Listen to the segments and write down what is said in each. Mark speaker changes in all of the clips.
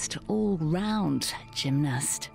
Speaker 1: best all-round gymnast.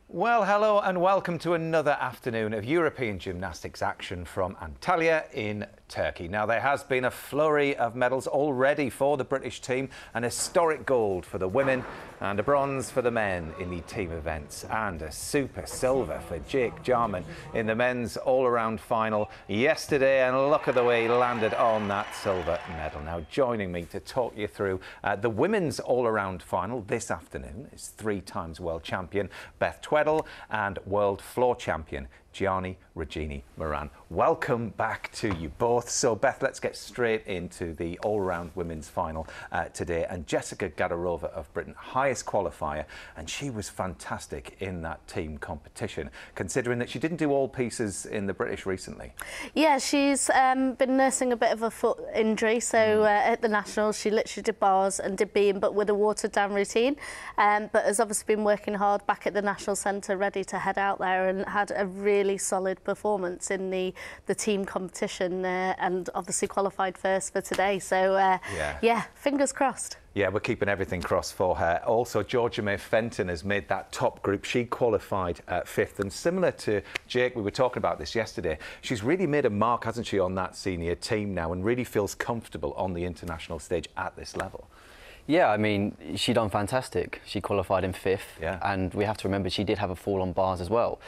Speaker 2: Well, hello and welcome to another afternoon of European gymnastics action from Antalya in Turkey. Now, there has been a flurry of medals already for the British team, an historic gold for the women and a bronze for the men in the team events, and a super silver for Jake Jarman in the men's all-around final yesterday, and look at the way he landed on that silver medal. Now, joining me to talk you through the women's all-around final this afternoon is three-times world champion Beth Tweddle and world floor champion Gianni Regini Moran. Welcome back to you both. So, Beth, let's get straight into the all-round women's final today. And Jessica Gadarova of Britain, highest qualifier, and she was fantastic in that team competition, considering that she didn't do all pieces in the British recently. Yeah,
Speaker 3: she's been nursing a bit of a foot injury, so at the Nationals she literally did bars and did beam, but with a watered-down routine. But has obviously been working hard back at the National Centre, ready to head out there, and had a really solid performance in the team competition, and obviously qualified first for today. So yeah, fingers crossed.
Speaker 2: Yeah, we're keeping everything crossed for her. Also, Georgia May Fenton has made that top group. She qualified fifth, and similar to Jake, we were talking about this yesterday, she's really made a mark, hasn't she, on that senior team now, and really feels comfortable on the international stage at this level.
Speaker 4: Yeah, I mean, she done fantastic. She qualified in fifth, and we have to remember she did have a fall on bars as well.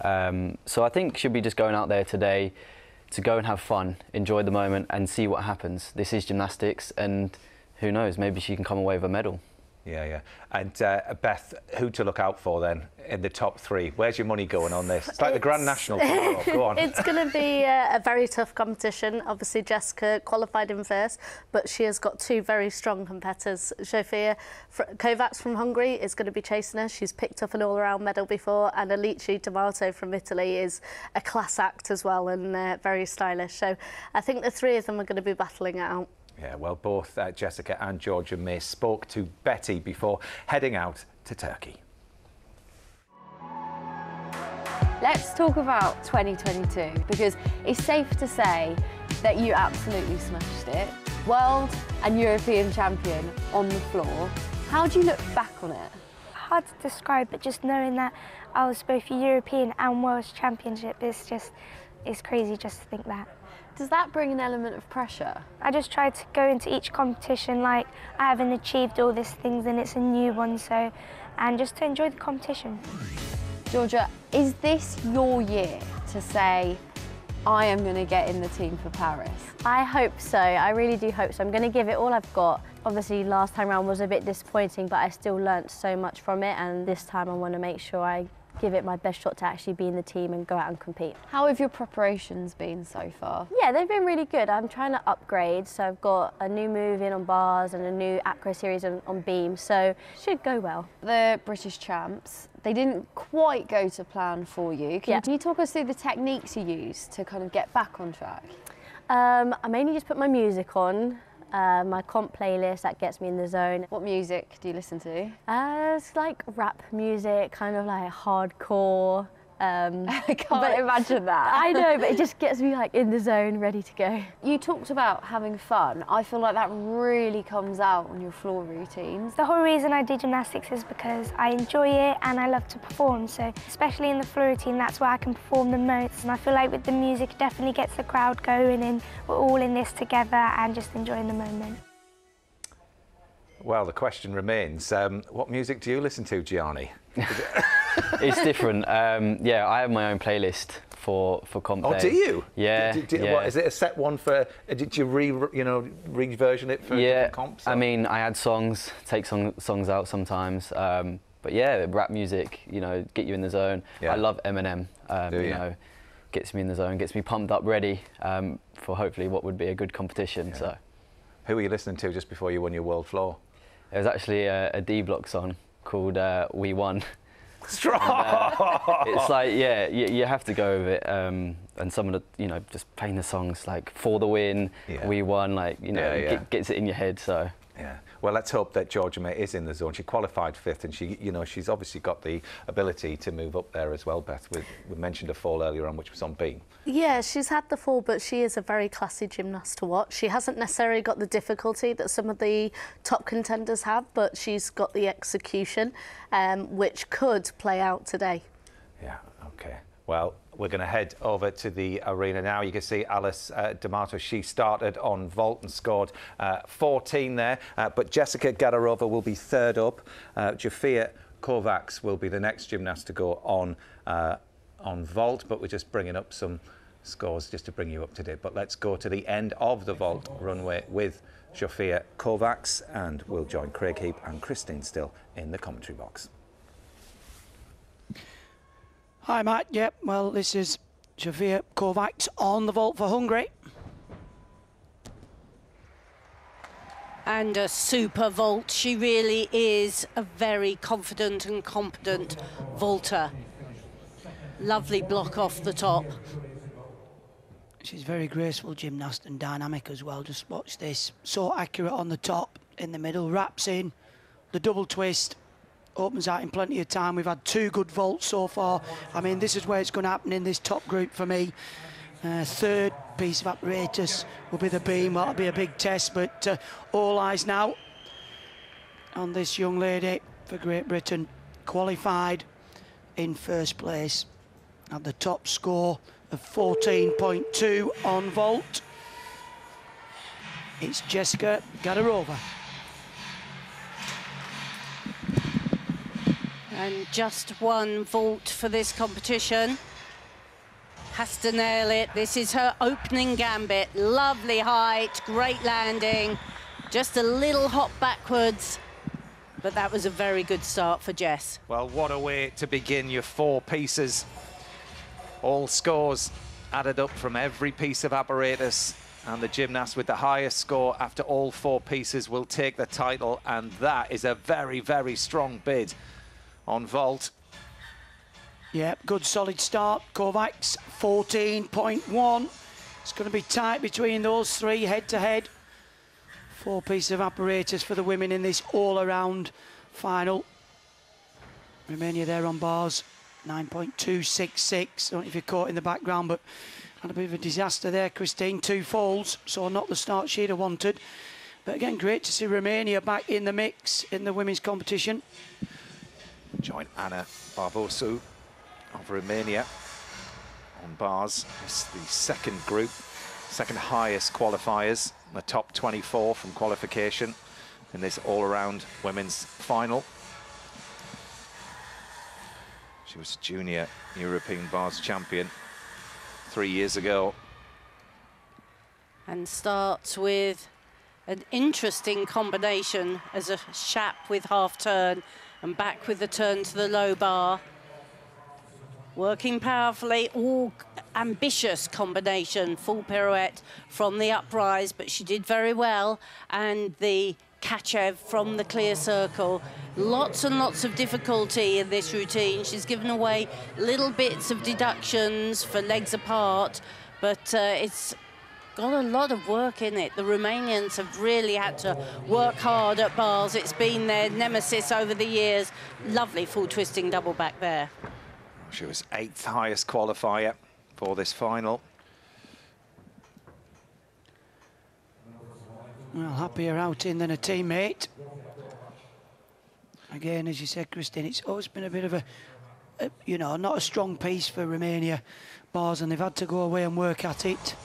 Speaker 4: So I think she'll be just going out there today to go and have fun, enjoy the moment and see what happens. This is gymnastics, and who knows, maybe she can come away with a medal.
Speaker 2: Yeah. And Beth, who to look out for then in the top three? Where's your money going on this? It's like the Grand National tomorrow. Go on.
Speaker 3: It's going to be a very tough competition. Obviously, Jessica qualified in first, but she has got two very strong competitors. Sofia Kovacs from Hungary is going to be chasing her. She's picked up an all-around medal before, and Alice D'Amato from Italy is a class act as well, and very stylish. So I think the three of them are going to be battling it out.
Speaker 2: Yeah, well, both Jessica and Georgia May spoke to Betty before heading out to Turkey.
Speaker 5: Let's talk about 2022, because it's safe to say that you absolutely smashed it. World and European champion on the floor. How do you look back on it?
Speaker 6: Hard to describe, but just knowing that I was both European and World Championship is crazy just to think that.
Speaker 5: Does that bring an element of pressure?
Speaker 6: I just try to go into each competition like I haven't achieved all these things and it's a new one, and just to enjoy the competition.
Speaker 5: Georgia, is this your year to say, I am going to get in the team for Paris?
Speaker 7: I hope so. I really do hope so. I'm going to give it all I've got. Obviously, last time round was a bit disappointing, but I still learnt so much from it, and this time I want to make sure I give it my best shot to actually be in the team and go out and compete.
Speaker 5: How have your preparations been so far?
Speaker 7: Yeah, they've been really good. I'm trying to upgrade, so I've got a new move in on bars and a new acro series on beam, so should go well.
Speaker 5: The British champs, they didn't quite go to plan for you. Can you talk us through the techniques you used to kind of get back on track?
Speaker 7: I mainly just put my music on. My comp playlist that gets me in the zone.
Speaker 5: What music do you listen to?
Speaker 7: It's like rap music, kind of like hardcore.
Speaker 5: I can't imagine that.
Speaker 7: I know, but it just gets me like in the zone, ready to go.
Speaker 5: You talked about having fun. I feel like that really comes out on your floor routines.
Speaker 6: The whole reason I do gymnastics is because I enjoy it and I love to perform. So especially in the floor routine, that's where I can perform the most. And I feel like with the music, it definitely gets the crowd going, and we're all in this together and just enjoying the moment.
Speaker 2: Well, the question remains, what music do you listen to, Gianni?
Speaker 4: It's different. Yeah, I have my own playlist for comp day.
Speaker 2: Oh, do you?
Speaker 4: Yeah.
Speaker 2: Yeah. What, is it a set one for? Did you reversion it for different comps?
Speaker 4: I mean, I add songs, take songs out sometimes. But yeah, rap music, get you in the zone. Yeah. I love Eminem. Gets me in the zone, gets me pumped up, ready for hopefully what would be a good competition. Yeah. So,
Speaker 2: who were you listening to just before you won your world floor?
Speaker 4: It was actually a D-Block song called "We Won."
Speaker 2: Strong.
Speaker 4: It's like, yeah, you have to go with it. and some of the, you know, just playing the songs like "For the Win," "We Won," like, you know, gets it in your head. So.
Speaker 2: Yeah. Well, let's hope that Georgia May is in the zone. She qualified 5th, and she, you know, she's obviously got the ability to move up there as well, Beth. We mentioned a fall earlier on, which was on beam. Yeah,
Speaker 3: she's had the fall, but she is a very classy gymnast to watch. She hasn't necessarily got the difficulty that some of the top contenders have, but she's got the execution, which could play out today.
Speaker 2: Yeah, okay. Well, we're going to head over to the arena now. You can see Alice D'Amato. She started on vault and scored 14 there. But Jessica Gadarova will be 3rd up. Jafia Kovacs will be the next gymnast to go on vault. But we're just bringing up some scores just to bring you up to date. But let's go to the end of the vault runway with Jafia Kovacs, and we'll join Craig Heap and Christine Still in the commentary box.
Speaker 8: Hi, Matt. Yep, well, this is Jafia Kovacs on the vault for Hungary.
Speaker 9: And a super vault. She really is a very confident and competent vaulter. Lovely block off the top.
Speaker 8: She's very graceful gymnast and dynamic as well. Just watch this. So accurate on the top, in the middle, wraps in, the double twist. Opens out in plenty of time. We've had 2 good vaults so far. I mean, this is where it's going to happen in this top group for me. 3rd piece of apparatus will be the beam. That'll be a big test, but all eyes now on this young lady for Great Britain. Qualified in 1st place. Had the top score of 14.2 on vault. It's Jessica Gadarova.
Speaker 9: And just 1 vault for this competition. Has to nail it. This is her opening gambit. Lovely height, great landing. Just a little hop backwards. But that was a very good start for Jess.
Speaker 2: Well, what a way to begin your 4 pieces. All scores added up from every piece of apparatus. And the gymnast with the highest score after all 4 pieces will take the title. And that is a very, very strong bid on vault.
Speaker 8: Yeah, good solid start. Kovacs 14.1. It's going to be tight between those 3 head-to-head. 4 pieces of apparatus for the women in this all-around final. Romania there on bars, 9.266. Don't know if you're caught in the background, but had a bit of a disaster there, Christine. 2 falls, so not the start she'd have wanted. But again, great to see Romania back in the mix in the women's competition.
Speaker 2: Join Anna Barbosu of Romania on bars. It's the 2nd group, 2nd highest qualifiers, the top 24 from qualification in this all-around women's final. She was junior European bars champion 3 years ago.
Speaker 9: And starts with an interesting combination as a shap with half turn and back with the turn to the low bar. Working powerfully, all ambitious combination, full pirouette from the uprise, but she did very well. And the Kachev from the clear circle. Lots and lots of difficulty in this routine. She's given away little bits of deductions for legs apart, but it's got a lot of work in it. The Romanians have really had to work hard at bars. It's been their nemesis over the years. Lovely full twisting double back there.
Speaker 2: She was 8th highest qualifier for this final.
Speaker 8: Well, happier outing than a teammate. Again, as you said, Christine, it's always been a bit of a you know, not a strong piece for Romania bars, and they've had to go away and work at it.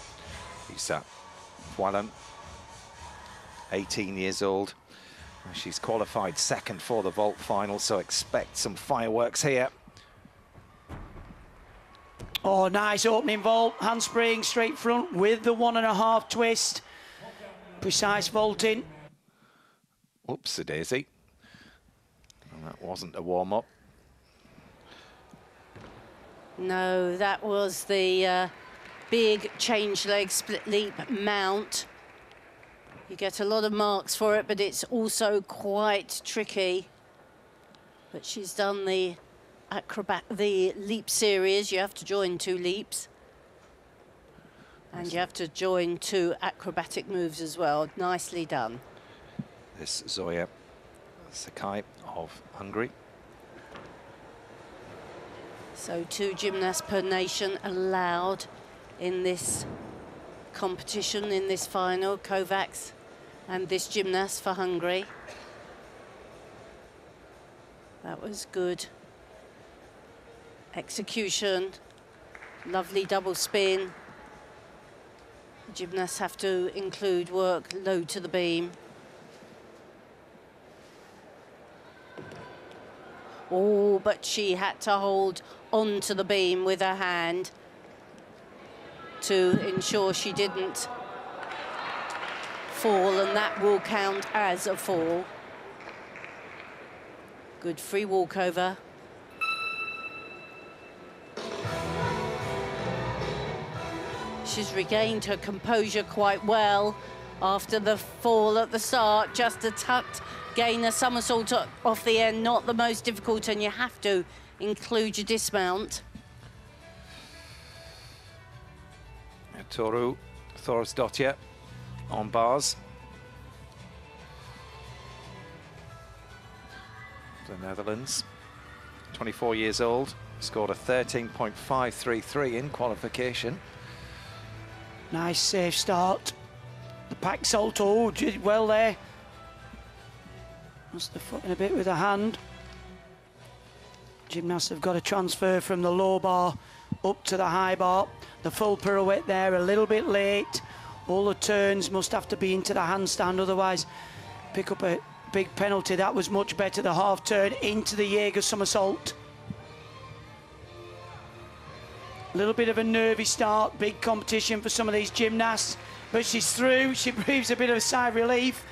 Speaker 2: Lisa Whallam, 18 years old. She's qualified 2nd for the vault final, so expect some fireworks here.
Speaker 8: Oh, nice opening vault, handspring straight front with the 1.5 twist. Precise vaulting.
Speaker 2: Whoops-a-daisy. And that wasn't a warm-up.
Speaker 9: No, that was the big change leg split leap mount. You get a lot of marks for it, but it's also quite tricky. But she's done the leap series. You have to join 2 leaps. And you have to join 2 acrobatic moves as well. Nicely done.
Speaker 2: This Zoya Sakai of Hungary.
Speaker 9: So 2 gymnasts per nation allowed in this competition, in this final. Kovacs and this gymnast for Hungary. That was good. Execution. Lovely double spin. The gymnasts have to include work low to the beam. Oh, but she had to hold onto the beam with her hand to ensure she didn't fall, and that will count as a fall. Good free walkover. She's regained her composure quite well after the fall at the start. Just a tucked gain, a somersault off the end, not the most difficult, and you have to include your dismount.
Speaker 2: Toru Thorisdottir on bars. The Netherlands, 24 years old, scored a 13.533 in qualification.
Speaker 8: Nice safe start. The pack salto did well there. Lost the foot in a bit with the hand. Gymnasts have got to transfer from the low bar up to the high bar. The full pirouette there, a little bit late. All the turns must have to be into the handstand, otherwise pick up a big penalty. That was much better, the half turn into the Jaeger somersault. A little bit of a nervy start, big competition for some of these gymnasts, but she's through. She breathes a bit of a sigh of relief.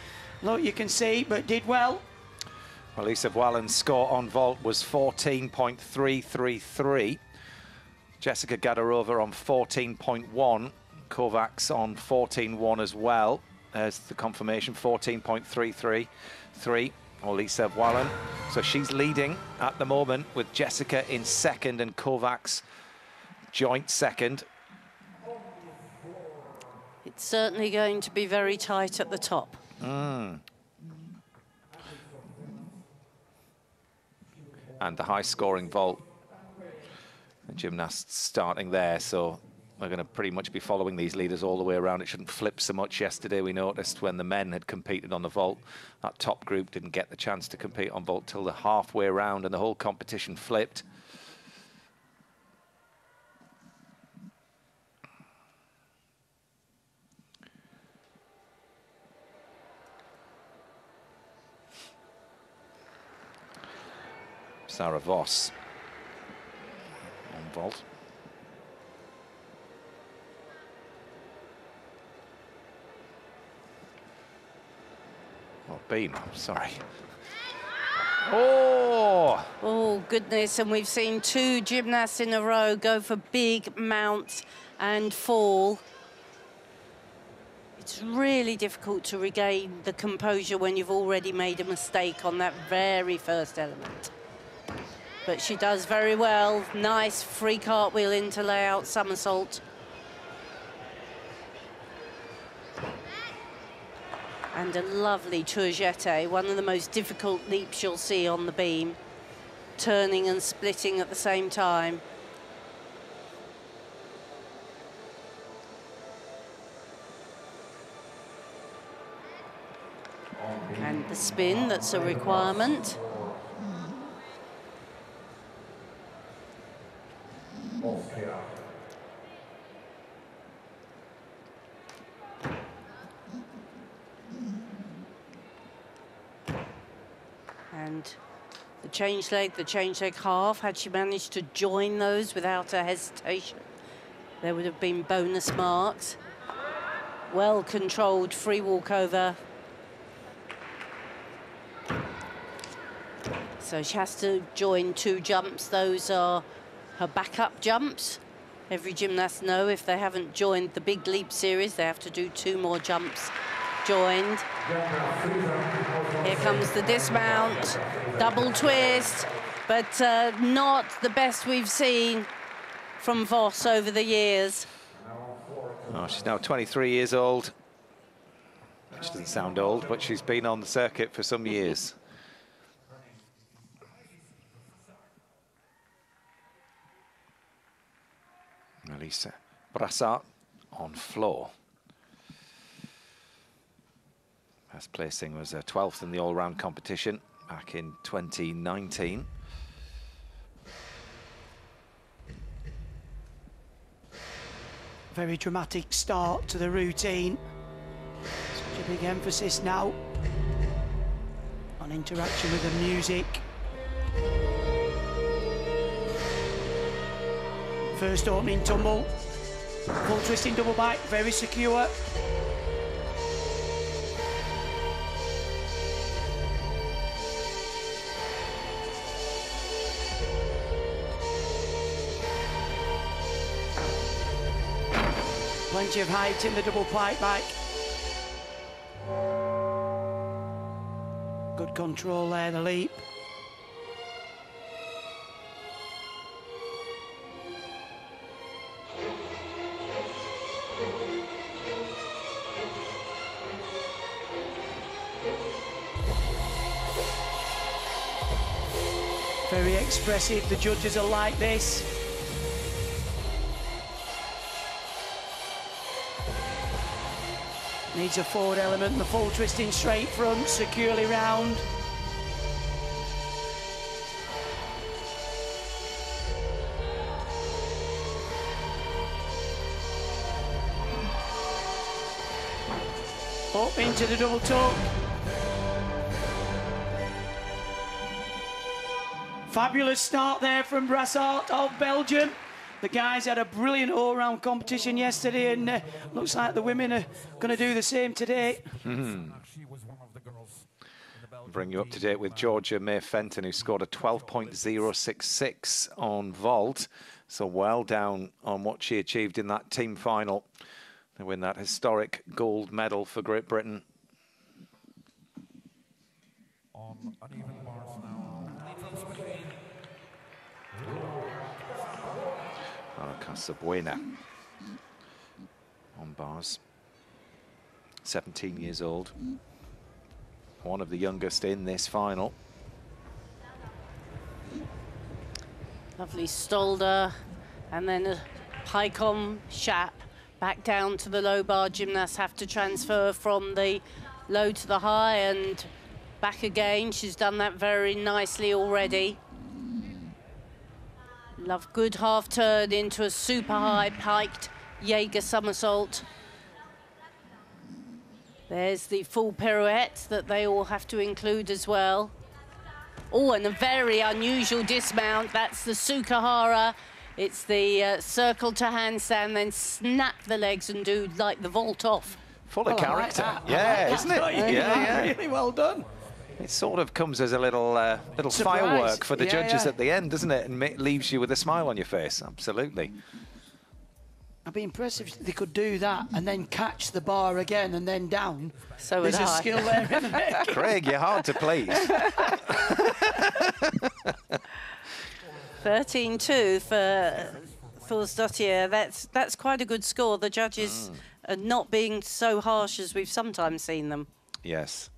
Speaker 8: Look, you can see, but did well.
Speaker 2: Well, Lisa Wallen's score on vault was 14.333. Jessica Gadarova on 14.1. Kovacs on 14.1 as well. There's the confirmation, 14.333 or Lisa Wallen. So she's leading at the moment with Jessica in second and Kovacs joint second.
Speaker 9: It's certainly going to be very tight at the top.
Speaker 2: And the high-scoring vault. The gymnasts starting there, so we're going to pretty much be following these leaders all the way around. It shouldn't flip so much. Yesterday we noticed when the men had competed on the vault, that top group didn't get the chance to compete on vault till the halfway around, and the whole competition flipped. Sarah Voss on vault. Oh, beam, sorry. Oh!
Speaker 9: Oh, goodness, and we've seen 2 gymnasts in a row go for big mounts and fall. It's really difficult to regain the composure when you've already made a mistake on that very first element. But she does very well. Nice free cartwheel into layout somersault. And a lovely tourgette, one of the most difficult leaps you'll see on the beam. Turning and splitting at the same time. And the spin, that's a requirement. And the change leg half, had she managed to join those without a hesitation, there would have been bonus marks. Well controlled free walkover. So she has to join 2 jumps. Those are her backup jumps. Every gymnast know if they haven't joined the big leap series, they have to do 2 more jumps joined. Here comes the dismount, double twist, but not the best we've seen from Voss over the years.
Speaker 2: Oh, she's now 23 years old, which doesn't sound old, but she's been on the circuit for some years. Melissa Brassard on floor. Best placing was 12th in the all-round competition back in 2019.
Speaker 8: Very dramatic start to the routine. Such a big emphasis now on interaction with the music. First opening tumble, full twisting double back, very secure. Plenty of height in the double pipe back. Good control there, the leap. Very expressive, the judges are like this. Needs a forward element, the full twisting straight front, securely round. Up into the double tuck. Fabulous start there from Brassard of Belgium. The guys had a brilliant all-round competition yesterday, and looks like the women are going to do the same today.
Speaker 2: Bring you up to date with Georgia May Fenton, who scored a 12.066 on vault. So well down on what she achieved in that team final. They win that historic gold medal for Great Britain.
Speaker 10: On uneven bars now.
Speaker 2: Casabuena on bars. 17 years old. One of the youngest in this final.
Speaker 9: Lovely Stolder, and then a Pycom Shap back down to the low bar. Gymnasts have to transfer from the low to the high and back again. She's done that very nicely already. Love good half turn into a super high piked Jaeger somersault. There's the full pirouette that they all have to include as well. Oh, and a very unusual dismount. That's the Sukahara. It's the circle to handstand, then snap the legs and do like the vault off.
Speaker 2: Full of character. Yeah, isn't it? Yeah,
Speaker 8: really well done.
Speaker 2: It sort of comes as a little firework for the judges at the end, doesn't it? And leaves you with a smile on your face. Absolutely.
Speaker 8: I'd be impressed if they could do that and then catch the bar again and then down.
Speaker 9: So
Speaker 8: there's a skill there, isn't it?
Speaker 2: Craig, you're hard to please.
Speaker 9: 13-2 for Thorsdottir. That's quite a good score. The judges are not being so harsh as we've sometimes seen them.
Speaker 2: Yes.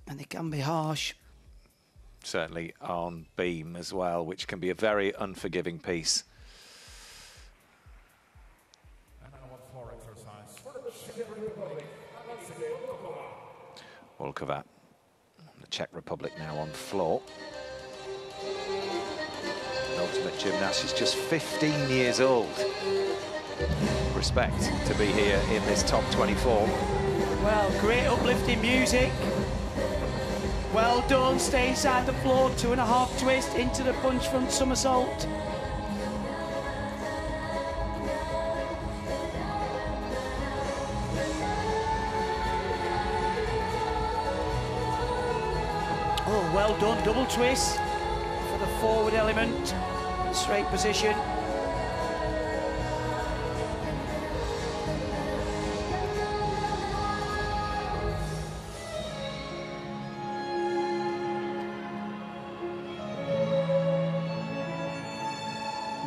Speaker 8: And they can be harsh.
Speaker 2: Certainly on beam as well, which can be a very unforgiving piece. Volkova, the Czech Republic, now on floor. Ultimate gymnast, she's just 15 years old. Respect to be here in this top 24.
Speaker 8: Well, great uplifting music. Well done, stay inside the floor, 2.5 twist into the punch front somersault. Oh, well done, double twist for the forward element, straight position.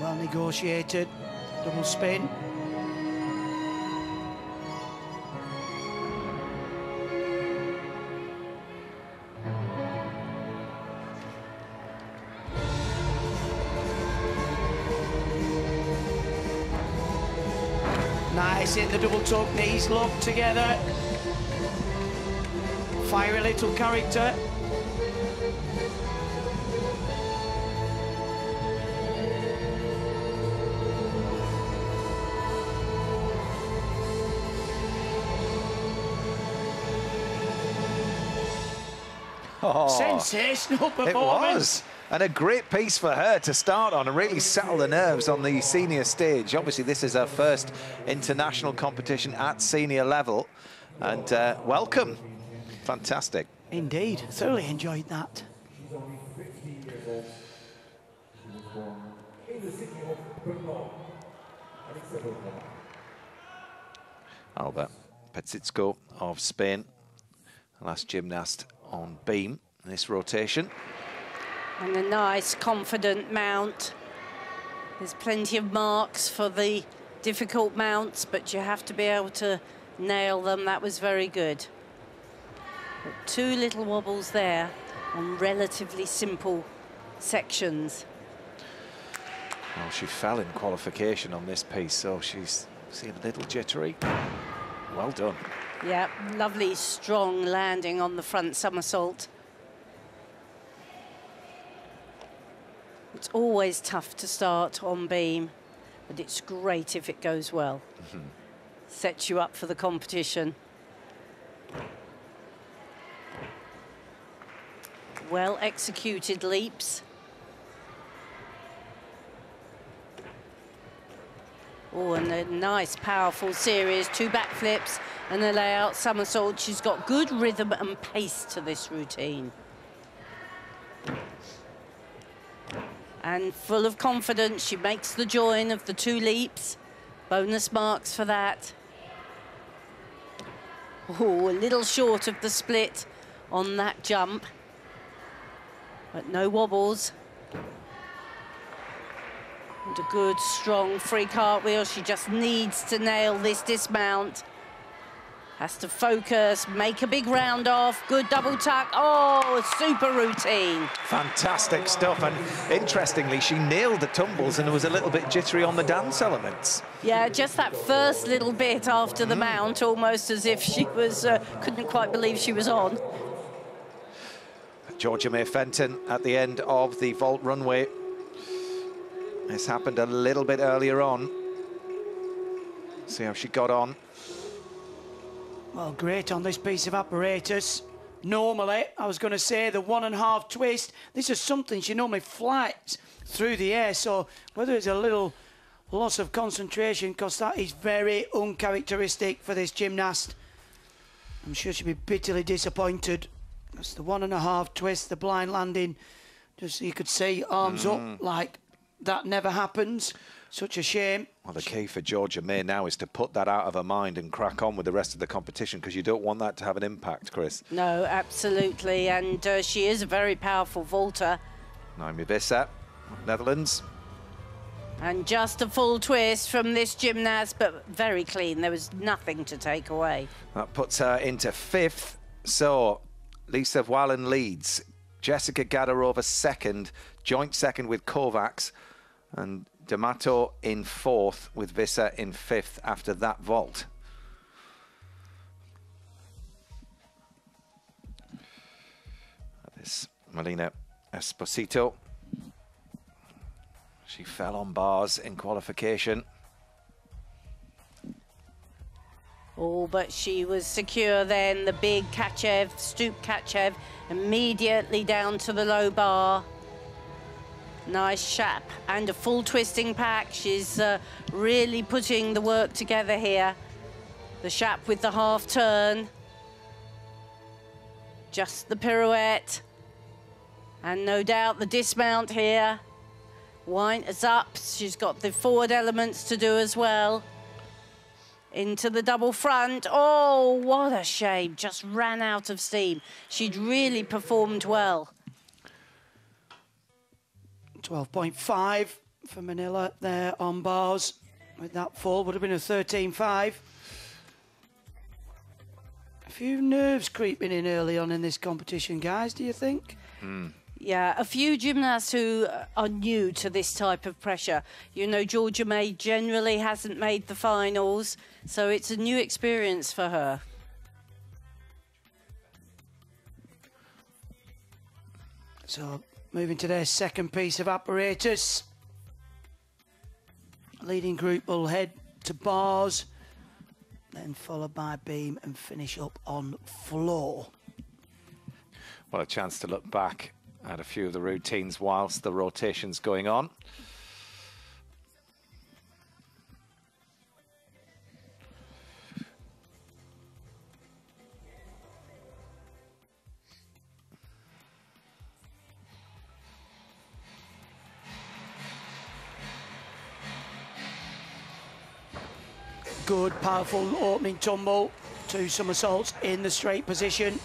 Speaker 8: Well negotiated, double spin. Racing the double tuck, knees locked together. Fiery little character.
Speaker 2: Oh,
Speaker 8: sensational performance.
Speaker 2: It was. And a great piece for her to start on and really settle the nerves on the senior stage. Obviously, this is her first international competition at senior level. And welcome. Fantastic.
Speaker 8: Indeed. Thoroughly enjoyed that.
Speaker 2: Alba Petsitsko of Spain, last gymnast on beam in this rotation.
Speaker 9: And a nice, confident mount. There's plenty of marks for the difficult mounts, but you have to be able to nail them. That was very good. But 2 little wobbles there on relatively simple sections.
Speaker 2: Well, she fell in qualification on this piece, so she's seemed a little jittery. Well done.
Speaker 9: Yeah, lovely, strong landing on the front somersault. It's always tough to start on beam, but it's great if it goes well. Sets you up for the competition. Well executed leaps. Oh, and a nice, powerful series, 2 backflips and a layout somersault. She's got good rhythm and pace to this routine. And full of confidence, she makes the join of the 2 leaps. Bonus marks for that. Oh, a little short of the split on that jump, but no wobbles. And a good, strong free cartwheel. She just needs to nail this dismount. Has to focus, make a big round off. Good double tuck. Oh, super routine.
Speaker 2: Fantastic stuff. And interestingly, she nailed the tumbles and was a little bit jittery on the dance elements.
Speaker 9: Yeah, just that first little bit after the mount, almost as if she was, couldn't quite believe she was on.
Speaker 2: Georgia May Fenton at the end of the vault runway. This happened a little bit earlier on. See how she got on.
Speaker 8: Well, great on this piece of apparatus. Normally, I was going to say the 1.5 twist. This is something she normally flies through the air. So whether it's a little loss of concentration, because that is very uncharacteristic for this gymnast. I'm sure she'll be bitterly disappointed. That's the 1.5 twist, the blind landing. Just so you could see arms up like that never happens. Such a shame.
Speaker 2: Well, the key for Georgia May now is to put that out of her mind and crack on with the rest of the competition, because you don't want that to have an impact, Chris.
Speaker 9: No, absolutely. And she is a very powerful vaulter.
Speaker 2: Naomi Visser, Netherlands.
Speaker 9: And just a full twist from this gymnast, but very clean. There was nothing to take away.
Speaker 2: That puts her into 5th. So, Lisa Wallen leads. Jessica Gadarova 2nd, joint 2nd with Kovacs. And D'Amato in 4th with Visser in 5th after that vault. This Melina Esposito. She fell on bars in qualification.
Speaker 9: Oh, but she was secure then. The big Kachev, stoop Kachev, immediately down to the low bar. Nice shap and a full twisting pack. She's really putting the work together here. The shap with the half turn. Just the pirouette. And no doubt the dismount here. Wind is up. She's got the forward elements to do as well. Into the double front. Oh, what a shame. Just ran out of steam. She'd really performed well.
Speaker 8: 12.5 for Manila there on bars. With that fall, would have been a 13.5. A few nerves creeping in early on in this competition, guys, do you think?
Speaker 9: Yeah, a few gymnasts who are new to this type of pressure. You know, Georgia May generally hasn't made the finals, so it's a new experience for her.
Speaker 8: So, moving to their second piece of apparatus. Leading group will head to bars, then followed by beam and finish up on floor.
Speaker 2: Well, a chance to look back at a few of the routines whilst the rotation's going on.
Speaker 8: Good, powerful opening tumble. 2 somersaults in the straight position.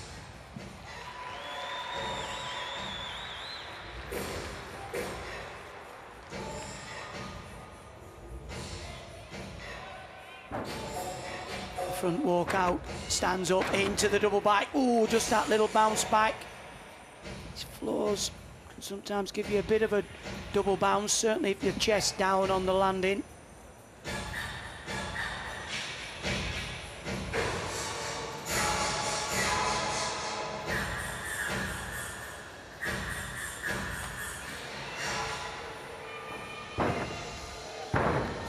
Speaker 8: Front walk out, stands up into the double back. Ooh, just that little bounce back. These floors can sometimes give you a bit of a double bounce, certainly if your chest down on the landing.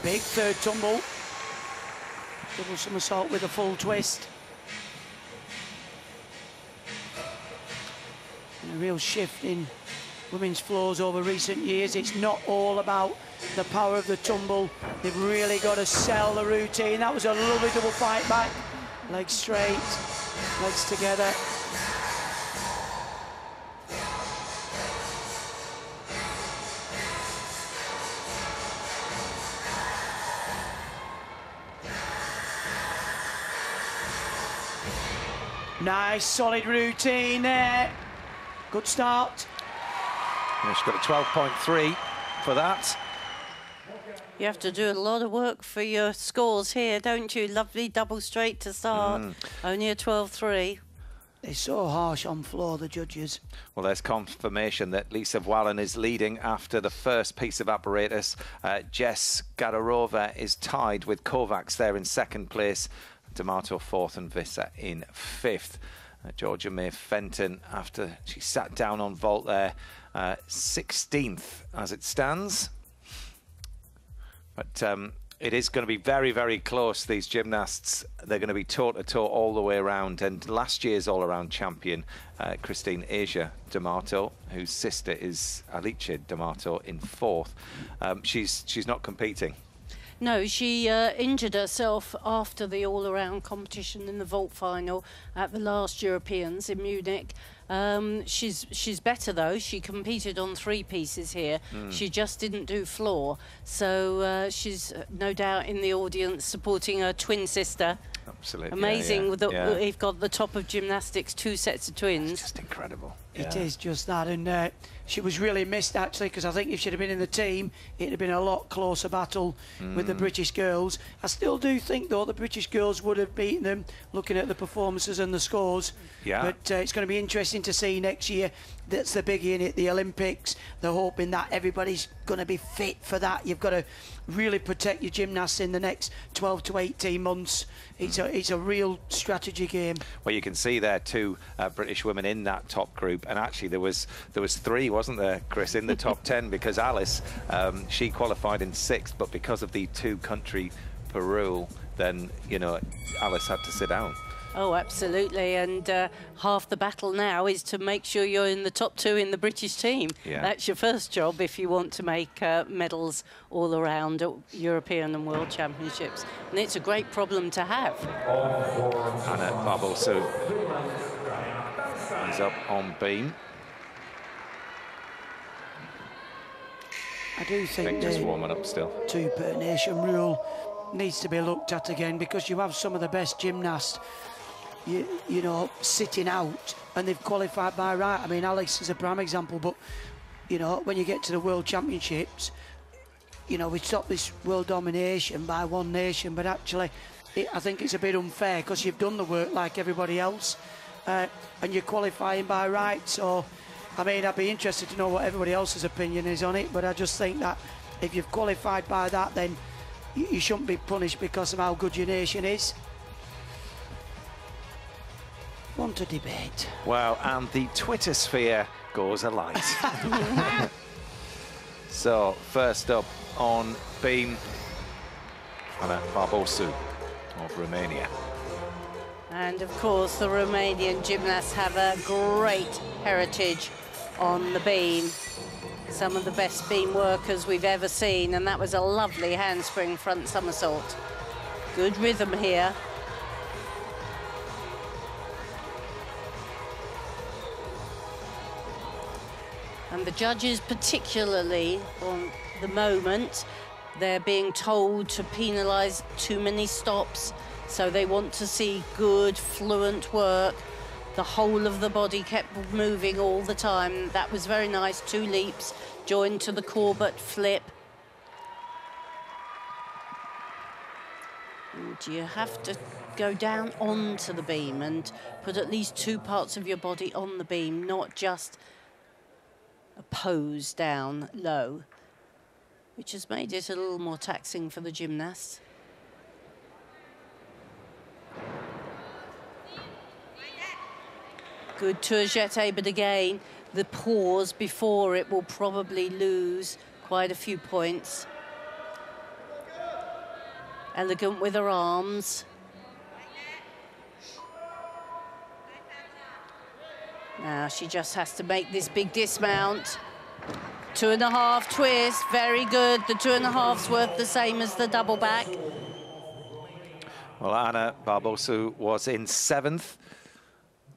Speaker 8: Big third tumble. Double somersault with a full twist. And a real shift in women's floors over recent years. It's not all about the power of the tumble. They've really got to sell the routine. That was a lovely double fight back. Legs straight, legs together. Nice, solid routine there. Good start.
Speaker 2: Yeah, she's got a 12.3 for that.
Speaker 9: You have to do a lot of work for your scores here, don't you? Lovely double straight to start. Only a 12.3.
Speaker 8: They're so harsh on floor, the judges.
Speaker 2: Well, there's confirmation that Lisa Wallin is leading after the first piece of apparatus. Jess Gadarova is tied with Kovacs there in second place. D'Amato fourth and Visser in fifth. Georgia May Fenton, after she sat down on vault there, 16th as it stands. But it is going to be very, very close, these gymnasts. They're going to be toe-to-toe all the way around. And last year's all-around champion, Christine Asia D'Amato, whose sister is Alice D'Amato, in fourth. She's not competing.
Speaker 9: No, she injured herself after the all-around competition in the vault final at the last Europeans in Munich. She's better though. She competed on 3 pieces here. She just didn't do floor. So she's no doubt in the audience supporting her twin sister.
Speaker 2: Absolutely.
Speaker 9: Amazing that we've got the top of gymnastics, 2 sets of twins.
Speaker 2: It's just incredible.
Speaker 8: It is just that, and she was really missed actually, because I think if she'd have been in the team, it'd have been a lot closer battle with the British girls. I still do think though the British girls would have beaten them, looking at the performances and the scores. But it's going to be interesting to see next year. That's the biggie in it, the Olympics. They're hoping that everybody's going to be fit for that. You've got to really protect your gymnasts in the next 12 to 18 months. It's a real strategy game.
Speaker 2: Well, you can see there 2 British women in that top group, and actually there was 3, wasn't there, Chris, in the top 10, because Alice, she qualified in 6th, but because of the 2-country per rule, then Alice had to sit down.
Speaker 9: Oh, absolutely. And half the battle now is to make sure you're in the top 2 in the British team. That's your first job if you want to make medals all around at European and World Championships. And it's a great problem to have.
Speaker 2: Anna Barbosu is up on beam.
Speaker 8: I do think
Speaker 2: just warming up still.
Speaker 8: 2 per nation rule needs to be looked at again, because you have some of the best gymnasts you know, sitting out, and they've qualified by right. I mean, Alex is a prime example, but, when you get to the World Championships, we stop this world domination by one nation, but actually, I think it's a bit unfair, because you've done the work like everybody else, and you're qualifying by right, so I mean, I'd be interested to know what everybody else's opinion is on it, but I just think that if you've qualified by that, then you shouldn't be punished because of how good your nation is. One to debate.
Speaker 2: Well, and the Twitter sphere goes alight. So, first up on beam, Ana Barbosu of Romania.
Speaker 9: And of course, the Romanian gymnasts have a great heritage on the beam. Some of the best beam workers we've ever seen, and that was a lovely handspring front somersault. Good rhythm here. And the judges, particularly on the moment, they're being told to penalise too many stops, so they want to see good, fluent work. The whole of the body kept moving all the time. That was very nice. 2 leaps, joined to the Corbett flip. And you have to go down onto the beam and put at least 2 parts of your body on the beam, not just a pose down low, which has made it a little more taxing for the gymnasts. Good tour jeté, but again, the pause before it will probably lose quite a few points. Elegant with her arms. Now she just has to make this big dismount. 2.5 twist, very good. The 2.5's worth the same as the double back.
Speaker 2: Well, Ana Barbosu was in 7th,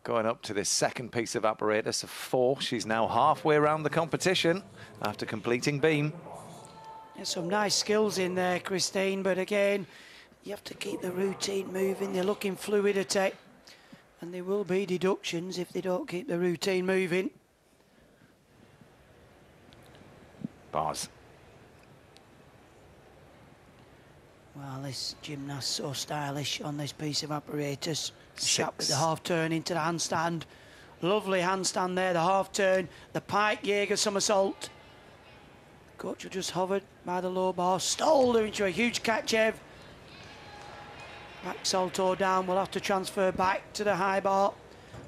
Speaker 2: going up to this second piece of apparatus of 4. She's now halfway around the competition after completing beam.
Speaker 8: There's some nice skills in there, Christine, but again, you have to keep the routine moving. They're looking fluidity, and there will be deductions if they don't keep the routine moving.
Speaker 2: Bars.
Speaker 8: Well, this gymnast so stylish on this piece of apparatus.
Speaker 2: 6.
Speaker 8: Shot with the half turn into the handstand. Lovely handstand there, the half turn, the pike Jaeger somersault. Coach will just hovered by the low bar, stole her into a huge catch-ev. Back salto down, we'll have to transfer back to the high bar.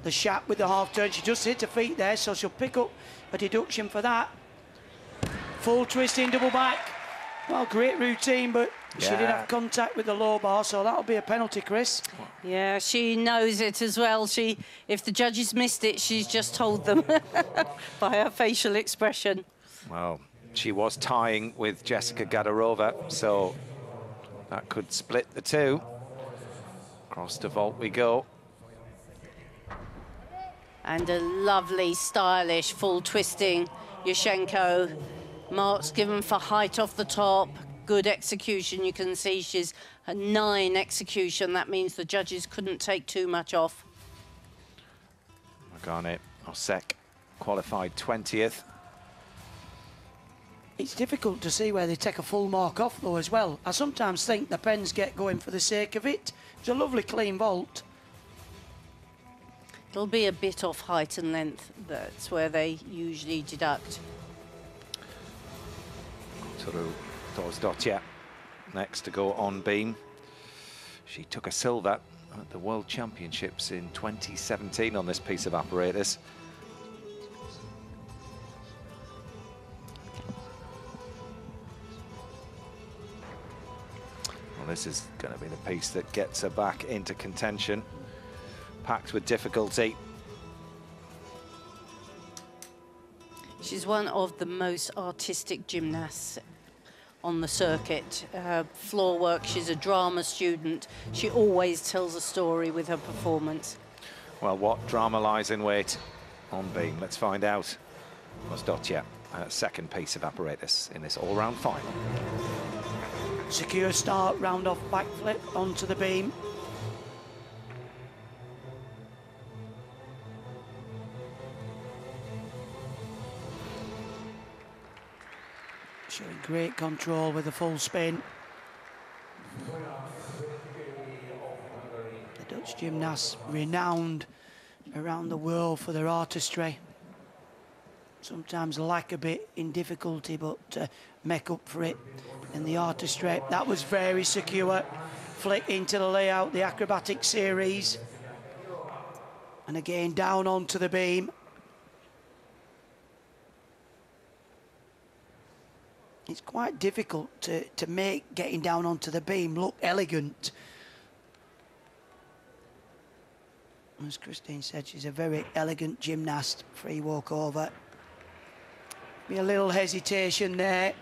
Speaker 8: The shot with the half turn, she just hit her feet there, so she'll pick up a deduction for that. Full twisting double back. Well, great routine, but she did have contact with the low bar, so that'll be a penalty, Chris.
Speaker 9: Yeah, she knows it as well. If the judges missed it, she's just told them by her facial expression.
Speaker 2: Well, she was tying with Jessica Gadarova, so that could split the 2. Across the vault we go.
Speaker 9: And a lovely, stylish, full twisting Yushchenko. Marks given for height off the top. Good execution. You can see she's a 9 execution. That means the judges couldn't take too much off.
Speaker 2: Margane Osek qualified 20th.
Speaker 8: It's difficult to see where they take a full mark off, though, as well. I sometimes think the pens get going for the sake of it. It's a lovely clean vault.
Speaker 9: It'll be a bit off height and length. That's where they usually deduct.
Speaker 2: Toru Dotya next to go on beam. She took a silver at the World Championships in 2017 on this piece of apparatus. Well, this is going to be the piece that gets her back into contention. Packed with difficulty.
Speaker 9: She's one of the most artistic gymnasts on the circuit. Floor work, she's a drama student. She always tells a story with her performance.
Speaker 2: Well, what drama lies in wait on beam? Let's find out. Dotya, second piece of apparatus in this all-round final.
Speaker 8: Secure start, round off backflip onto the beam. Showing great control with a full spin. The Dutch gymnasts renowned around the world for their artistry. sometimes lack a bit in difficulty, but make up for it in the artistry. That was very secure. Flick into the layout, the acrobatic series. And again, down onto the beam. It's quite difficult to make getting down onto the beam look elegant. As Christine said, she's a very elegant gymnast. Free walk over. Be a little hesitation there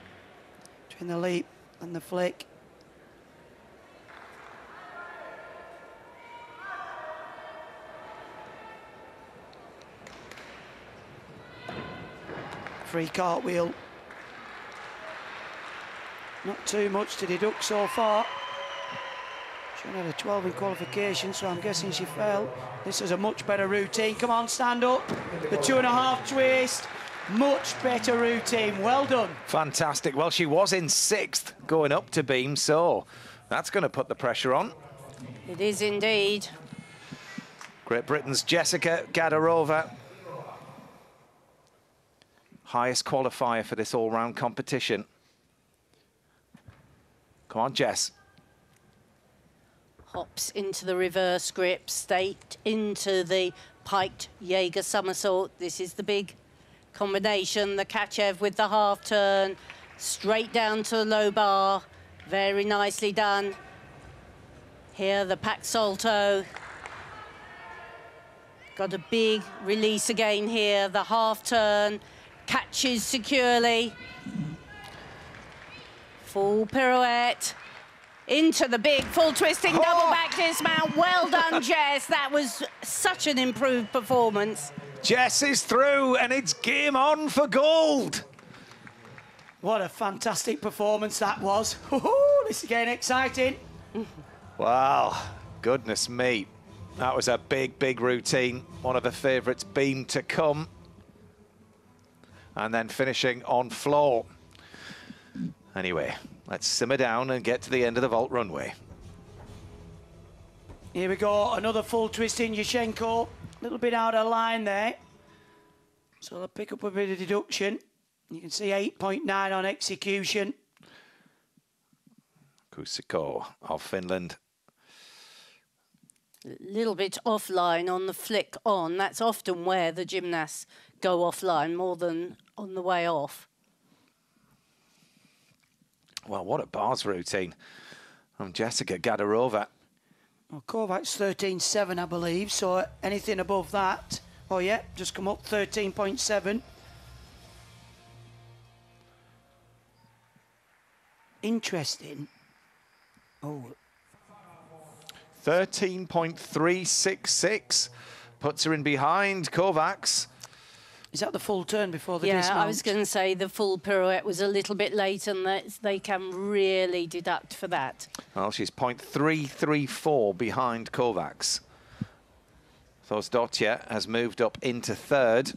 Speaker 8: between the leap and the flick. Free cartwheel. Not too much to deduct so far. She only had a 12 in qualification, so I'm guessing she fell. This is a much better routine. Come on, stand up. The 2.5 twist. Much better routine. Well done.
Speaker 2: Fantastic. Well, she was in 6th going up to beam, so that's going to put the pressure on.
Speaker 9: It is indeed.
Speaker 2: Great Britain's Jessica Gadarova. Highest qualifier for this all-round competition. Come on, Jess.
Speaker 9: Hops into the reverse grip, staked into the piked Jaeger somersault. This is the big combination. The Kachev with the half turn, straight down to the low bar. Very nicely done. Here, the pack salto. Got a big release again here. The half turn, catches securely. Full pirouette. Into the big full twisting double back dismount. Well done, Jess. That was such an improved performance.
Speaker 2: Jess is through and it's game on for gold.
Speaker 8: What a fantastic performance that was. This is getting exciting.
Speaker 2: Wow, goodness me. That was a big, big routine. One of the favourites, beam to come. And then finishing on floor. Anyway, let's simmer down and get to the end of the vault runway.
Speaker 8: Here we go, another full twist in Yushchenko. A little bit out of line there. So they'll pick up a bit of deduction. You can see 8.9 on execution.
Speaker 2: Kuusiko of Finland.
Speaker 9: A little bit offline on the flick on. That's often where the gymnasts go offline more than on the way off.
Speaker 2: Well, what a bars routine from Jessica Gadarova.
Speaker 8: Well, Kovac's 13.7, I believe, so anything above that. Oh, yeah, just come up 13.7. Interesting. Oh.
Speaker 2: 13.366 puts her in behind Kovac's.
Speaker 8: Is that the full turn before the dismount?
Speaker 9: Yeah, I was going to say the full pirouette was a little bit late and they can really deduct for that.
Speaker 2: Well, she's 0.334 behind Kovac's. Thosdottir has moved up into 3rd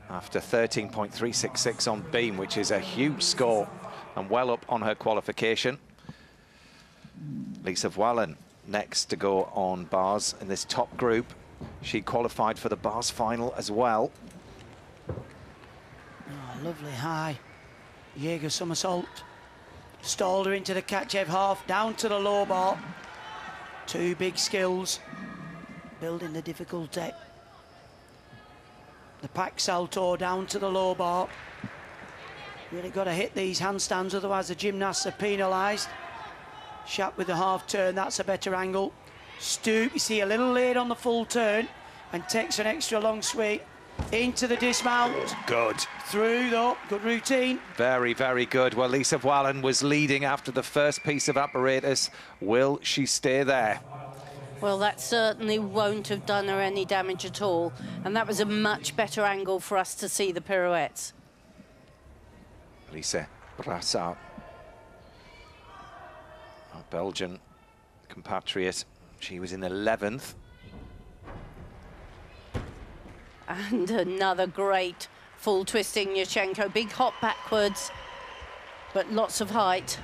Speaker 2: after 13.366 on beam, which is a huge score and well up on her qualification. Lisa Wallen next to go on bars in this top group. She qualified for the bars final as well.
Speaker 8: Oh, lovely high. Jaeger somersault. Stalled her into the Kachev half, down to the low bar. Two big skills. Building the difficulty. The pack salto down to the low bar. Really got to hit these handstands, otherwise the gymnasts are penalised. Shap with the half turn, that's a better angle. Stoop, you see a little late on the full turn and takes an extra long sweep into the dismount.
Speaker 2: Good.
Speaker 8: Through though, good routine.
Speaker 2: Very, very good. Well, Lisa Wallen was leading after the first piece of apparatus. Will she stay there?
Speaker 9: Well, that certainly won't have done her any damage at all. And that was a much better angle for us to see the pirouettes.
Speaker 2: Lisa Brassard, our Belgian compatriot. She was in 11th.
Speaker 9: And another great full twisting Yushchenko. Big hop backwards, but lots of height.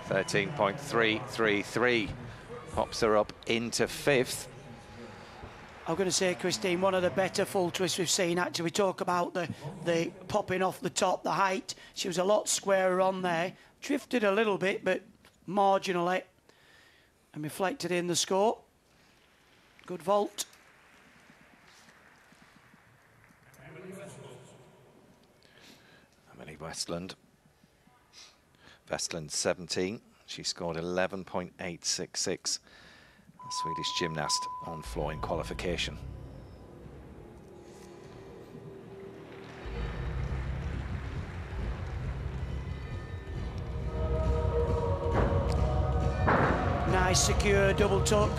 Speaker 2: 13.333 pops her up into 5th.
Speaker 8: I'm going to say, Christine, one of the better full twists we've seen. Actually, we talk about the popping off the top, the height. She was a lot squarer on there. Drifted a little bit, but marginally. And reflected in the score. Good vault.
Speaker 2: Emily Westland. Westland 17. She scored 11.866. The Swedish gymnast on floor in qualification.
Speaker 8: Nice, secure double tuck.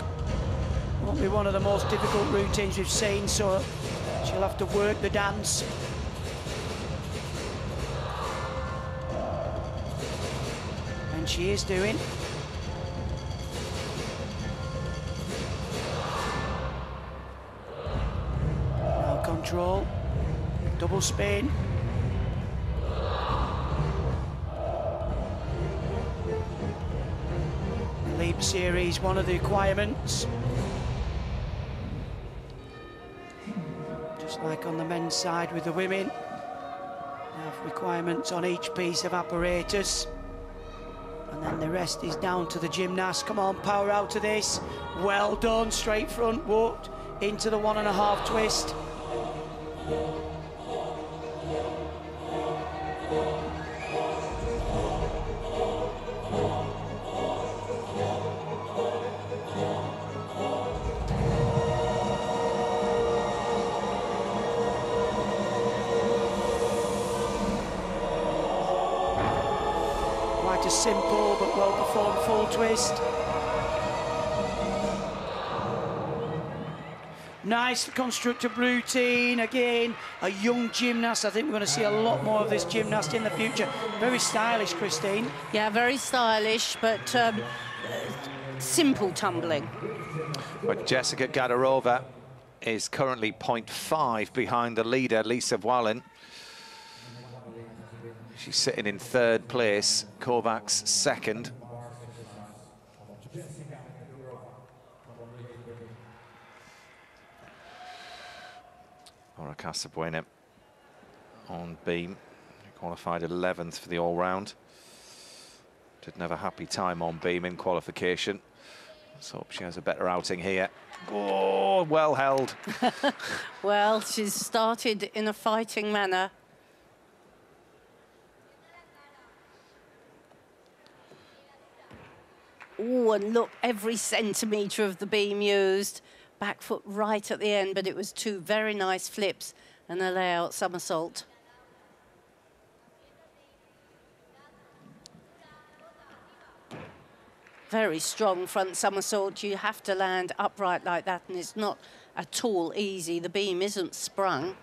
Speaker 8: Won't be one of the most difficult routines we've seen, so she'll have to work the dance. And she is doing. Now control, double spin. Leap series, one of the requirements. Just like on the men's side with the women. They have requirements on each piece of apparatus. And then the rest is down to the gymnast. Come on, power out of this. Well done, straight front, walked into the 1.5 twist. Quite a simple but well-performed full twist. Nice constructive routine. Again, a young gymnast. I think we're going to see a lot more of this gymnast in the future. Very stylish, Christine.
Speaker 9: Yeah, very stylish, but simple tumbling.
Speaker 2: But Jessica Gadarova is currently 0.5 behind the leader, Lisa Wallin. She's sitting in 3rd place, Kovacs 2nd. Laura Casabuena on beam, qualified 11th for the all-round. Didn't have a happy time on beam in qualification. Let's hope she has a better outing here. Oh, well held.
Speaker 9: Well, she's started in a fighting manner. Oh, and look, every centimetre of the beam used. Back foot right at the end, but it was 2 very nice flips and a layout somersault. Very strong front somersault. You have to land upright like that, and it's not at all easy. The beam isn't sprung.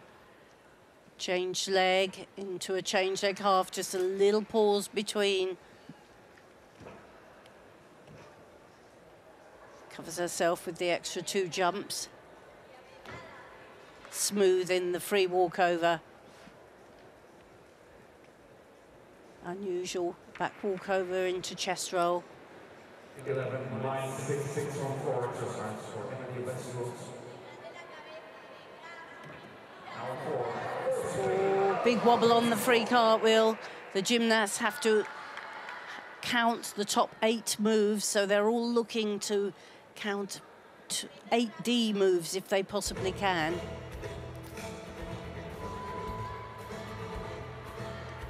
Speaker 9: Change leg into a change leg half, just a little pause between. Covers herself with the extra 2 jumps. Smooth in the free walkover. Unusual back walkover into chest roll. Oh, big wobble on the free cartwheel. The gymnasts have to count the top 8 moves, so they're all looking to count 8 D moves if they possibly can.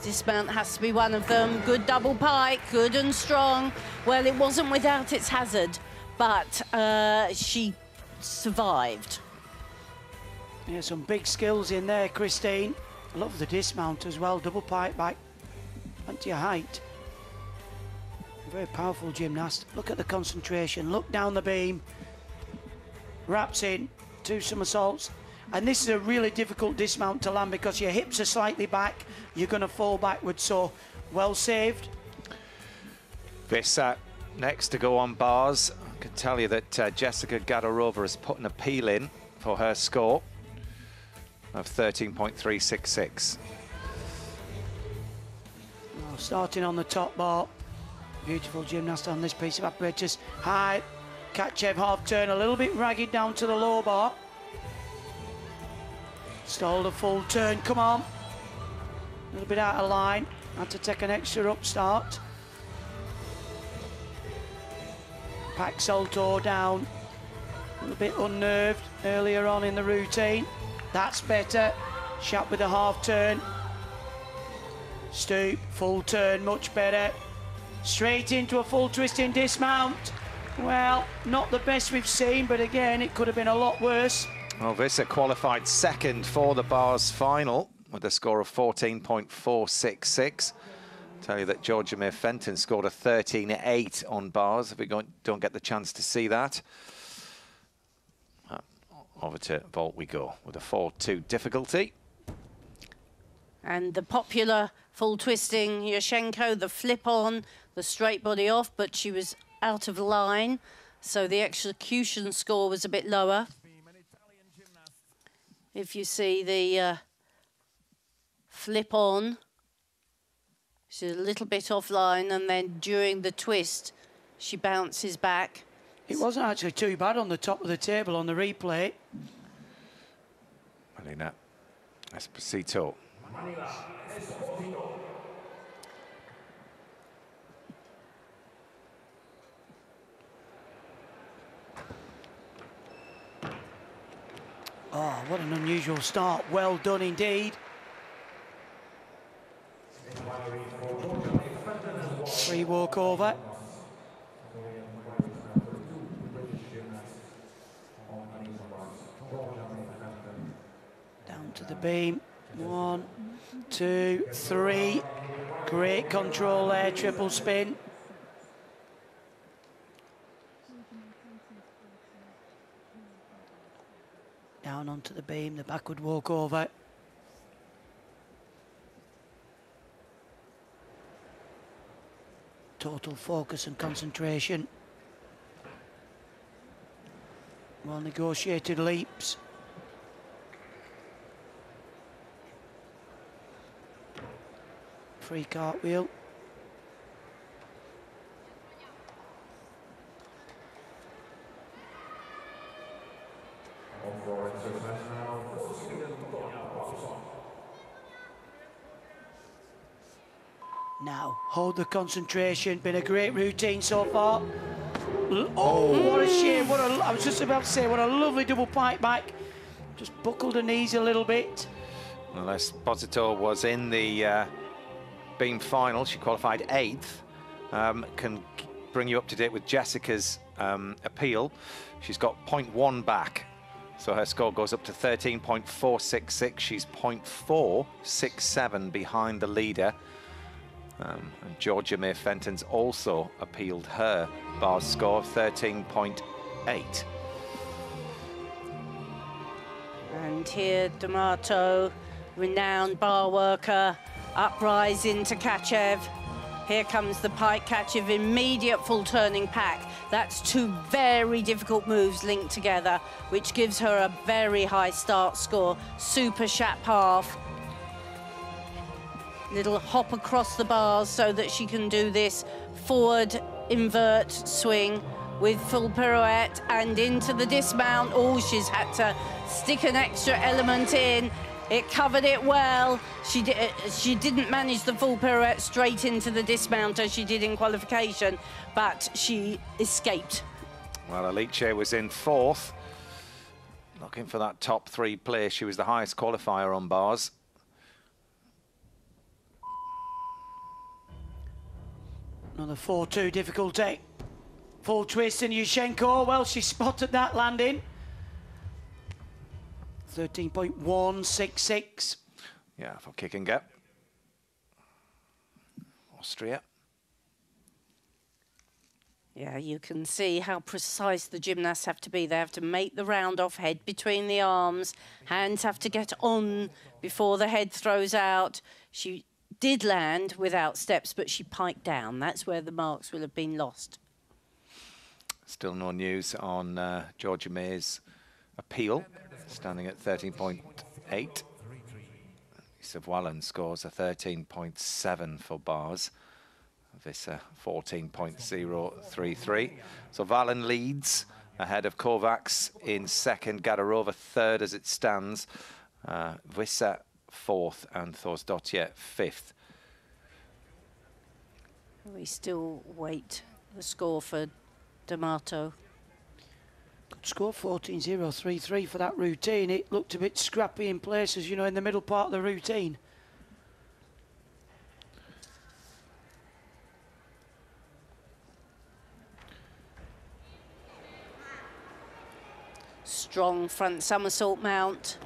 Speaker 9: Dismount has to be one of them. Good double pike, good and strong. Well, it wasn't without its hazard, but she survived.
Speaker 8: Yeah, some big skills in there, Christine. I love the dismount as well, double pike back, plenty of height. Very powerful gymnast. Look at the concentration. Look down the beam. Wraps in. 2 somersaults. And this is a really difficult dismount to land because your hips are slightly back. You're going to fall backwards. So, well saved.
Speaker 2: This next to go on bars. I can tell you that Jessica Gadarova has put an appeal in for her score of 13.366.
Speaker 8: Oh, starting on the top bar. Beautiful gymnast on this piece of apparatus. High, Katchev half turn, a little bit ragged down to the low bar. Stalled a full turn, come on. A little bit out of line, had to take an extra up start. Pack Salto down, a little bit unnerved earlier on in the routine. That's better. Shot with a half turn. Stoop, full turn, much better. Straight into a full twisting dismount. Well, not the best we've seen, but again, it could have been a lot worse.
Speaker 2: Well, Visser qualified second for the bars final with a score of 14.466. Tell you that Georgia May Fenton scored a 13.8 on bars, if we don't get the chance to see that. Over to vault we go with a 4-2 difficulty.
Speaker 9: And the popular full twisting Yashenko, the flip on, the straight body off, but she was out of line, so the execution score was a bit lower. If you see the flip on, she's a little bit offline, and then during the twist, she bounces back.
Speaker 8: It wasn't actually too bad on the top of the table on the replay.
Speaker 2: Marina Esposito.
Speaker 8: Oh, what an unusual start. Well done indeed. Free walkover. Down to the beam. 1, 2, 3. Great control there, triple spin. Down onto the beam, the backward walkover. Total focus and concentration. Well negotiated leaps. Free cartwheel. Now, hold the concentration. Been a great routine so far. Oh, what a shame. I was just about to say, what a lovely double pipe back. Just buckled her knees a little bit.
Speaker 2: Well, Esposito was in the beam final. She qualified 8th. Can bring you up to date with Jessica's appeal. She's got 0.1 back. So her score goes up to 13.466. She's 0.467 behind the leader. And Georgia May Fenton's also appealed her bars score of 13.8.
Speaker 9: And here D'Amato, renowned bar worker, uprising to Kachev. Here comes the pike. Kachev, immediate full turning pack. That's 2 very difficult moves linked together, which gives her a very high start score. Super shap half. Little hop across the bars so that she can do this forward invert swing with full pirouette and into the dismount. Oh, she's had to stick an extra element in. It covered it well. She didn't manage the full pirouette straight into the dismount as she did in qualification, but she escaped.
Speaker 2: Well, Alice was in 4th. Looking for that top 3 place. She was the highest qualifier on bars.
Speaker 8: Another 4-2 difficulty. Full twist and Yushenko, well, she spotted that landing. 13.166.
Speaker 2: Yeah, for kick and get. Austria.
Speaker 9: Yeah, you can see how precise the gymnasts have to be. They have to make the round off, head between the arms. Hands have to get on before the head throws out. She did land without steps, but she piked down. That's where the marks will have been lost.
Speaker 2: Still no news on Georgia May's appeal, standing at 13.8. Lisa Wallen scores a 13.7 for bars. This 14.033. So Wallen leads ahead of Kovacs in 2nd, Gadarova 3rd as it stands. Vissa 4th and Thorsdottir 5th.
Speaker 9: We still wait the score for D'Amato.
Speaker 8: Good score, 14.033 for that routine. It looked a bit scrappy in places, you know, in the middle part of the routine.
Speaker 9: Strong front somersault mount.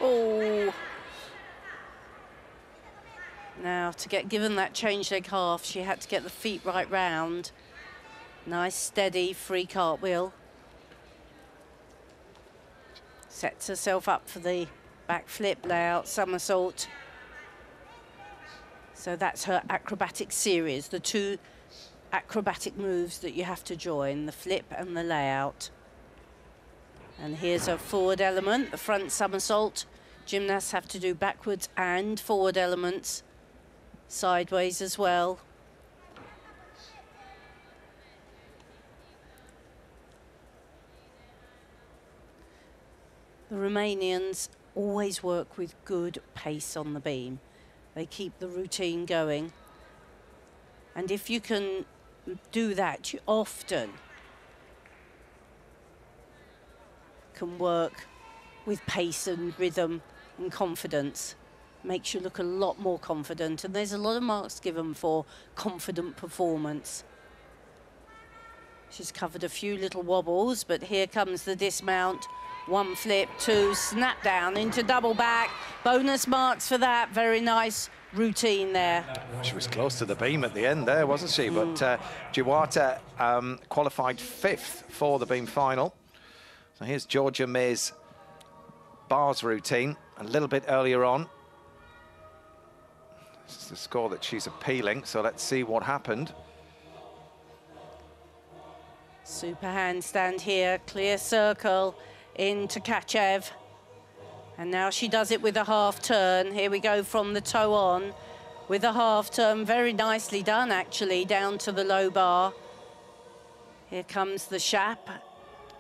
Speaker 9: Oh. Now, to get given that change leg half, she had to get the feet right round. Nice, steady, free cartwheel. Sets herself up for the back flip, layout, somersault. So that's her acrobatic series, the 2 acrobatic moves that you have to join, the flip and the layout. And here's her forward element, the front somersault. Gymnasts have to do backwards and forward elements, sideways as well. The Romanians always work with good pace on the beam. They keep the routine going. And if you can do that, you often can work with pace and rhythm and confidence. Makes you look a lot more confident, and there's a lot of marks given for confident performance. She's covered a few little wobbles, but here comes the dismount. 1 flip, 2, snap down into double back. Bonus marks for that. Very nice routine there.
Speaker 2: She was close to the beam at the end there, wasn't she? But Giwata qualified 5th for the beam final. So here's Georgia May's bars routine a little bit earlier on. This is the score that she's appealing, so let's see what happened.
Speaker 9: Super handstand here, clear circle into Kachev. And now she does it with a half turn. Here we go from the toe on with a half turn. Very nicely done, actually, down to the low bar. Here comes the Shap.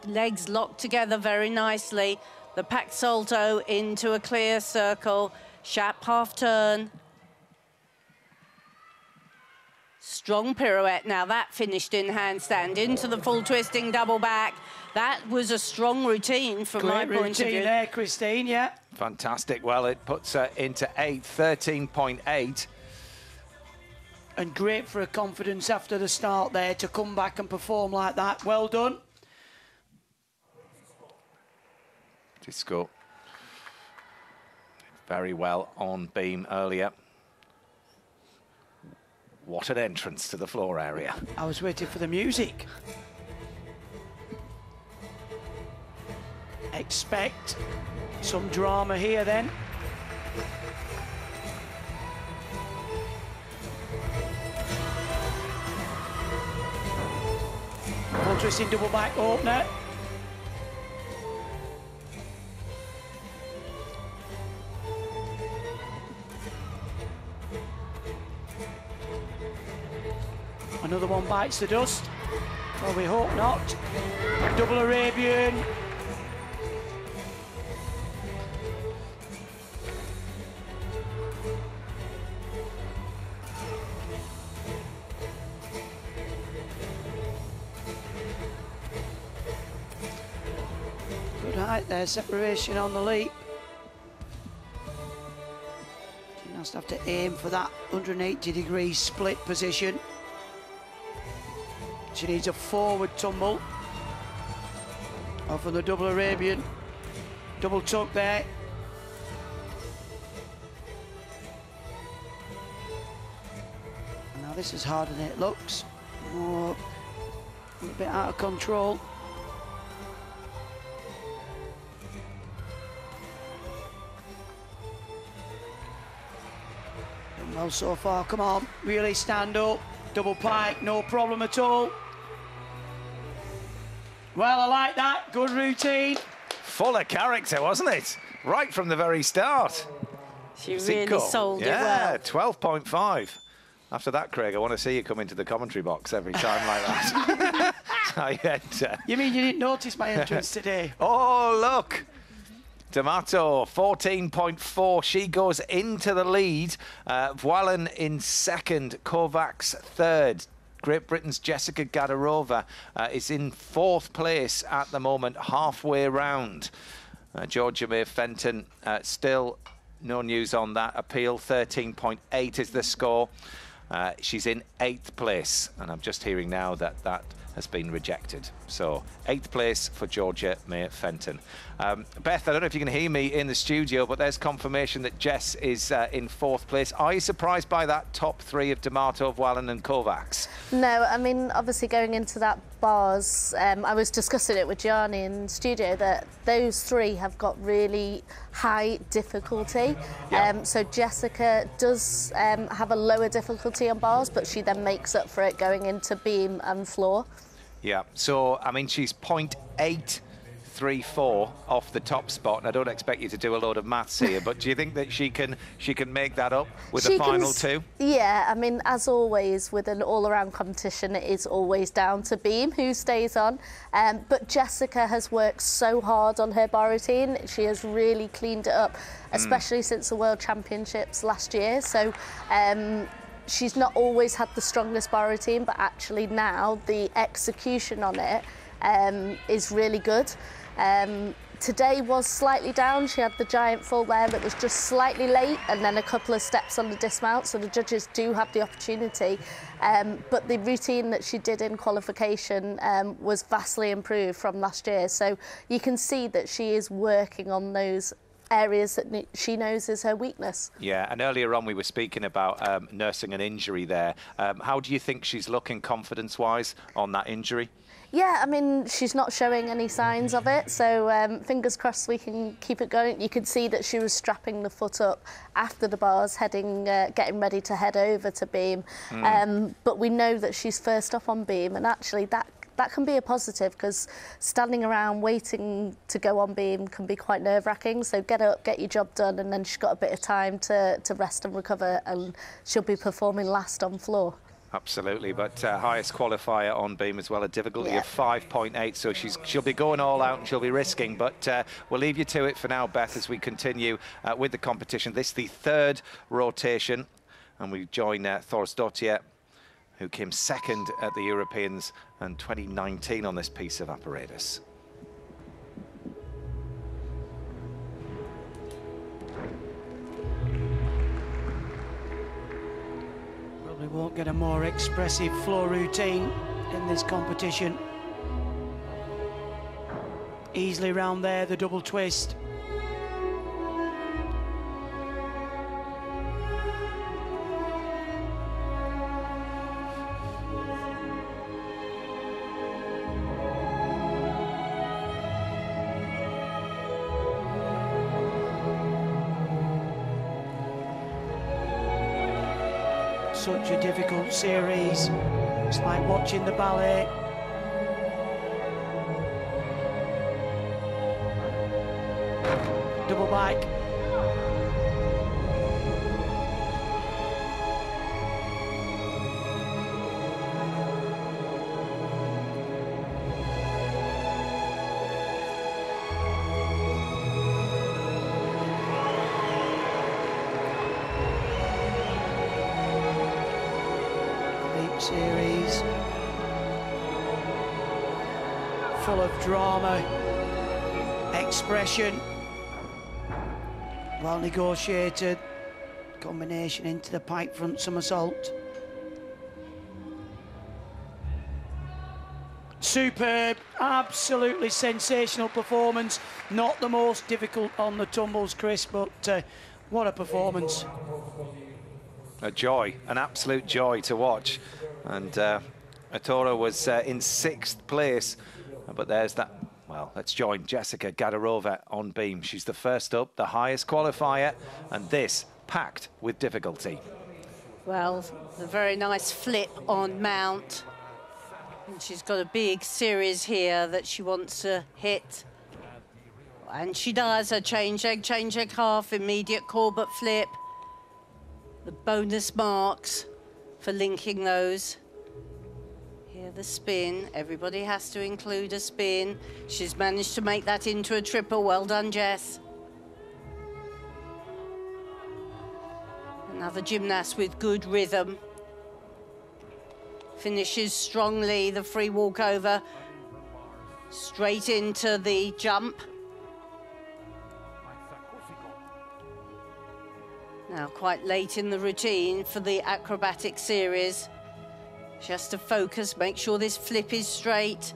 Speaker 9: Legs locked together very nicely. The pack salto into a clear circle. Shap half turn. Strong pirouette. Now that finished in handstand into the full twisting double back. That was a strong routine from my point of view.
Speaker 8: There, Christine, yeah.
Speaker 2: Fantastic. Well, it puts her into 8th, 13.8.
Speaker 8: And great for her confidence after the start there to come back and perform like that. Well done.
Speaker 2: Disco very well on beam earlier. What an entrance to the floor area.
Speaker 8: I was waiting for the music. Expect some drama here then. Full twisting double back opener. Another one bites the dust. Well, we hope not. Double Arabian. Good height there, separation on the leap. Gymnasts have to aim for that 180-degree split position. She needs a forward tumble. Off on the double Arabian. Double tuck there. And now this is harder than it looks. Oh, a bit out of control. Doing well so far, come on, really stand up. Double pike, no problem at all. Well, I like that. Good routine.
Speaker 2: Full of character, wasn't it? Right from the very start.
Speaker 9: She really sold it well.
Speaker 2: Yeah, 12.5. After that, Craig, I want to see you come into the commentary box every time like that. I enter.
Speaker 8: You mean you didn't notice my entrance today?
Speaker 2: Oh, look. D'Amato, 14.4. She goes into the lead. Voilen in second. Kovacs third. Great Britain's Jessica Gadarova is in fourth place at the moment, halfway round. Georgia May Fenton, still no news on that appeal. 13.8 is the score. She's in 8th place, and I'm just hearing now that that has been rejected. So 8th place for Georgia May Fenton. Beth, I don't know if you can hear me in the studio, but there's confirmation that Jess is in 4th place. Are you surprised by that top 3 of D'Amato, Voilen and Kovacs?
Speaker 3: No, I mean, obviously going into that bars, I was discussing it with Gianni in the studio that those 3 have got really high difficulty.
Speaker 2: Yeah.
Speaker 3: So Jessica does have a lower difficulty on bars, but she then makes up for it going into beam and floor.
Speaker 2: Yeah, so, I mean, she's 0.834 off the top spot, and I don't expect you to do a load of maths here, but do you think that she can make that up with the final 2?
Speaker 3: Yeah, I mean, as always, with an all-around competition, it is always down to beam, who stays on. But Jessica has worked so hard on her bar routine. She has really cleaned it up, especially since the World Championships last year. So, she's not always had the strongest bar routine, but actually now the execution on it is really good. Today was slightly down. She had the giant full there that was just slightly late, and then a couple of steps on the dismount, so the judges do have the opportunity. But the routine that she did in qualification was vastly improved from last year, so you can see that she is working on those areas that she knows is her weakness.
Speaker 2: Yeah, and earlier on we were speaking about nursing an injury there. How do you think she's looking confidence-wise on that injury?
Speaker 3: Yeah, I mean, she's not showing any signs of it, so fingers crossed we can keep it going. You could see that she was strapping the foot up after the bars, getting ready to head over to beam. But we know that she's first up on beam, and actually that can be a positive, because standing around waiting to go on beam can be quite nerve-wracking. So get up, get your job done, and then she's got a bit of time to rest and recover, and she'll be performing last on floor.
Speaker 2: Absolutely, but highest qualifier on beam as well, a difficulty of 5.8, so she'll be going all out and she'll be risking, but we'll leave you to it for now, Beth, as we continue with the competition. This is the 3rd rotation, and we join Thorsdottir, who came 2nd at the Europeans in 2019 on this piece of apparatus.
Speaker 8: Probably won't get a more expressive floor routine in this competition. Easily round there, the double twist. Such a difficult series. It's like watching the ballet. Double back. Series full of drama, expression, well negotiated, combination into the pike front somersault. Superb, absolutely sensational performance. Not the most difficult on the tumbles, Chris, but what a performance.
Speaker 2: A joy, an absolute joy to watch. And Arturo was in 6th place, but there's that. Well, let's join Jessica Gadarova on beam. She's the first up, the highest qualifier, and this packed with difficulty.
Speaker 9: Well, a very nice flip on mount. And she's got a big series here that she wants to hit. And she does a change egg half, immediate Corbett flip. The bonus marks for linking those. Here, the spin. Everybody has to include a spin. She's managed to make that into a triple. Well done, Jess. Another gymnast with good rhythm. Finishes strongly the free walkover. Straight into the jump. Now quite late in the routine for the acrobatic series. She has to focus, make sure this flip is straight,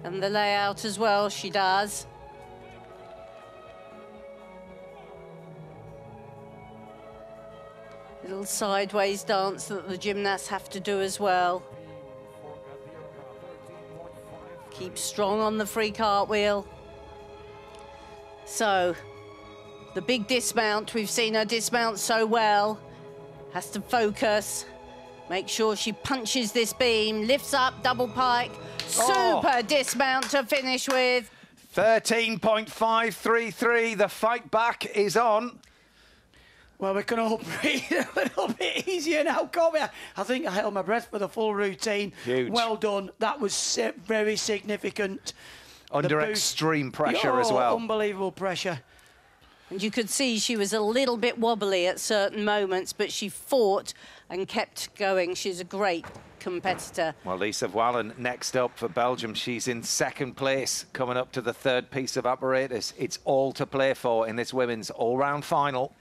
Speaker 9: and the layout as well, she does. Little sideways dance that the gymnasts have to do as well. Keep strong on the free cartwheel. So, the big dismount, we've seen her dismount so well. Has to focus. Make sure she punches this beam, lifts up, double pike. Super dismount to finish with.
Speaker 2: 13.533, the fight back is on.
Speaker 8: Well, we can all breathe a little bit easier now, can't we? I think I held my breath for the full routine.
Speaker 2: Huge.
Speaker 8: Well done. That was very significant.
Speaker 2: Under extreme pressure as well.
Speaker 8: Unbelievable pressure.
Speaker 9: And you could see she was a little bit wobbly at certain moments, but she fought and kept going. She's a great competitor.
Speaker 2: Well, Lisa Wallen next up for Belgium. She's in second place, coming up to the third piece of apparatus. It's all to play for in this women's all-round final.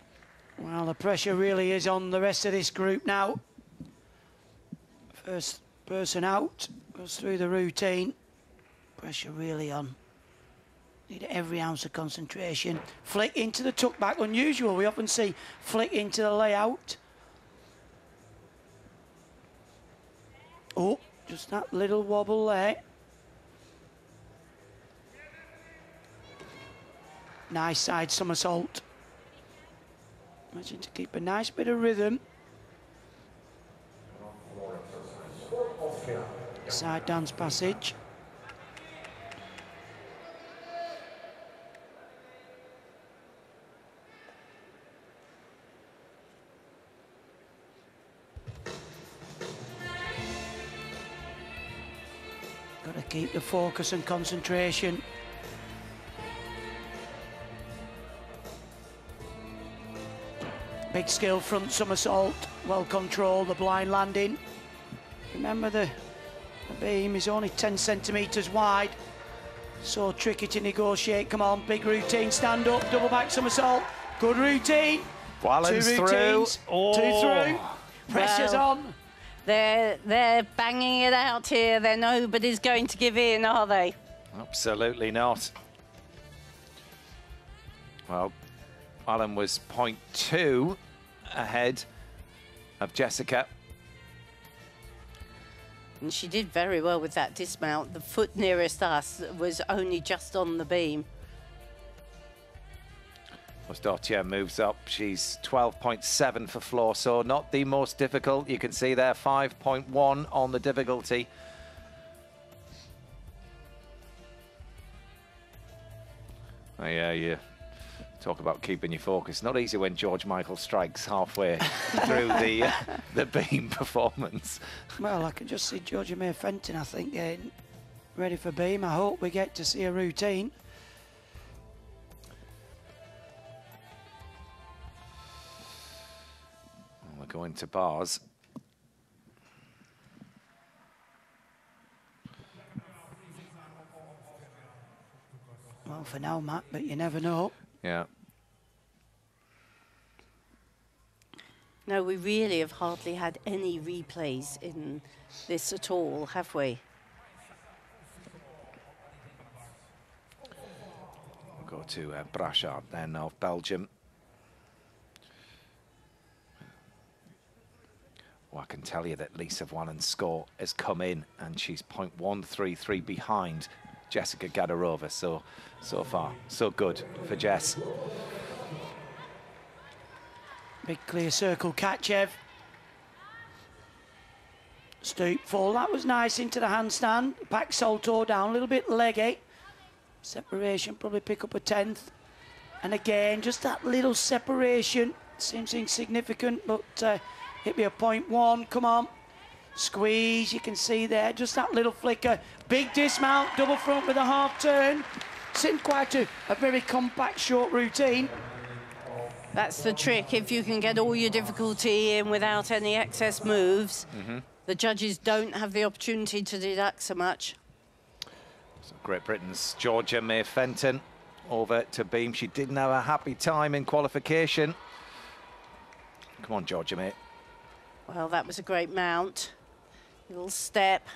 Speaker 8: Well, the pressure really is on the rest of this group now. First person out goes through the routine. Pressure really on. Need every ounce of concentration. Flick into the tuck back. Unusual. We often see flick into the layout. Oh, just that little wobble there. Nice side somersault. Imagine to keep a nice bit of rhythm. Side dance passage. Got to keep the focus and concentration. Big skill front somersault, well controlled, the blind landing. Remember the beam is only 10 centimetres wide, so tricky to negotiate. Come on, big routine, stand up, double back somersault, good routine.
Speaker 2: Wallen's
Speaker 8: two routines,
Speaker 2: through.
Speaker 8: Two through, pressure's on.
Speaker 9: They're banging it out here. Nobody's going to give in, are they?
Speaker 2: Absolutely not. Well, Wallen was 0.2 ahead of Jessica.
Speaker 9: And she did very well with that dismount. The foot nearest us was only just on the beam.
Speaker 2: Osdotia moves up. She's 12.7 for floor, so not the most difficult. You can see there 5.1 on the difficulty. Oh, yeah, yeah. Talk about keeping your focus. Not easy when George Michael strikes halfway through the beam performance.
Speaker 8: Well, I can just see Georgia May Fenton, I think, getting ready for beam. I hope we get to see a routine.
Speaker 2: Well, we're going to bars.
Speaker 8: Well, for now, Matt, but you never know.
Speaker 2: Yeah.
Speaker 9: No, we really have hardly had any replays in this at all, have we?
Speaker 2: We'll go to Brashard then of Belgium. Well, I can tell you that Lisa Wallen's score has come in and she's 0.133 behind Jessica Gadarova. So far, so good for Jess.
Speaker 8: Big clear circle catch, Ev. Stoop fall, that was nice into the handstand. Back salto down, a little bit leggy. Separation, probably pick up a 10th. And again, just that little separation. Seems insignificant, but hit me a 0.1, come on. Squeeze, you can see there, just that little flicker. Big dismount, double front with a half turn. It's quite a very compact, short routine.
Speaker 9: That's the trick. If you can get all your difficulty in without any excess moves, the judges don't have the opportunity to deduct so much.
Speaker 2: So Great Britain's Georgia May Fenton over to beam. She didn't have a happy time in qualification. Come on, Georgia May.
Speaker 9: Well, that was a great mount. Little step.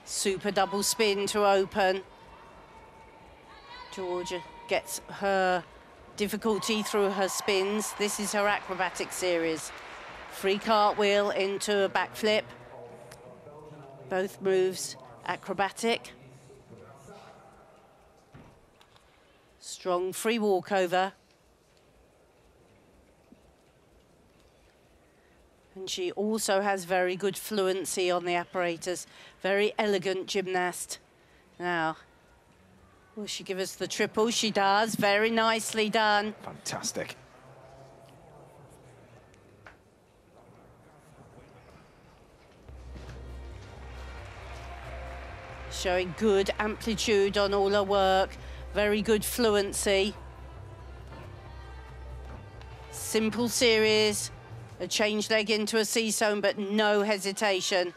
Speaker 9: Super double spin to open. Georgia gets her difficulty through her spins. This is her acrobatic series. Free cartwheel into a backflip. Both moves acrobatic. Strong free walkover. And she also has very good fluency on the apparatus. Very elegant gymnast. Now, will she give us the triple? She does. Very nicely done.
Speaker 2: Fantastic.
Speaker 9: Showing good amplitude on all her work. Very good fluency. Simple series. A change leg into a C-zone, but no hesitation.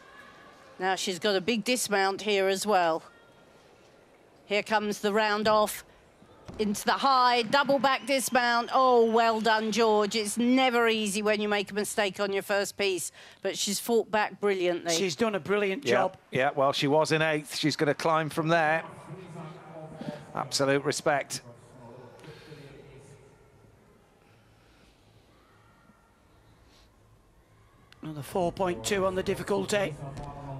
Speaker 9: Now she's got a big dismount here as well. Here comes the round off into the high, double back dismount. Oh, well done, George. It's never easy when you make a mistake on your first piece, but she's fought back brilliantly.
Speaker 8: She's done a brilliant job.
Speaker 2: Yeah, well, she was in 8th. She's going to climb from there. Absolute respect.
Speaker 8: Another 4.2 on the difficulty.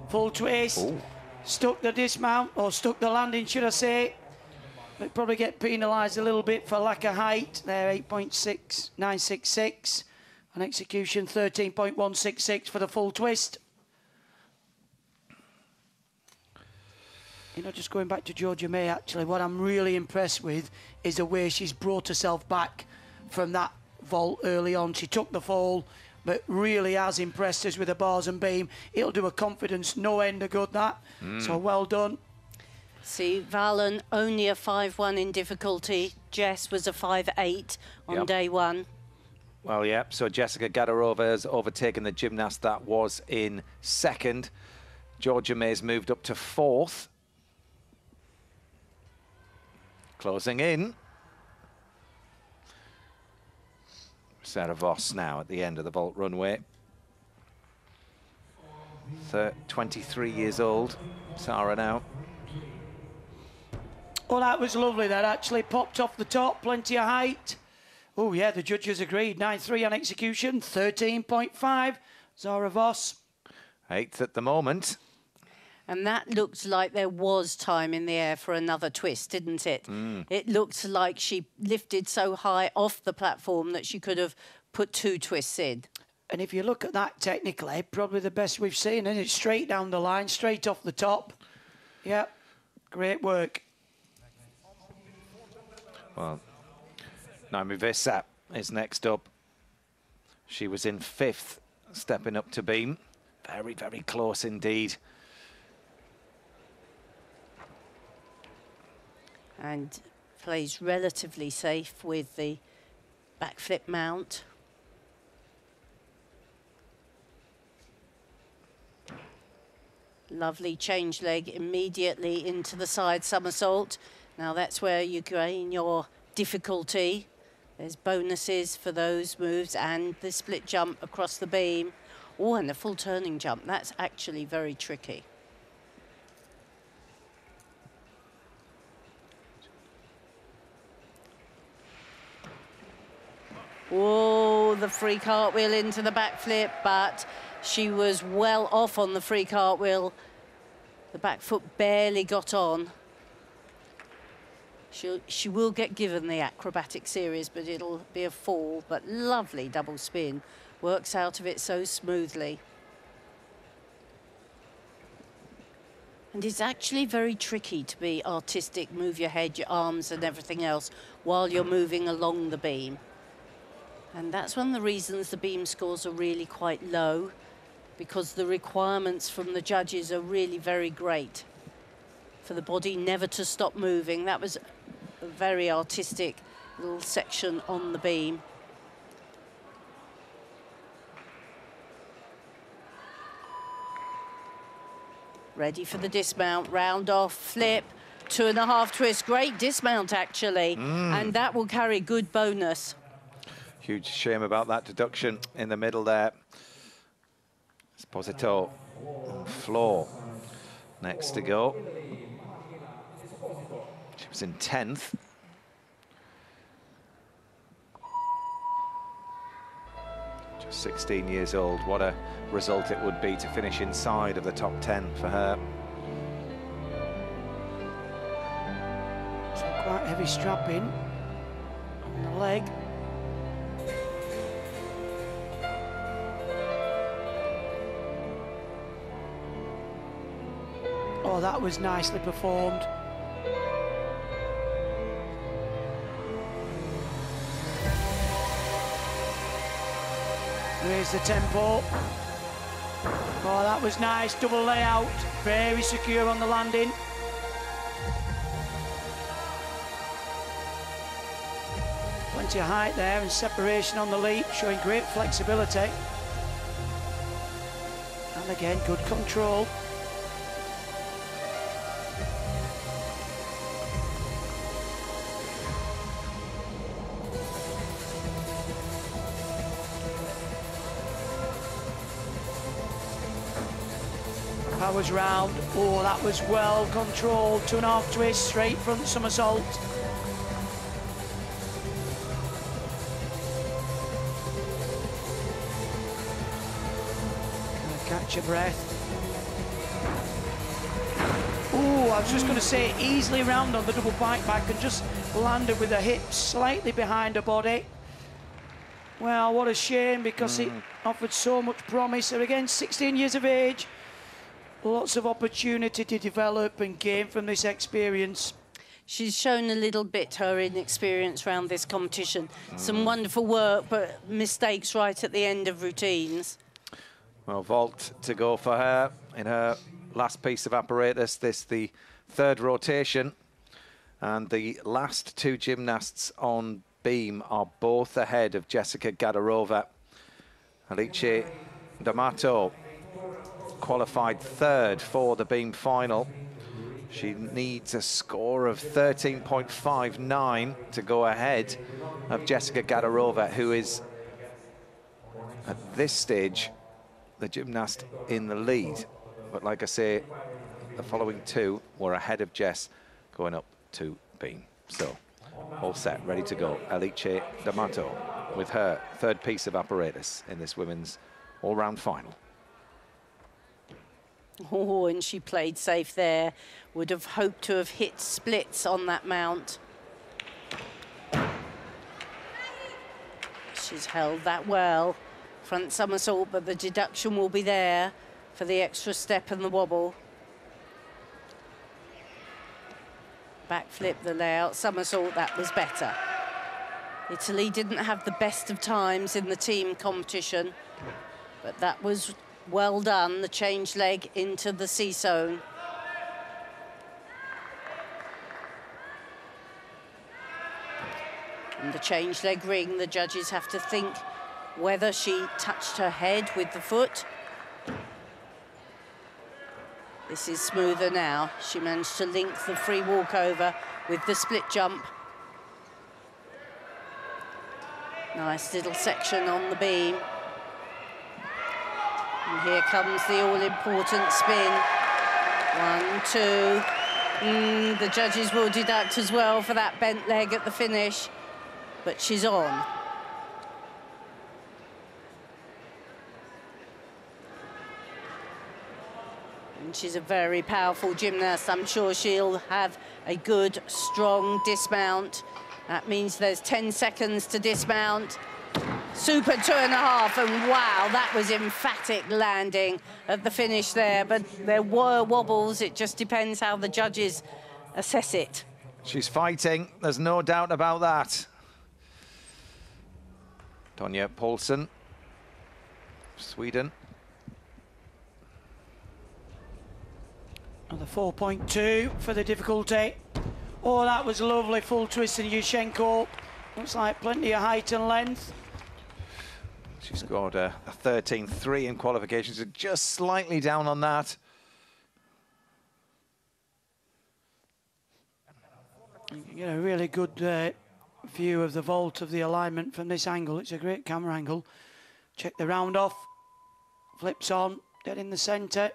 Speaker 8: Full twist. Ooh. Stuck the dismount, or stuck the landing, should I say. They'd probably get penalised a little bit for lack of height. There, 8.6966. On execution, 13.166 for the full twist. You know, just going back to Georgia May, actually, what I'm really impressed with is the way she's brought herself back from that vault early on. She took the fall, but really has impressed us with the bars and beam. It'll do a confidence, no end of good, that. So well done.
Speaker 9: See, Valen only a 5-1 in difficulty. Jess was a 5-8 on day one.
Speaker 2: Well, yeah, so Jessica Gadarova has overtaken the gymnast that was in 2nd. Georgia May's moved up to 4th. Closing in. Sarah Voss now at the end of the vault runway. 23 years old, Sarah now.
Speaker 8: Oh, that was lovely. That actually popped off the top, plenty of height. Oh, yeah, the judges agreed. 9.3 on execution, 13.5. Zara Voss.
Speaker 2: 8th at the moment.
Speaker 9: And that looked like there was time in the air for another twist, didn't it? It looked like she lifted so high off the platform that she could have put 2 twists in.
Speaker 8: And if you look at that technically, probably the best we've seen, and it's straight down the line, straight off the top. Yeah, great work.
Speaker 2: Well, Naomi Vissat is next up. She was in 5th, stepping up to beam. Very, very close indeed.
Speaker 9: And plays relatively safe with the backflip mount. Lovely change leg immediately into the side somersault. Now that's where you gain your difficulty. There's bonuses for those moves and the split jump across the beam. Oh, and the full turning jump. That's actually very tricky. Oh, the free cartwheel into the backflip, but she was well off on the free cartwheel. The back foot barely got on. She will get given the acrobatic series, but it'll be a fall. But lovely double spin. Works out of it so smoothly. And it's actually very tricky to be artistic, move your head, your arms and everything else while you're moving along the beam. And that's one of the reasons the beam scores are really quite low, because the requirements from the judges are really very great. For the body never to stop moving. That was a very artistic little section on the beam. Ready for the dismount, round off, flip, 2.5 twist. Great dismount, actually, and that will carry good bonus.
Speaker 2: Huge shame about that deduction in the middle there. Esposito on floor next to go. She was in 10th. Just 16 years old. What a result it would be to finish inside of the top 10 for her.
Speaker 8: Some quite heavy strapping on the leg. Oh, that was nicely performed. Raise the tempo. Oh, that was nice, double layout, very secure on the landing. Plenty of height there and separation on the leap, showing great flexibility. And again, good control. Powers round. Oh, that was well controlled. 2.5 twist, straight front somersault. Catch your breath. Oh, I was just going to say, easily round on the double pike back and just landed with the hips slightly behind her body. Well, what a shame, because it offered so much promise. And again, 16 years of age. Lots of opportunity to develop and gain from this experience.
Speaker 9: She's shown a little bit her inexperience around this competition. Some wonderful work, but mistakes right at the end of routines.
Speaker 2: Well, vault to go for her in her last piece of apparatus. This the third rotation. And the last two gymnasts on beam are both ahead of Jessica Gadarova. Alice D'Amato qualified third for the beam final. She needs a score of 13.59 to go ahead of Jessica Gadarova, who is, at this stage, the gymnast in the lead. But like I say, the following two were ahead of Jess going up to beam. So, all set, ready to go. Alice D'Amato with her third piece of apparatus in this women's all-round final.
Speaker 9: Oh, and she played safe there. Would have hoped to have hit splits on that mount. She's held that well. Front somersault, but the deduction will be there for the extra step and the wobble. Backflip, the layout, somersault, that was better. Italy didn't have the best of times in the team competition, but that was well done, the change leg into the C-zone. And the change leg ring, the judges have to think whether she touched her head with the foot. This is smoother now. She managed to link the free walkover with the split jump. Nice little section on the beam. And here comes the all-important spin. 1, 2. The judges will deduct as well for that bent leg at the finish, but she's on. And she's a very powerful gymnast. I'm sure she'll have a good, strong dismount. That means there's 10 seconds to dismount. Super 2.5, and wow, that was emphatic landing at the finish there, but there were wobbles. It just depends how the judges assess it.
Speaker 2: She's fighting, there's no doubt about that. Tonja Paulsen, Sweden.
Speaker 8: Another 4.2 for the difficulty. Oh, that was lovely. Full twist in Yushchenko. Looks like plenty of height and length.
Speaker 2: She scored a 13.3 in qualifications, so just slightly down on that.
Speaker 8: You can get a really good view of the vault of the alignment from this angle. It's a great camera angle. Check the round off. Flips on, dead in the centre.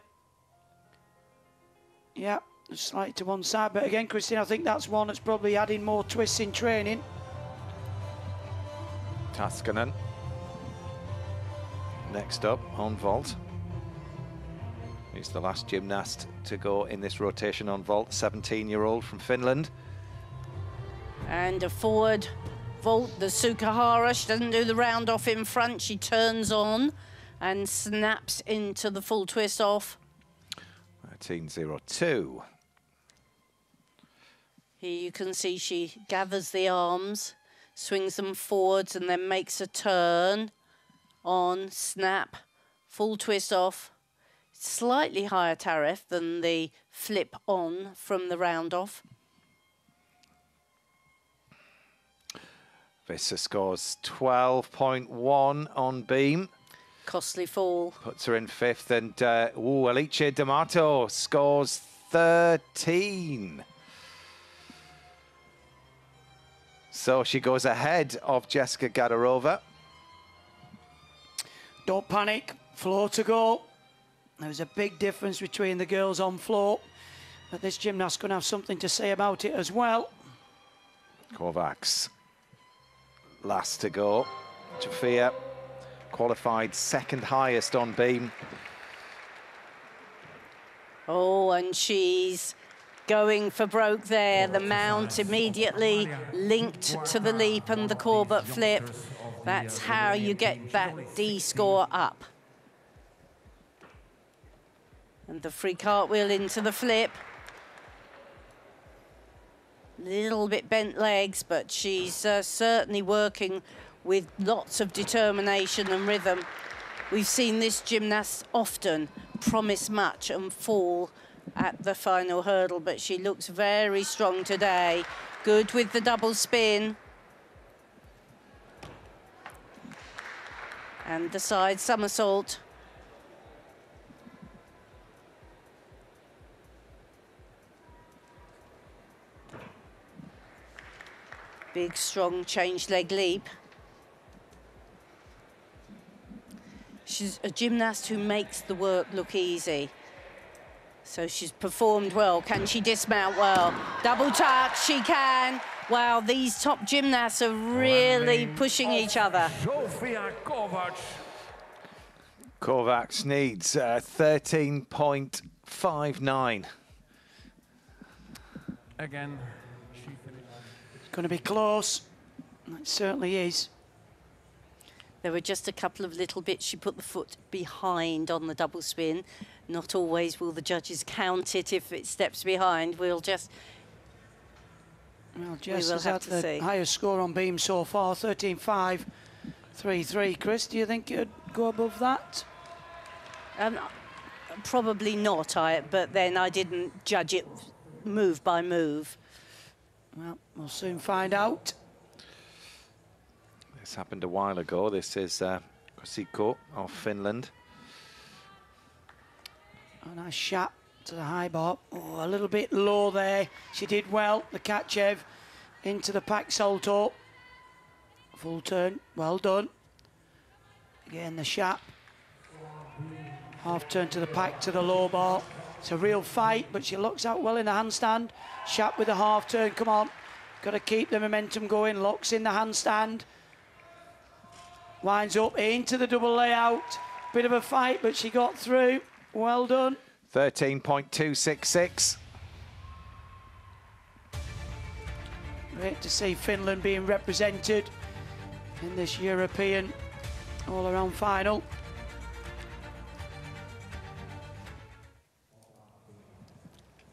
Speaker 8: Yeah, slightly to one side. But again, Christine, I think that's one that's probably adding more twists in training.
Speaker 2: Taskanen. Next up on vault. He's the last gymnast to go in this rotation on vault, 17-year-old from Finland.
Speaker 9: And a forward vault, the Sukahara. She doesn't do the round off in front. She turns on and snaps into the full twist off.
Speaker 2: 13.02.
Speaker 9: Here you can see she gathers the arms, swings them forwards and then makes a turn on, snap, full twist off. Slightly higher tariff than the flip on from the round off.
Speaker 2: Visser scores 12.1 on beam.
Speaker 9: Costly fall.
Speaker 2: Puts her in fifth, and Alice D'Amato scores 13. So she goes ahead of Jessica Gadarova.
Speaker 8: Don't panic, floor to go. There's a big difference between the girls on floor, but this gymnast's going to have something to say about it as well.
Speaker 2: Kovacs last to go. Jafia qualified second highest on beam.
Speaker 9: Oh, and she's going for broke there. The mount immediately linked to the leap and the Corbett flip. That's how you get that D score up. And the free cartwheel into the flip. Little bit bent legs, but she's certainly working with lots of determination and rhythm. We've seen this gymnast often promise much and fall at the final hurdle, but she looks very strong today. Good with the double spin. And the side somersault. Big, strong change leg leap. She's a gymnast who makes the work look easy. So she's performed well. Can she dismount well? Double tuck, she can. Wow, these top gymnasts are really pushing each other.
Speaker 2: Kovacs needs 13.59.
Speaker 10: Again,
Speaker 8: It's going to be close. It certainly is.
Speaker 9: There were just a couple of little bits. She put the foot behind on the double spin. Not always will the judges count it if it steps behind. We'll just...
Speaker 8: Well, Jess has had the highest score on beam so far, 13.533. Chris, do you think you'd go above that?
Speaker 9: Probably not, but then I didn't judge it move by move.
Speaker 8: Well, we'll soon find out.
Speaker 2: This happened a while ago. This is Kosiko of Finland.
Speaker 8: A nice shot to the high bar. Oh, a little bit low there. She did well. The Kachev into the pack salto. Full turn. Well done. Again, the shot. Half turn to the pack to the low bar. It's a real fight, but she looks out well in the handstand. Shot with the half turn. Come on. Got to keep the momentum going. Locks in the handstand. Winds up into the double layout. Bit of a fight, but she got through. Well done.
Speaker 2: 13.266.
Speaker 8: Great to see Finland being represented in this European all-around final.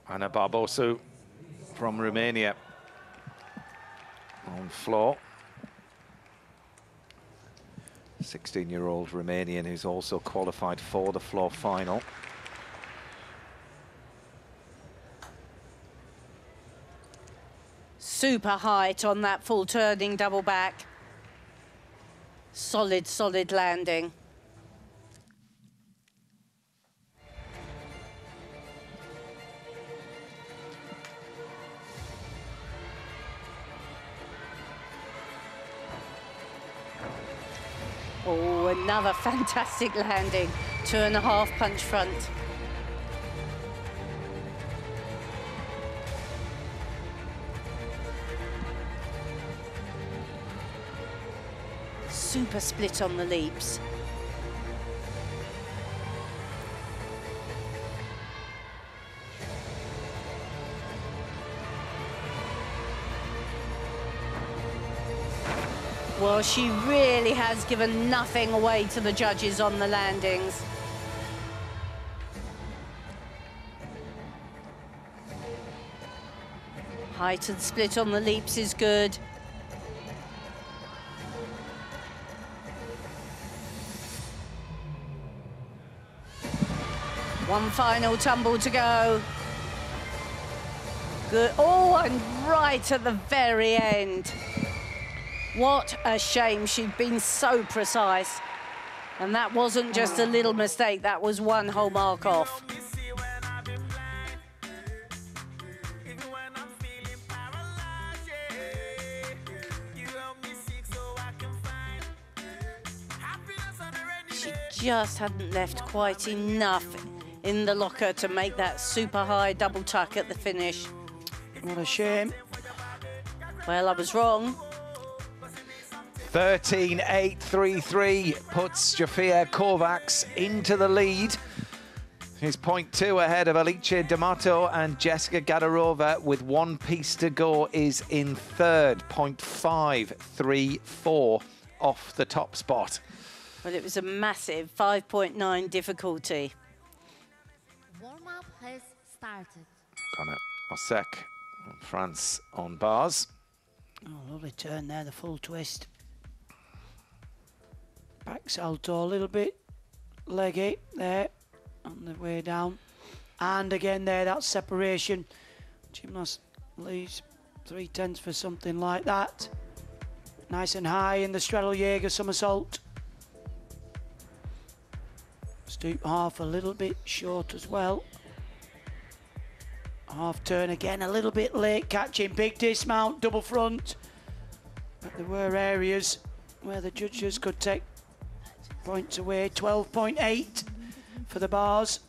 Speaker 2: Anna Barbosu from Romania on floor. 16-year-old Romanian who's also qualified for the floor final.
Speaker 9: Super height on that full turning double back. Solid, solid landing. Oh, another fantastic landing. 2.5 punch front. Super split on the leaps. Well, she really has given nothing away to the judges on the landings. Height and split on the leaps is good. One final tumble to go. Good. Oh, and right at the very end. What a shame, she'd been so precise. And that wasn't just a little mistake, that was one whole mark off. She just hadn't left quite enough in the locker to make that super high double tuck at the finish.
Speaker 8: What a shame.
Speaker 9: Well, I was wrong.
Speaker 2: 13.833 puts Jafia Kovacs into the lead. He's 0.2 ahead of Alice D'Amato, and Jessica Gadarova with 1 piece to go is in third, 0.534 off the top spot.
Speaker 9: Well, it was a massive 5.9 difficulty.
Speaker 11: Warm-up has started.
Speaker 2: Connor Osek, France on bars.
Speaker 8: Oh, lovely turn there, the full twist. Back salto a little bit, leggy there on the way down. And again there, that separation. Gymnast leaves 3/10 for something like that. Nice and high in the straddle Jaeger somersault. Stoop half a little bit short as well. Half turn again, a little bit late catching, big dismount, double front. But there were areas where the judges could take points away. 12.8 for the bars.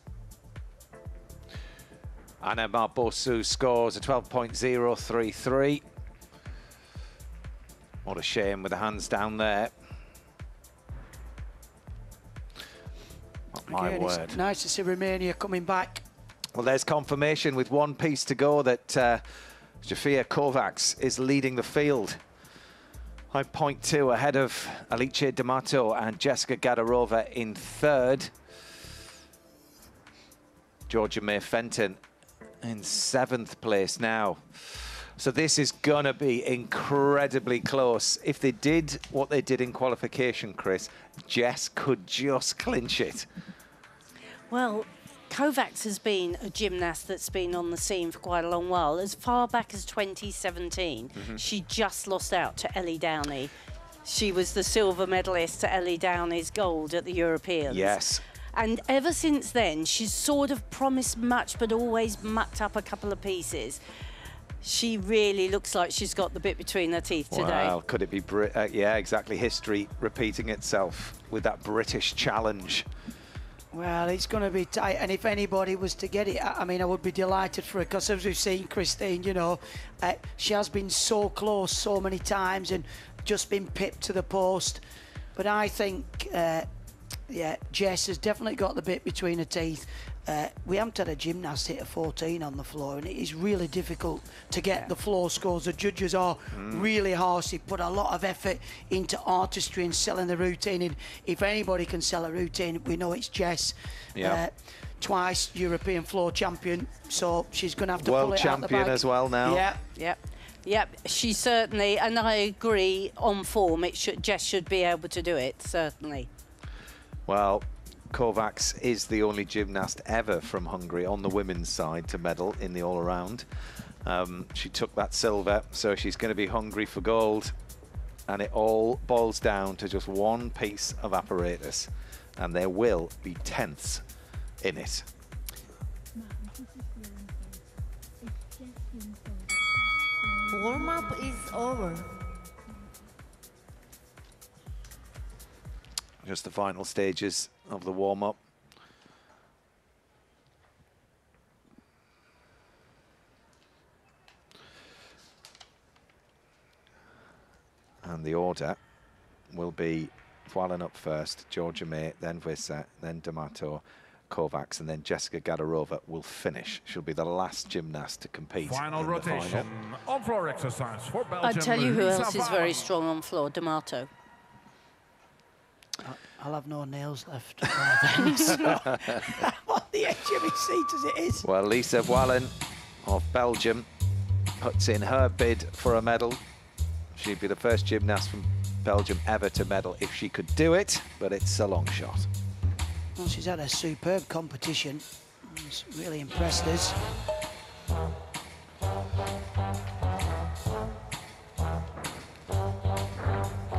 Speaker 2: Anna Barbosu scores a 12.033. What a shame with the hands down there. Oh, my
Speaker 8: Again,
Speaker 2: word.
Speaker 8: It's nice to see Romania coming back.
Speaker 2: Well, there's confirmation with 1 piece to go that Jafia Kovacs is leading the field. 5.2 ahead of Alice D'Amato and Jessica Gadarova in third. Georgia May Fenton in 7th place now. So this is going to be incredibly close. If they did what they did in qualification, Chris, Jess could just clinch it.
Speaker 9: Well, Kovacs has been a gymnast that's been on the scene for quite a long while. As far back as 2017, she just lost out to Ellie Downey. She was the silver medalist to Ellie Downey's gold at the Europeans.
Speaker 2: Yes.
Speaker 9: And ever since then, she's sort of promised much, but always mucked up a couple of pieces. She really looks like she's got the bit between her teeth today.
Speaker 2: Wow, could it be, yeah, exactly, history repeating itself with that British challenge.
Speaker 8: Well, it's going to be tight, and if anybody was to get it, I mean, I would be delighted for her, because as we've seen, Christine, you know, she has been so close so many times and just been pipped to the post. But I think, yeah, Jess has definitely got the bit between her teeth. We haven't had a gymnast hit a 14 on the floor, and it is really difficult to get the floor scores. The judges are really harsh. They put a lot of effort into artistry and selling the routine, and if anybody can sell a routine, we know it's Jess.
Speaker 2: Yeah.
Speaker 8: Twice European floor champion, so she's going to have to pull
Speaker 2: World
Speaker 8: it out the bag.
Speaker 2: champion as well now.
Speaker 8: Yeah.
Speaker 9: Yep. Yep, she certainly, and I agree, on form, Jess should be able to do it, certainly.
Speaker 2: Well, Kovacs is the only gymnast ever from Hungary on the women's side to medal in the all-around. She took that silver, so she's going to be hungry for gold. And it all boils down to just one piece of apparatus. And there will be tenths in it.
Speaker 11: Warm-up is over.
Speaker 2: Just the final stages of the warm-up. And the order will be Wallin up first, Georgia May, then Wissa, then D'Amato, Kovacs, and then Jessica Gadarova will finish. She'll be the last gymnast to compete.
Speaker 10: Final
Speaker 2: in
Speaker 10: rotation,
Speaker 2: the final.
Speaker 10: on-floor exercise for Belgium.
Speaker 9: I tell you who
Speaker 10: Lisa
Speaker 9: else is
Speaker 10: Wallin.
Speaker 9: very strong on floor, D'Amato.
Speaker 8: I'll have no nails left. I want the edge of his seat as it is.
Speaker 2: Well, Lisa Wallin of Belgium puts in her bid for a medal. She'd be the first gymnast from Belgium ever to medal if she could do it, but it's a long shot.
Speaker 8: Well, she's had a superb competition. It's really impressed us.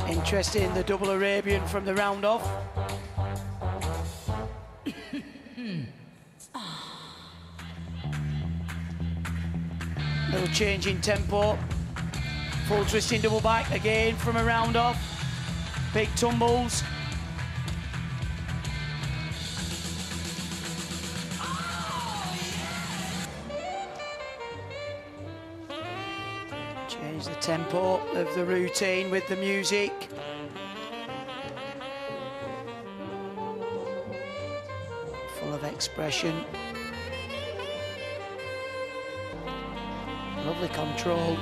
Speaker 8: Interested in the double Arabian from the round off. Little change in tempo. Full twisting double back again from a round off. Big tumbles. Change the tempo of the routine with the music. Full of expression. Lovely control.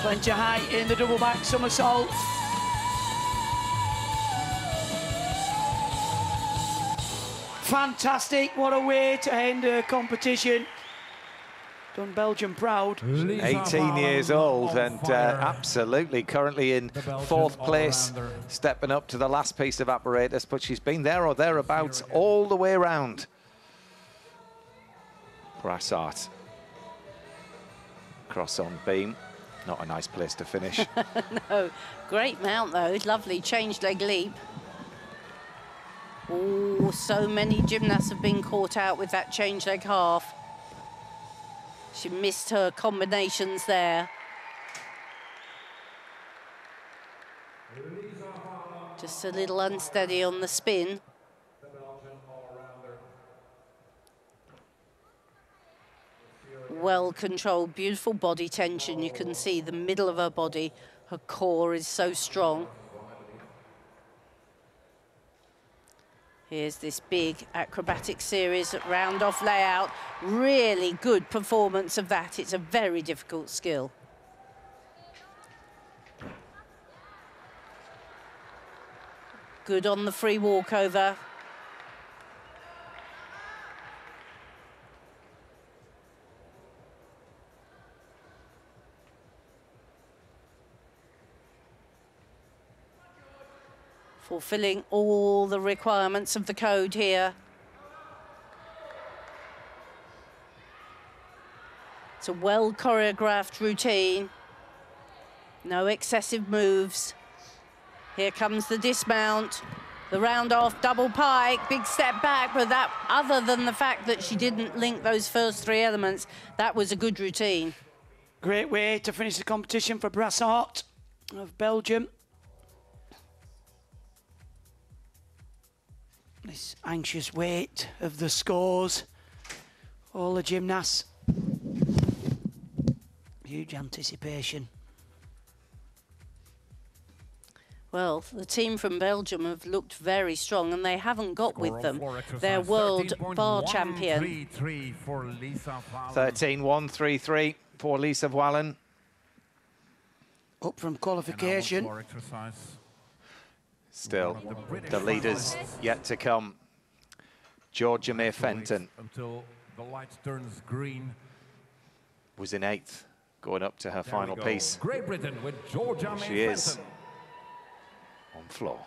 Speaker 8: Plenty of height in the double back somersault. Fantastic, what a way to end a competition. Done Belgium proud.
Speaker 2: 18 years old and absolutely currently in fourth place, stepping up to the last piece of apparatus, but she's been there or thereabouts all the way around. Brassart. Cross on beam. Not a nice place to finish.
Speaker 9: No, great mount though, lovely change leg leap. Oh, so many gymnasts have been caught out with that change leg half. She missed her combinations there. Just a little unsteady on the spin. Well controlled, beautiful body tension. You can see the middle of her body. Her core is so strong. Here's this big acrobatic series round off layout. Really good performance of that. It's a very difficult skill. Good on the free walkover. Fulfilling all the requirements of the code here. It's a well choreographed routine. No excessive moves. Here comes the dismount, the round off, double pike, big step back, but that, other than the fact that she didn't link those first three elements, that was a good routine.
Speaker 8: Great way to finish the competition for Brassart of Belgium. This anxious weight of the scores. All the gymnasts. Huge anticipation.
Speaker 9: Well, the team from Belgium have looked very strong, and they haven't got with them their world bar champion.
Speaker 2: 13.133 for Lisa Wallen.
Speaker 8: Up from qualification.
Speaker 2: Still, the leaders yet to come. Georgia May Fenton
Speaker 10: until the light turns green.
Speaker 2: Was in 8th, going up to her final piece.
Speaker 10: Great Britain with Georgia May
Speaker 2: She is
Speaker 10: Fenton.
Speaker 2: on floor.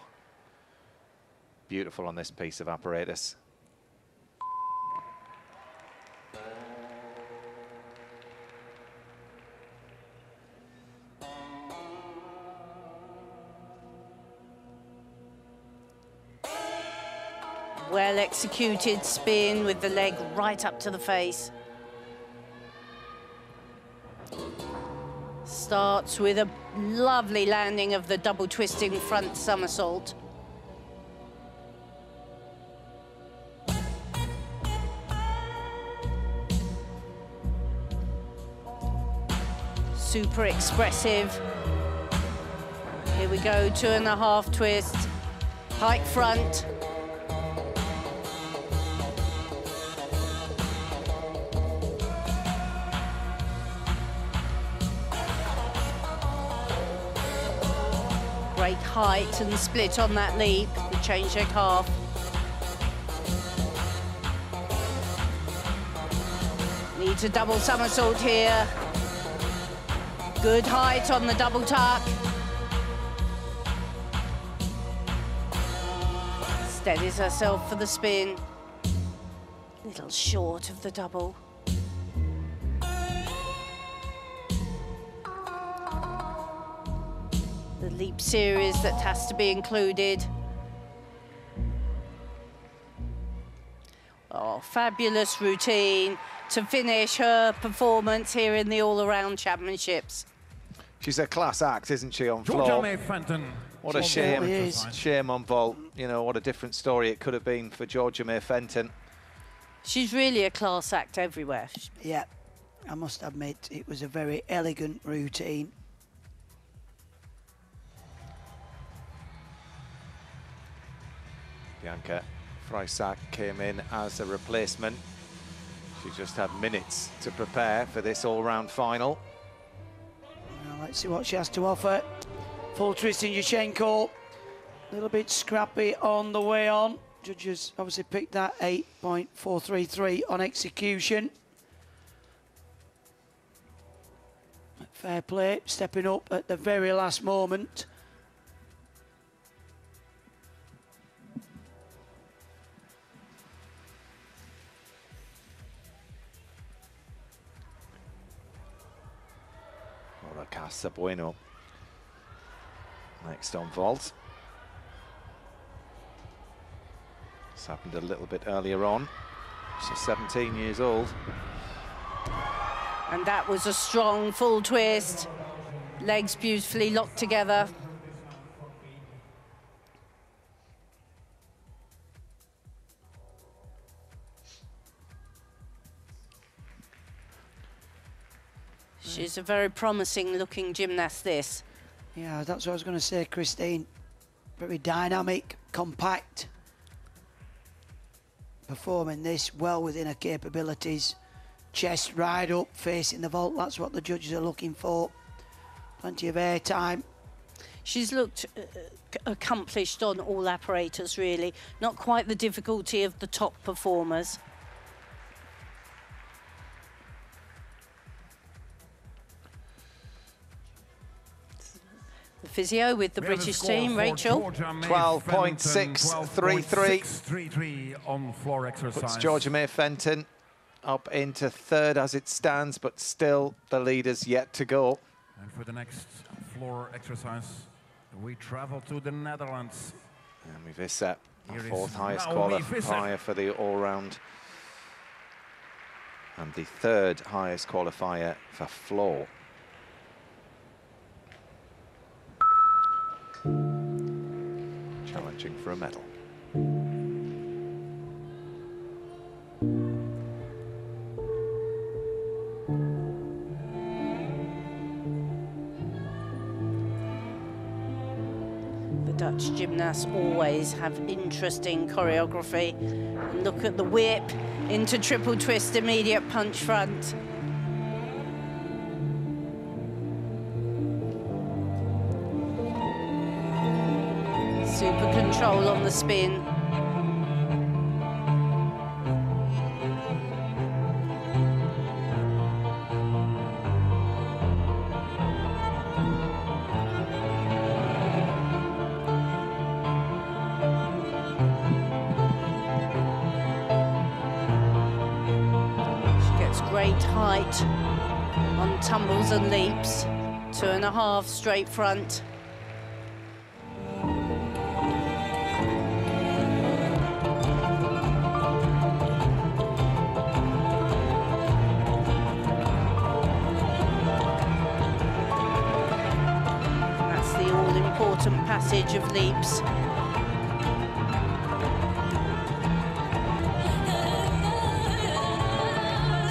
Speaker 2: Beautiful on this piece of apparatus.
Speaker 9: Well executed spin with the leg right up to the face. Starts with a lovely landing of the double twisting front somersault. Super expressive. Here we go, 2.5 twist, pike front. Great height and split on that leap, the change her calf. Needs a double somersault here. Good height on the double tuck. Steadies herself for the spin. Little short of the double. The leap series that has to be included. Oh, fabulous routine to finish her performance here in the all-around championships.
Speaker 2: She's a class act, isn't she, on
Speaker 10: Georgia
Speaker 2: floor?
Speaker 10: May Fenton.
Speaker 2: What a shame, shame on vault. You know, what a different story it could have been for Georgia May Fenton.
Speaker 9: She's really a class act everywhere.
Speaker 8: Yeah, I must admit, it was a very elegant routine.
Speaker 2: Bianca Freisack came in as a replacement. She just had minutes to prepare for this all-round final.
Speaker 8: Well, let's see what she has to offer. Full twist in Yushenko. A little bit scrappy on the way on. Judges obviously picked that 8.433 on execution. Fair play, stepping up at the very last moment.
Speaker 2: Casa Bueno. Next on vault. This happened a little bit earlier on. She's 17 years old.
Speaker 9: And that was a strong full twist. Legs beautifully locked together. She's a very promising looking gymnast, this.
Speaker 8: Yeah, that's what I was going to say, Christine. Very dynamic, compact. Performing this well within her capabilities. Chest right up, facing the vault. That's what the judges are looking for. Plenty of air time.
Speaker 9: She's looked accomplished on all apparatus, really. Not quite the difficulty of the top performers. The physio with the British team, Rachel.
Speaker 2: 12.633
Speaker 10: on floor exercise.
Speaker 2: Puts Georgia May Fenton up into 3rd as it stands, but still the leaders yet to go.
Speaker 10: And for the next floor exercise, we travel to the Netherlands.
Speaker 2: And Vissa, our 4th highest
Speaker 10: Naomi
Speaker 2: qualifier for the all-round. And the 3rd highest qualifier for floor. Challenging for a medal.
Speaker 9: Dutch gymnasts always have interesting choreography. And look at the whip into triple twist, immediate punch front. Super control on the spin. Great height on tumbles and leaps. 2.5 straight front. That's the all-important passage of leaps.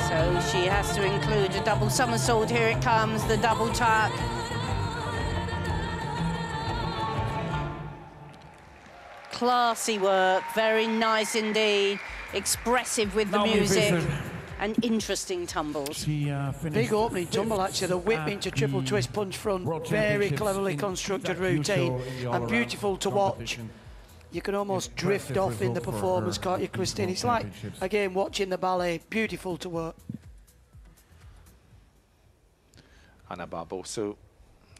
Speaker 9: So she has to include a double somersault. Here it comes, the double tuck. Classy work, very nice indeed. Expressive with the music and interesting tumbles.
Speaker 8: Big opening tumble, actually. The whip into triple twist punch front. Very cleverly constructed routine and beautiful to watch. You can almost drift off in the performance, can't you, Christine? It's like, again, watching the ballet. Beautiful to work.
Speaker 2: Anna Barbosu,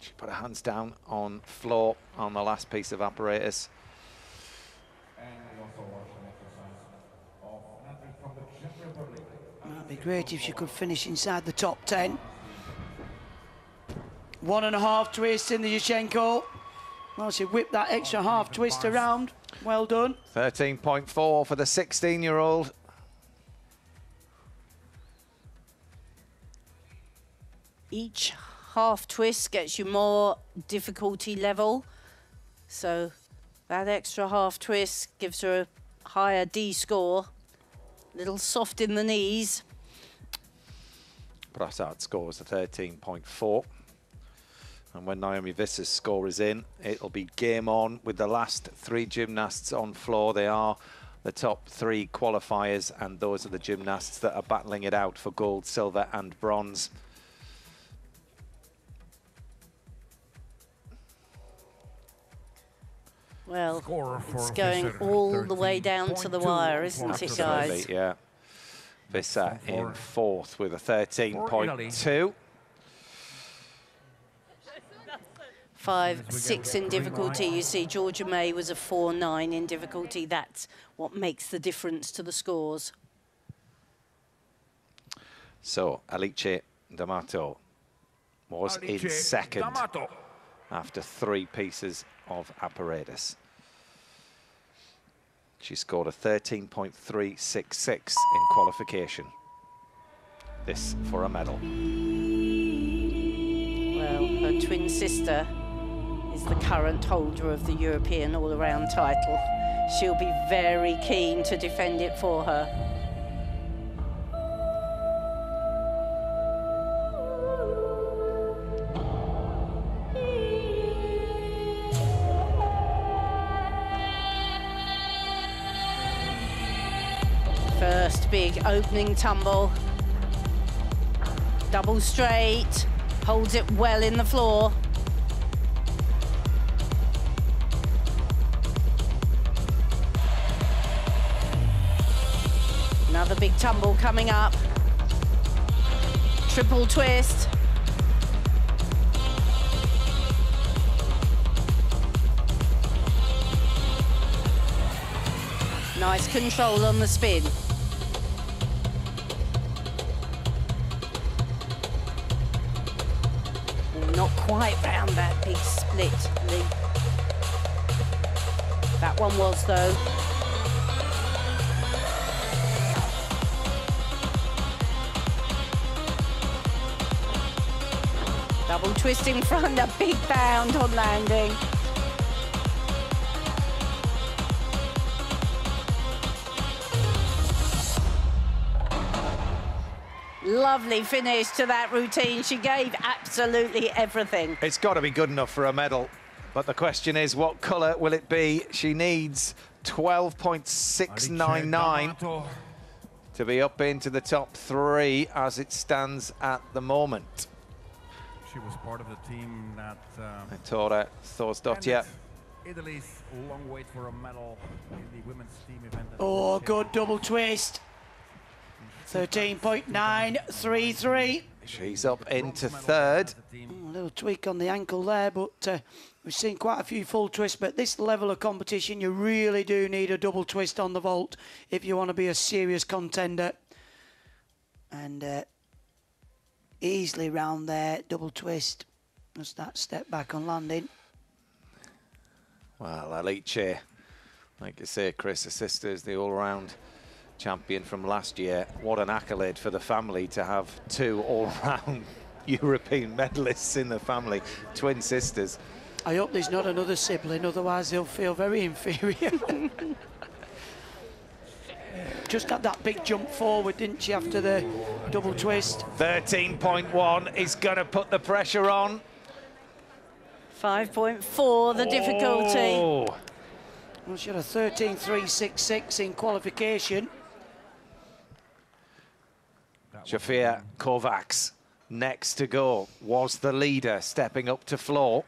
Speaker 2: she put her hands down on floor on the last piece of apparatus.
Speaker 8: That'd be great if she could finish inside the top 10. 1.5 twist in the Yushchenko. Well, she whipped that extra half twist around. Well done.
Speaker 2: 13.4 for the 16-year-old.
Speaker 9: Each half twist gets you more difficulty level. So that extra half twist gives her a higher D score. Little soft in the knees.
Speaker 2: Brassard scores a 13.4. And when Naomi Visser's score is in, it'll be game on with the last 3 gymnasts on floor. They are the top 3 qualifiers, and those are the gymnasts that are battling it out for gold, silver and bronze.
Speaker 9: Well, it's going all the way down to the wire, isn't it, guys?
Speaker 2: Yeah. Visser in 4th with a 13.2.
Speaker 9: 5.6 in difficulty. You see Georgia May was a 4.9 in difficulty. That's what makes the difference to the scores.
Speaker 2: So Alice D'Amato was in 2nd after 3 pieces of apparatus. She scored a 13.366 in qualification. This for a medal.
Speaker 9: Well, her twin sister is the current holder of the European all-around title. She'll be very keen to defend it for her. First big opening tumble. Double straight, holds it well in the floor. Another big tumble coming up. Triple twist. Nice control on the spin. Not quite round that big split leap. That one was, though. Double twist in front, a big bound on landing. Lovely finish to that routine. She gave absolutely everything.
Speaker 2: It's got to be good enough for a medal. But the question is, what colour will it be? She needs 12.699 to be up into the top 3 as it stands at the moment.
Speaker 10: She was part of the team that
Speaker 2: Tora Thorsdottir.
Speaker 10: Italy's long wait for a medal in the women's team event.
Speaker 8: Oh, good double twist. 13.933.
Speaker 2: She's up into 3rd.
Speaker 8: A little tweak on the ankle there, but we've seen quite a few full twists. But this level of competition, you really do need a double twist on the vault if you want to be a serious contender. And easily round there, double twist. Just that step back on landing.
Speaker 2: Well, Alice, like you say, Chris, her sister is the all-round champion from last year. What an accolade for the family to have 2 all-round European medalists in the family, twin sisters.
Speaker 8: I hope there's not another sibling, otherwise they'll feel very inferior. Just had that big jump forward, didn't she, after the double twist?
Speaker 2: 13.1 is going to put the pressure on.
Speaker 9: 5.4, the difficulty.
Speaker 8: Well, she had a 13.366 in qualification.
Speaker 2: Sofia Kovacs, next to go, was the leader, stepping up to floor.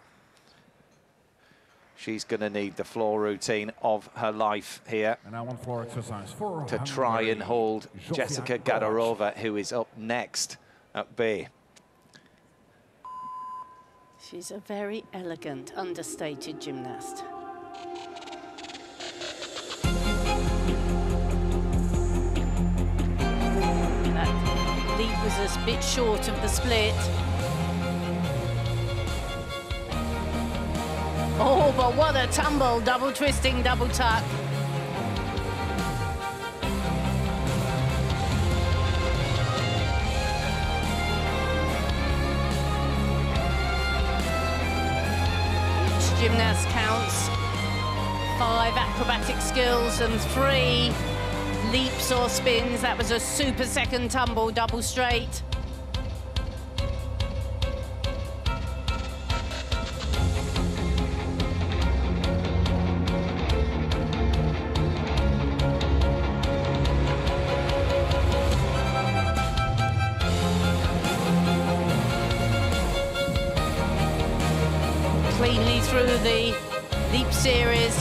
Speaker 2: She's going to need the floor routine of her life here
Speaker 10: and now on floor exercise for
Speaker 2: to try and hold Jessica Gadarova, who is up next at bay.
Speaker 9: She's a very elegant, understated gymnast. That lead was a bit short of the split. Oh, but what a tumble, double twisting, double tuck. Gymnast counts 5 acrobatic skills and 3 leaps or spins. That was a super second tumble, double straight. Cleanly through the leap series.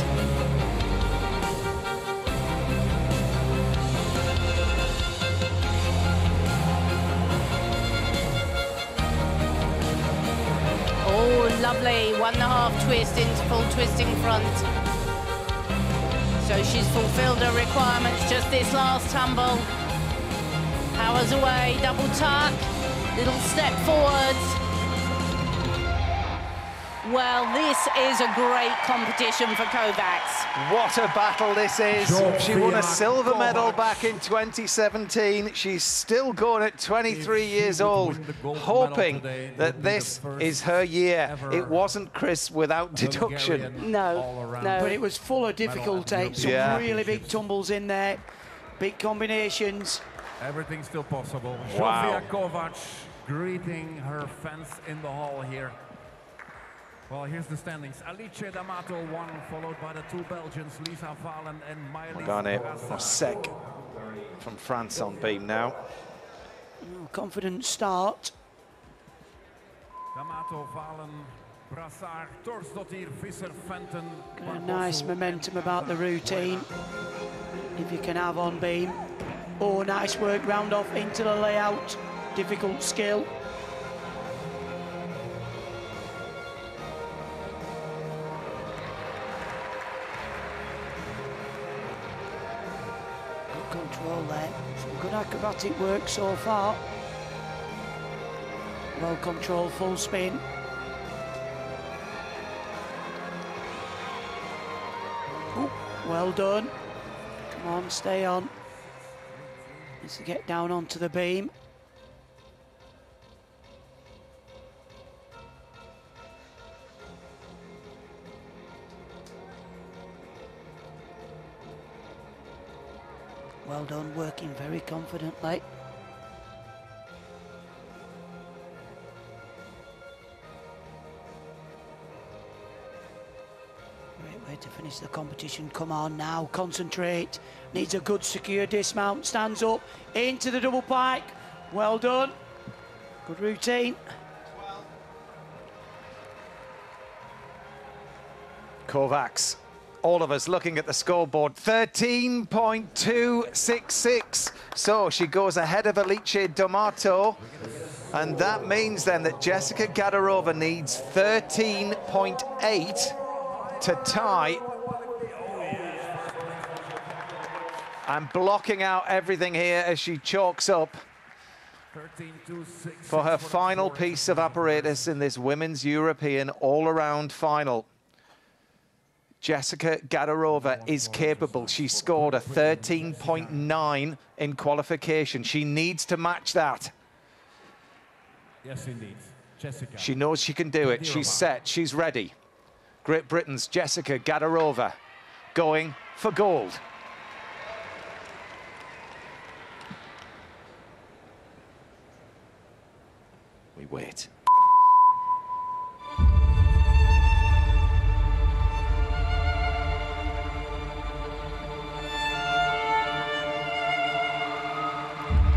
Speaker 9: Oh, lovely, 1.5 twist into full twisting front. So she's fulfilled her requirements, just this last tumble. Powers away, double tuck, little step forwards. Well, this is a great competition for Kovacs.
Speaker 2: What a battle this is. She won a silver medal back in 2017. She's still going at 23 years old, hoping that this is her year. It wasn't, Chris, without deduction.
Speaker 9: No.
Speaker 8: But it was full of difficulty. Some really big tumbles in there, big combinations.
Speaker 10: Everything's still possible.
Speaker 2: Wow.
Speaker 10: Sofia Kovacs greeting her fans in the hall here. Well, here's the standings. Alice D'Amato won, followed by the 2 Belgians, Lisa Valen and
Speaker 2: Morgane Mosek from France on beam now.
Speaker 8: Confident start.
Speaker 10: D'Amato, Valen, Brassard, Thorsdottir, Visser, Fenton.
Speaker 8: A nice momentum about the routine, if you can have on beam. Oh, nice work, round off into the layout. Difficult skill. Control there. Some good acrobatic work so far. Well controlled full spin. Ooh, well done. Come on, stay on. Needs to get down onto the beam. Well done, working very confidently. Way to finish the competition. Come on now, concentrate. Needs a good secure dismount. Stands up into the double pike. Well done. Good routine.
Speaker 2: Kovacs, all of us looking at the scoreboard, 13.266. So she goes ahead of Alice D'Amato. And that means then that Jessica Gadarova needs 13.8 to tie. And blocking out everything here as she chalks up for her final piece of apparatus in this Women's European all-around final. Jessica Gadarova is capable. She scored a 13.9 in qualification. She needs to match that.
Speaker 10: Yes, indeed. Jessica.
Speaker 2: She knows she can do it. She's set. She's ready. Great Britain's Jessica Gadarova going for gold. We wait.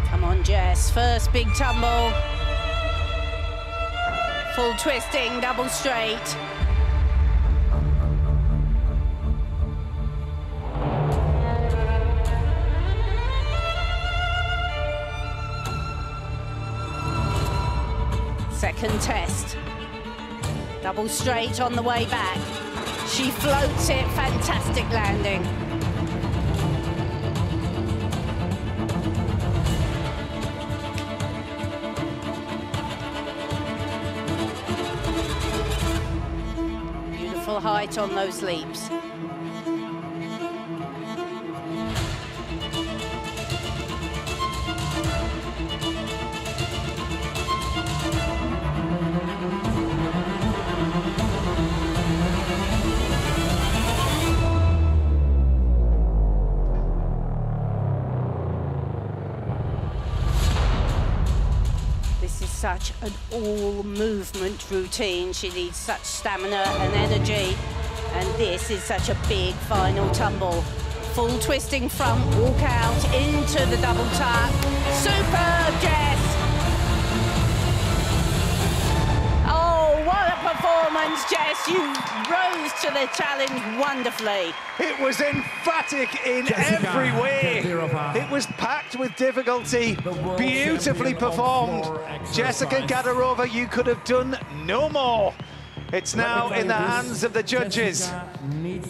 Speaker 9: Come on, Jess. First big tumble. Full twisting, double straight. Second test. Double straight on the way back. She floats it, fantastic landing. Beautiful height on those leaps. Such an all-movement routine. She needs such stamina and energy, and this is such a big final tumble. Full twisting front, walk out into the double tuck. Superb, Jess! Oh, what a performance, Jess! You rose to the challenge wonderfully.
Speaker 2: It was emphatic in every way. It was packed with difficulty, beautifully performed. Jessica Gadarova, you could have done no more. It's now in the hands of the judges.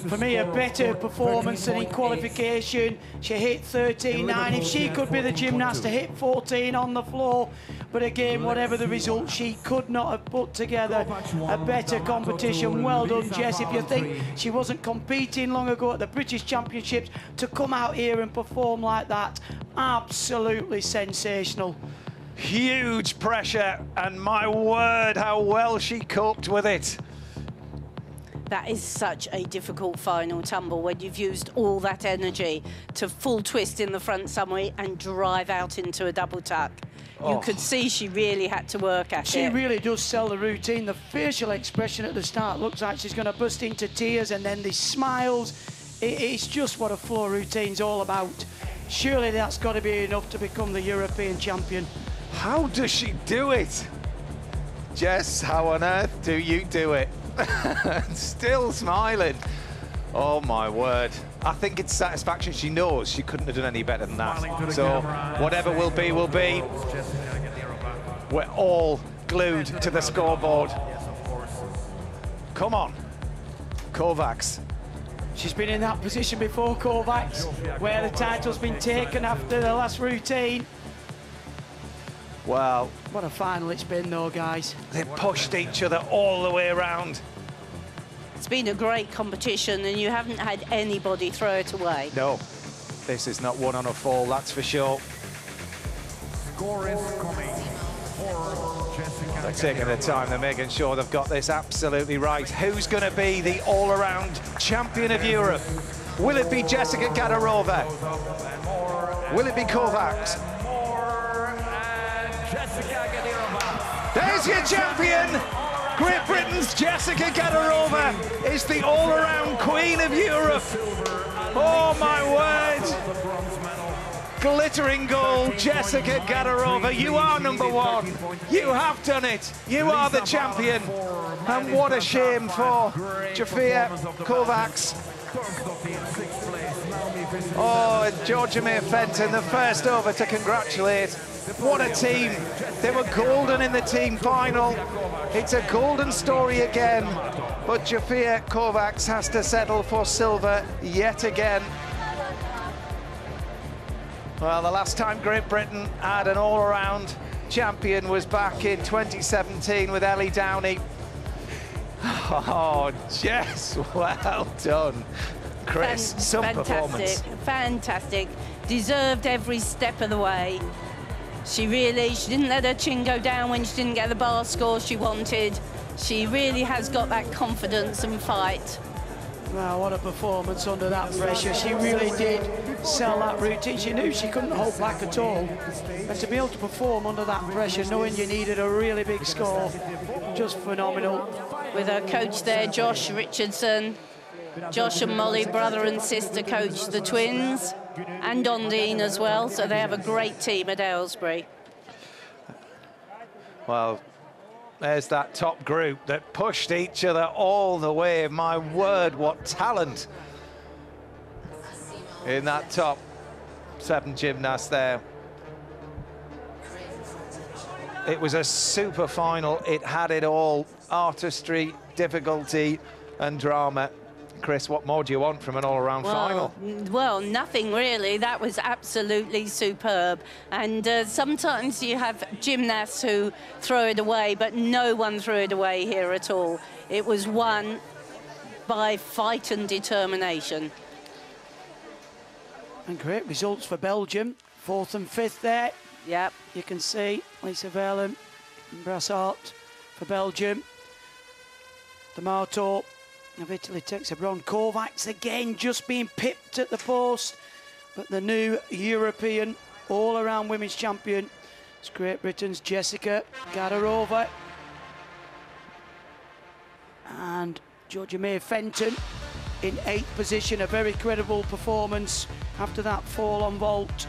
Speaker 8: For me, a better performance than in qualification. She hit 13.9. If she could be the gymnast to hit 14 on the floor. But again, whatever the result, she could not have put together a better competition. Well done, Jess. If you think she wasn't competing long ago at the British Championships, to come out here and perform like that, absolutely sensational.
Speaker 2: Huge pressure, and my word, how well she coped with it.
Speaker 9: That is such a difficult final tumble when you've used all that energy to full twist in the front somewhere and drive out into a double tuck. You could see she really had to work at it.
Speaker 8: She really does sell the routine. The facial expression at the start looks like she's going to burst into tears, and then these smiles. It's just what a floor routine's all about. Surely that's got to be enough to become the European champion.
Speaker 2: How does she do it? Jess, how on earth do you do it? Still smiling. Oh my word. I think it's satisfaction. She knows she couldn't have done any better than that. So whatever will be, will be. We're all glued to the scoreboard. Come on, Kovacs.
Speaker 8: She's been in that position before, Kovacs, where the title's been taken after the last routine.
Speaker 2: Well,
Speaker 8: what a final it's been though, guys.
Speaker 2: They pushed each other all the way around.
Speaker 9: It's been a great competition, and you haven't had anybody throw it away.
Speaker 2: No, this is not one on a fall, that's for sure.
Speaker 10: Score is coming for Jessica.
Speaker 2: They're taking their time, they're making sure they've got this absolutely right. Who's going to be the all-around champion of Europe? Will it be Jessica Gadarova? Will it be Kovacs?
Speaker 10: Jessica Gadarova.
Speaker 2: There's your champion, Great Britain's Jessica Gadarova is the all-around queen of Europe. Oh my word! Glittering gold, Jessica Gadarova, you are #1. You have done it. You are the champion. And what a shame for Jafia Kovacs. Oh, Georgia May Fenton, the first over to congratulate. What a team. They were golden in the team final. It's a golden story again, but Jafia Kovacs has to settle for silver yet again. Well, the last time Great Britain had an all-around champion was back in 2017 with Ellie Downey. Oh, Jess, well done. Chris, some performance.
Speaker 9: Fantastic. Deserved every step of the way. She didn't let her chin go down when she didn't get the bar score she wanted. She really has got that confidence and fight.
Speaker 8: Wow, what a performance under that pressure. She really did sell that routine. She knew she couldn't hold back at all. And to be able to perform under that pressure, knowing you needed a really big score, just phenomenal.
Speaker 9: With her coach there, Josh Richardson. Josh and Molly, brother and sister, coach the twins, and Ondine as well, so they have a great team at Aylesbury.
Speaker 2: Well, there's that top group that pushed each other all the way. My word, what talent in that top 7 gymnasts there. It was a super final. It had it all: artistry, difficulty, and drama. Chris, what more do you want from an all-around final?
Speaker 9: Well, nothing really. That was absolutely superb. And sometimes you have gymnasts who throw it away, but no one threw it away here at all. It was won by fight and determination.
Speaker 8: And great results for Belgium. 4th and 5th there.
Speaker 9: Yep.
Speaker 8: You can see Lisa Verlin and Brassart for Belgium. D'Amato of Italy takes a bronze. Kovacs again just being pipped at the post, but the new European all-around women's champion is Great Britain's Jessica Gadarova. And Georgia May Fenton in 8th position, a very credible performance after that fall on vault.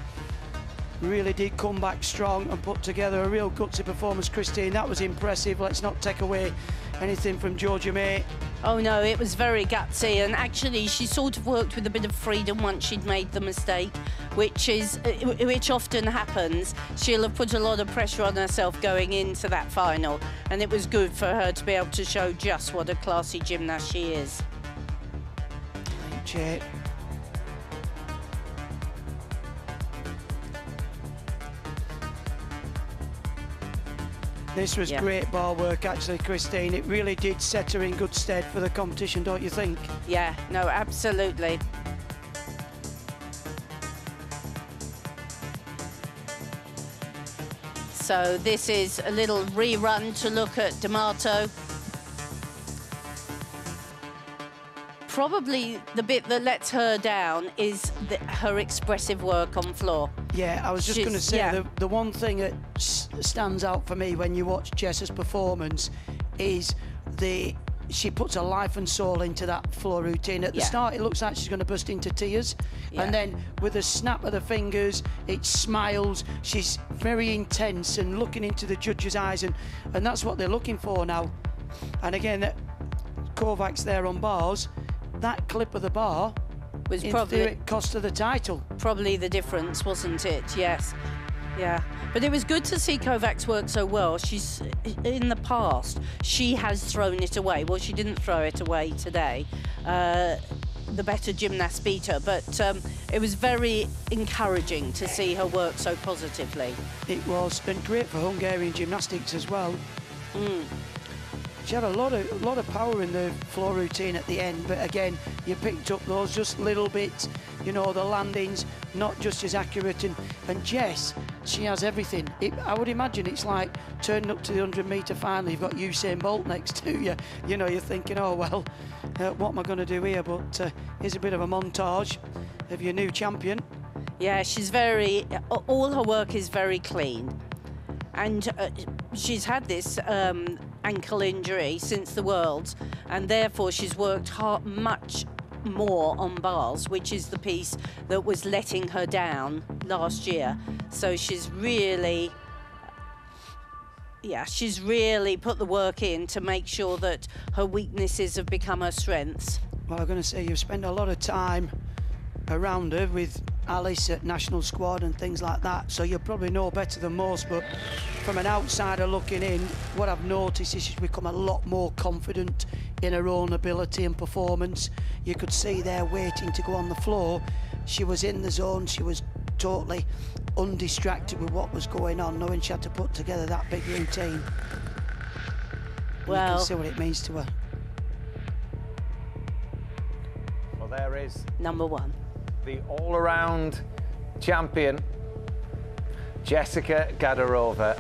Speaker 8: Really did come back strong and put together a real gutsy performance. Christine, that was impressive. Let's not take away anything from Georgia May.
Speaker 9: Oh no, it was very gutsy, and actually she sort of worked with a bit of freedom once she'd made the mistake, which often happens. She'll have put a lot of pressure on herself going into that final, and it was good for her to be able to show just what a classy gymnast she is.
Speaker 8: Check. This was great bar work, actually, Christine. It really did set her in good stead for the competition, don't you think?
Speaker 9: Yeah, no, absolutely. So this is a little rerun to look at D'Amato. Probably the bit that lets her down is her expressive work on floor.
Speaker 8: Yeah, I was just going to say, the one thing that stands out for me when you watch Jess's performance is she puts her life and soul into that floor routine. At the start, it looks like she's going to burst into tears. And then with a snap of the fingers, it smiles. She's very intense and looking into the judges' eyes, and that's what they're looking for now. And again, Kovacs there on bars, that clip of the bar
Speaker 9: was
Speaker 8: probably it cost her the title.
Speaker 9: Probably the difference, wasn't it? Yes. Yeah, but it was good to see Kovacs work so well. She's, in the past, she has thrown it away. Well, she didn't throw it away today. The better gymnast beat her, but it was very encouraging to see her work so positively.
Speaker 8: It was, and great for Hungarian gymnastics as well. She had a lot of power in the floor routine at the end, but again, you picked up those just little bits, you know, the landings, not just as accurate. And Jess, she has everything. I would imagine it's like turning up to the 100-metre final, you've got Usain Bolt next to you. You know, you're thinking, oh, well, what am I going to do here? But here's a bit of a montage of your new champion.
Speaker 9: Yeah, she's all her work is very clean. And she's had this ankle injury since the Worlds, and therefore she's worked hard, much more on bars, which is the piece that was letting her down last year. So she's really, she's really put the work in to make sure that her weaknesses have become her strengths.
Speaker 8: Well, I'm going to say you've spent a lot of time around her with Alice at national squad and things like that, so you'll probably know better than most, but from an outsider looking in, what I've noticed is she's become a lot more confident in her own ability and performance. You could see there waiting to go on the floor. She was in the zone, she was totally undistracted with what was going on, knowing she had to put together that big routine.
Speaker 9: Well,
Speaker 8: you can see what it means to her.
Speaker 2: Well, there is
Speaker 9: number one,
Speaker 2: the all-around champion, Jessica Gadarova.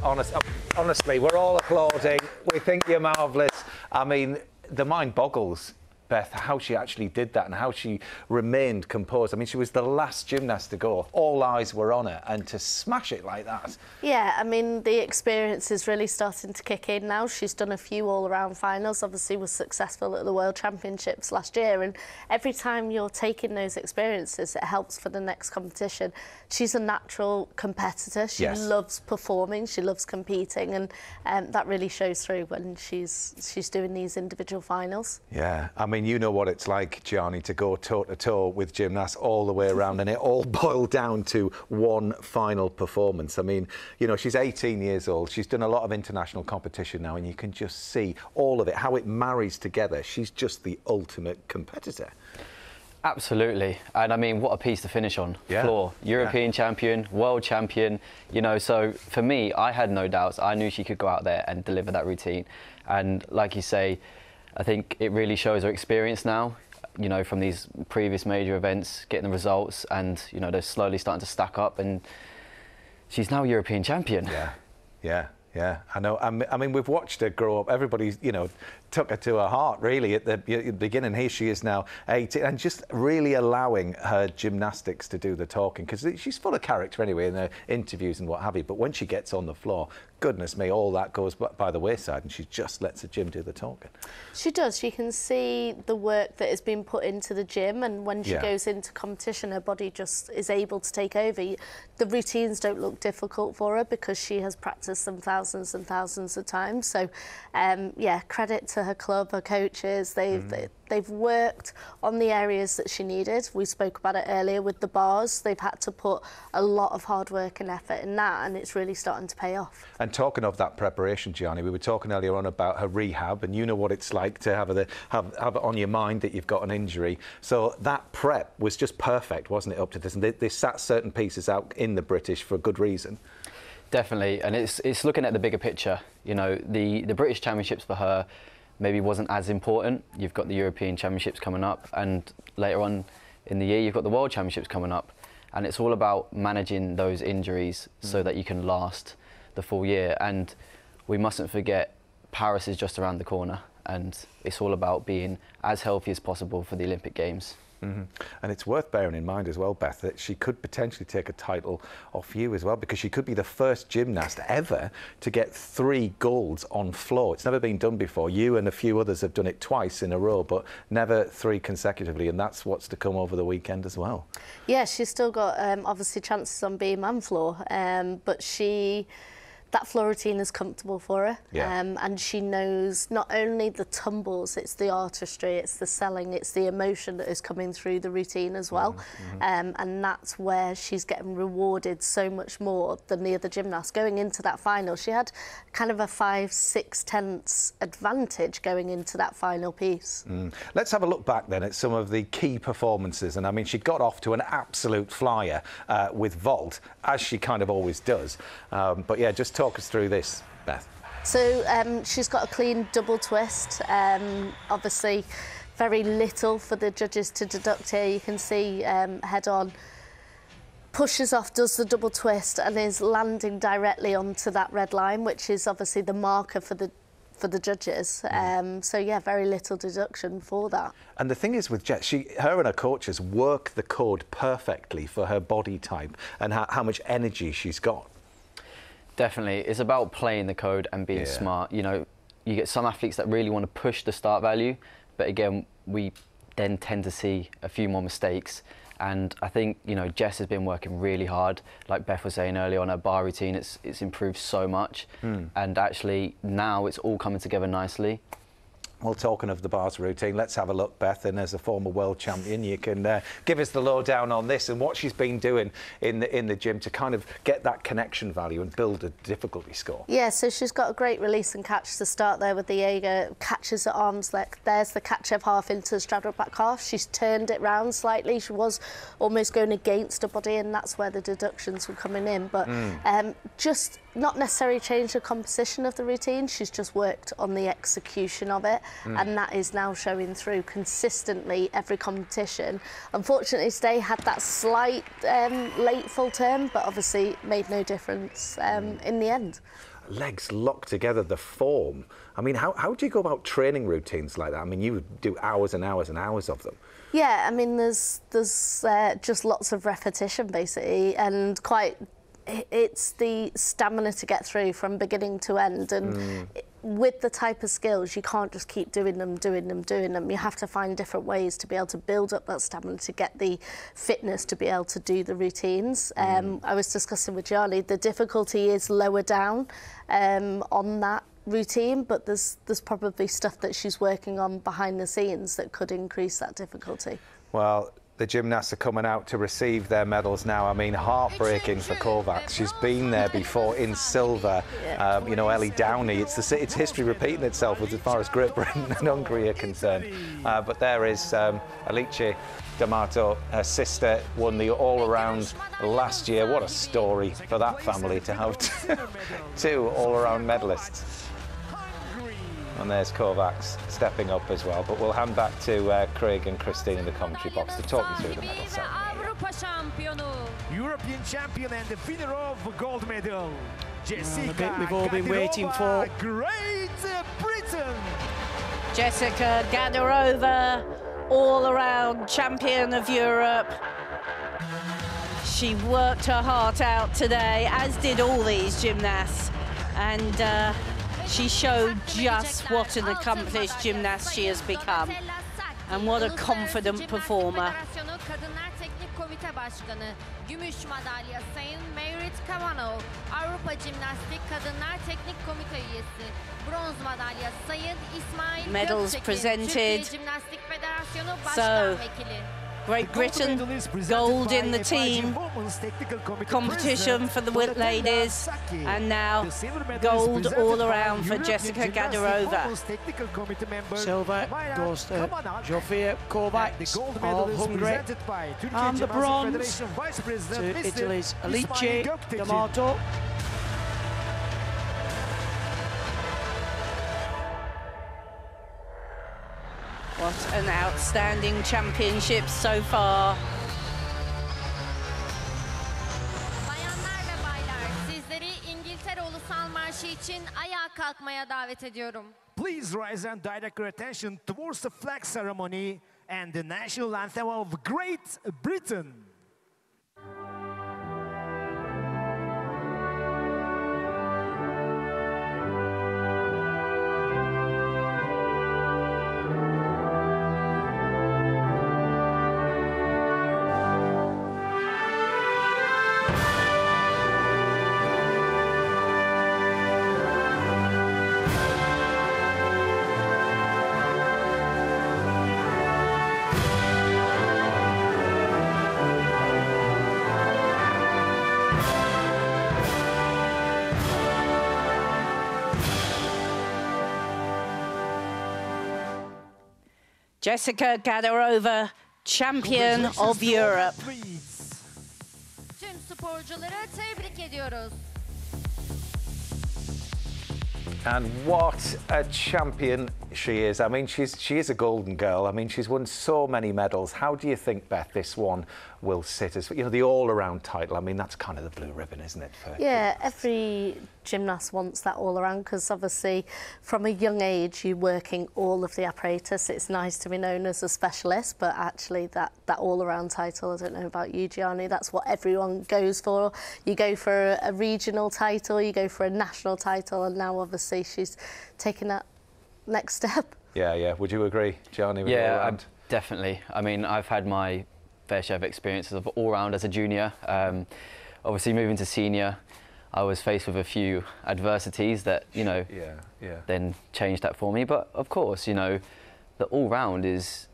Speaker 2: Honestly, we're all applauding. We think you're marvellous. I mean, the mind boggles, Beth, how she actually did that and how she remained composed. I mean, she was the last gymnast to go. All eyes were on her, and to smash it like that.
Speaker 3: Yeah, I mean, the experience is really starting to kick in now. She's done a few all-around finals, obviously was successful at the World Championships last year, and every time you're taking those experiences, it helps for the next competition. She's a natural competitor. She loves performing, she loves competing, and that really shows through when she's doing these individual finals.
Speaker 2: Yeah, I mean, you know what it's like, Gianni, to go toe-to-toe with gymnasts all the way around, and it all boiled down to one final performance. I mean, you know, she's 18 years old. She's done a lot of international competition now, and you can just see all of it, how it marries together. She's just the ultimate competitor.
Speaker 4: Absolutely. And I mean, what a piece to finish on. Floor. European champion, world champion, you know, so for me, I had no doubts. I knew she could go out there and deliver that routine. And like you say, I think it really shows her experience now, you know, from these previous major events, getting the results, and, you know, they're slowly starting to stack up, and she's now European champion.
Speaker 2: Yeah, I know. I mean, we've watched her grow up. Everybody, you know, took her to her heart, really, at the beginning. Here she is now 18, and just really allowing her gymnastics to do the talking, because she's full of character anyway in her interviews and what have you. But when she gets on the floor, goodness me, all that goes by the wayside, and she just lets the gym do the talking.
Speaker 3: She does. You can see the work that has been put into the gym, and when she goes into competition, her body just is able to take over. The routines don't look difficult for her because she has practiced them thousands and thousands of times. So, yeah, credit to her club, her coaches. They've worked on the areas that she needed. We spoke about it earlier with the bars. They've had to put a lot of hard work and effort in that, and it's really starting to pay off.
Speaker 2: And talking of that preparation, Gianni, we were talking earlier on about her rehab, and you know what it's like to have it on your mind that you've got an injury. So that prep was just perfect, wasn't it, up to this? And they sat certain pieces out in the British for a good reason.
Speaker 4: Definitely, and it's looking at the bigger picture. You know, the British Championships for her maybe wasn't as important. You've got the European Championships coming up, and later on in the year you've got the World Championships coming up, and it's all about managing those injuries so that you can last the full year. And we mustn't forget, Paris is just around the corner, and it's all about being as healthy as possible for the Olympic Games.
Speaker 2: And it's worth bearing in mind as well, Beth, that she could potentially take a title off you as well, because she could be the first gymnast ever to get 3 golds on floor. It's never been done before. You and a few others have done it twice in a row, but never 3 consecutively, and that's what's to come over the weekend as well. Yeah,
Speaker 3: she's still got obviously chances on beam and floor, but that floor routine is comfortable for her, and she knows not only the tumbles, it's the artistry, it's the selling, it's the emotion that is coming through the routine as well, and that's where she's getting rewarded so much more than the other gymnasts. Going into that final, she had kind of a 5-6 tenths advantage going into that final piece.
Speaker 2: Let's have a look back then at some of the key performances, and I mean, she got off to an absolute flyer with vault, as she kind of always does, but yeah, just talk us through this, Beth.
Speaker 3: So she's got a clean double twist. Obviously, very little for the judges to deduct here. You can see head on, pushes off, does the double twist, and is landing directly onto that red line, which is obviously the marker for the judges. So yeah, very little deduction for that.
Speaker 2: And the thing is with Jet, her and her coaches work the code perfectly for her body type and how much energy she's got.
Speaker 4: Definitely. It's about playing the code and being smart. You know, you get some athletes that really want to push the start value, but again, we then tend to see a few more mistakes. And I think, you know, Jess has been working really hard. Like Beth was saying earlier on her bar routine, it's improved so much. And actually now it's all coming together nicely.
Speaker 2: Well, talking of the bars routine, let's have a look, Beth, and as a former world champion, you can give us the lowdown on this and what she's been doing in the gym to kind of get that connection value and build a difficulty score.
Speaker 3: Yeah, so she's got a great release and catch to start there with the Jaeger. Catches at arm's length. There's the catch of half into the straddle back half. She's turned it round slightly. She was almost going against her body, and that's where the deductions were coming in. But just not necessarily changed the composition of the routine. She's just worked on the execution of it. And that is now showing through consistently every competition. Unfortunately, today had that slight late full turn, but obviously made no difference in the end.
Speaker 2: Legs locked together, the form. I mean, how do you go about training routines like that? I mean, you do hours and hours and hours of them.
Speaker 3: Yeah, I mean, there's just lots of repetition, basically, and it's the stamina to get through from beginning to end. And with the type of skills, you can't just keep doing them. You have to find different ways to be able to build up that stamina to get the fitness to be able to do the routines. I was discussing with Gianni, the difficulty is lower down on that routine, but there's probably stuff that she's working on behind the scenes that could increase that difficulty.
Speaker 2: Well, the gymnasts are coming out to receive their medals now. I mean, heartbreaking for Kovacs. She's been there before in silver. You know, Ellie Downey. It's history repeating itself as far as Great Britain and Hungary are concerned. But there is Alice D'Amato. Her sister won the all-around last year. What a story for that family to have two all-around medalists. And there's Kovacs stepping up as well. But we'll hand back to Craig and Christine in the commentary box to talk you through the medal ceremony.
Speaker 12: European champion and the winner of gold medal, Jessica.
Speaker 8: The bit we've all been waiting for.
Speaker 12: Great Britain.
Speaker 9: Jessica Gadarova, all-around champion of Europe. She worked her heart out today, as did all these gymnasts. And she showed just what an accomplished gymnast she has become, and what a confident performer.
Speaker 11: Gümüş madalya Sayın Merit Kavanagh, Avrupa Gymnastics Kadınlar Teknik Komite üyesi. Bronz madalya Sayın İsmail
Speaker 9: Medals
Speaker 11: Gökçek,
Speaker 9: presented.
Speaker 11: Türkiye Gymnastik Federasyonu Başkan
Speaker 9: So,
Speaker 11: Vekili.
Speaker 9: Great Britain, gold in the team competition for the ladies, and now gold all around for Jessica Gadarova.
Speaker 8: Silver goes to Zsofia Kovacs of Hungary, and the bronze to Italy's Alice D'Amato.
Speaker 9: What an outstanding championship so far.
Speaker 11: Bayanlar ve baylar, sizleri İngiltere Ulusal Marşı için ayağa kalkmaya davet ediyorum.
Speaker 12: Please rise and direct your attention towards the flag ceremony and the national anthem of Great Britain.
Speaker 9: Jessica Gadarova, champion of Europe.
Speaker 11: Tüm sporcuları tebrik ediyoruz.
Speaker 2: And what a champion she is. I mean, she is a golden girl. I mean, she's won so many medals. How do you think, Beth, this one will sit as, you know, the all-around title. I mean, that's kind of the blue ribbon, isn't it?
Speaker 3: Yeah, every gymnast wants that all-around, because obviously from a young age you're working all of the apparatus. It's nice to be known as a specialist, but actually that all-around title, I don't know about you, Gianni, that's what everyone goes for. You go for a regional title, you go for a national title, and now obviously she's taking that next step.
Speaker 2: Yeah, yeah. Would you agree, Gianni? With
Speaker 4: Yeah, definitely. I mean, I've had my fair share of experiences of all-round as a junior. Obviously, moving to senior, I was faced with a few adversities that, you know, then changed that for me. But of course, you know, the all-round is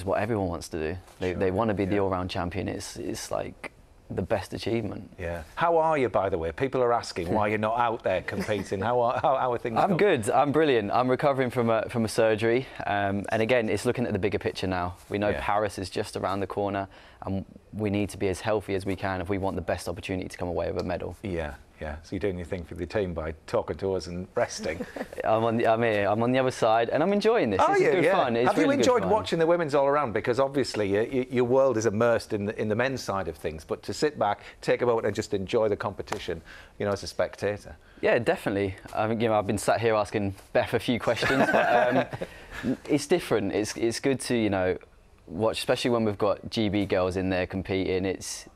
Speaker 4: what everyone wants to do. They want to be the all-round champion. It's like the best achievement.
Speaker 2: Yeah. How are you, by the way? People are asking why you're not out there competing. How are things going?
Speaker 4: I'm good. I'm brilliant. I'm recovering from a surgery, and again, it's looking at the bigger picture now. We know Paris is just around the corner, and we need to be as healthy as we can if we want the best opportunity to come away with a medal. Yeah.
Speaker 2: Yeah, so you're doing your thing for the team by talking to us and resting.
Speaker 4: I'm here. I'm on the other side, and I'm enjoying this. This is good fun. It's
Speaker 2: Have you
Speaker 4: really
Speaker 2: enjoyed
Speaker 4: good fun.
Speaker 2: watching the women's all around? Because obviously your world is immersed in the men's side of things, but to sit back, take a moment, and just enjoy the competition, you know, as a spectator.
Speaker 4: Yeah, definitely. I mean, you know, I've been sat here asking Beth a few questions, but it's different. It's good to, you know, watch, especially when we've got GB girls in there competing. It's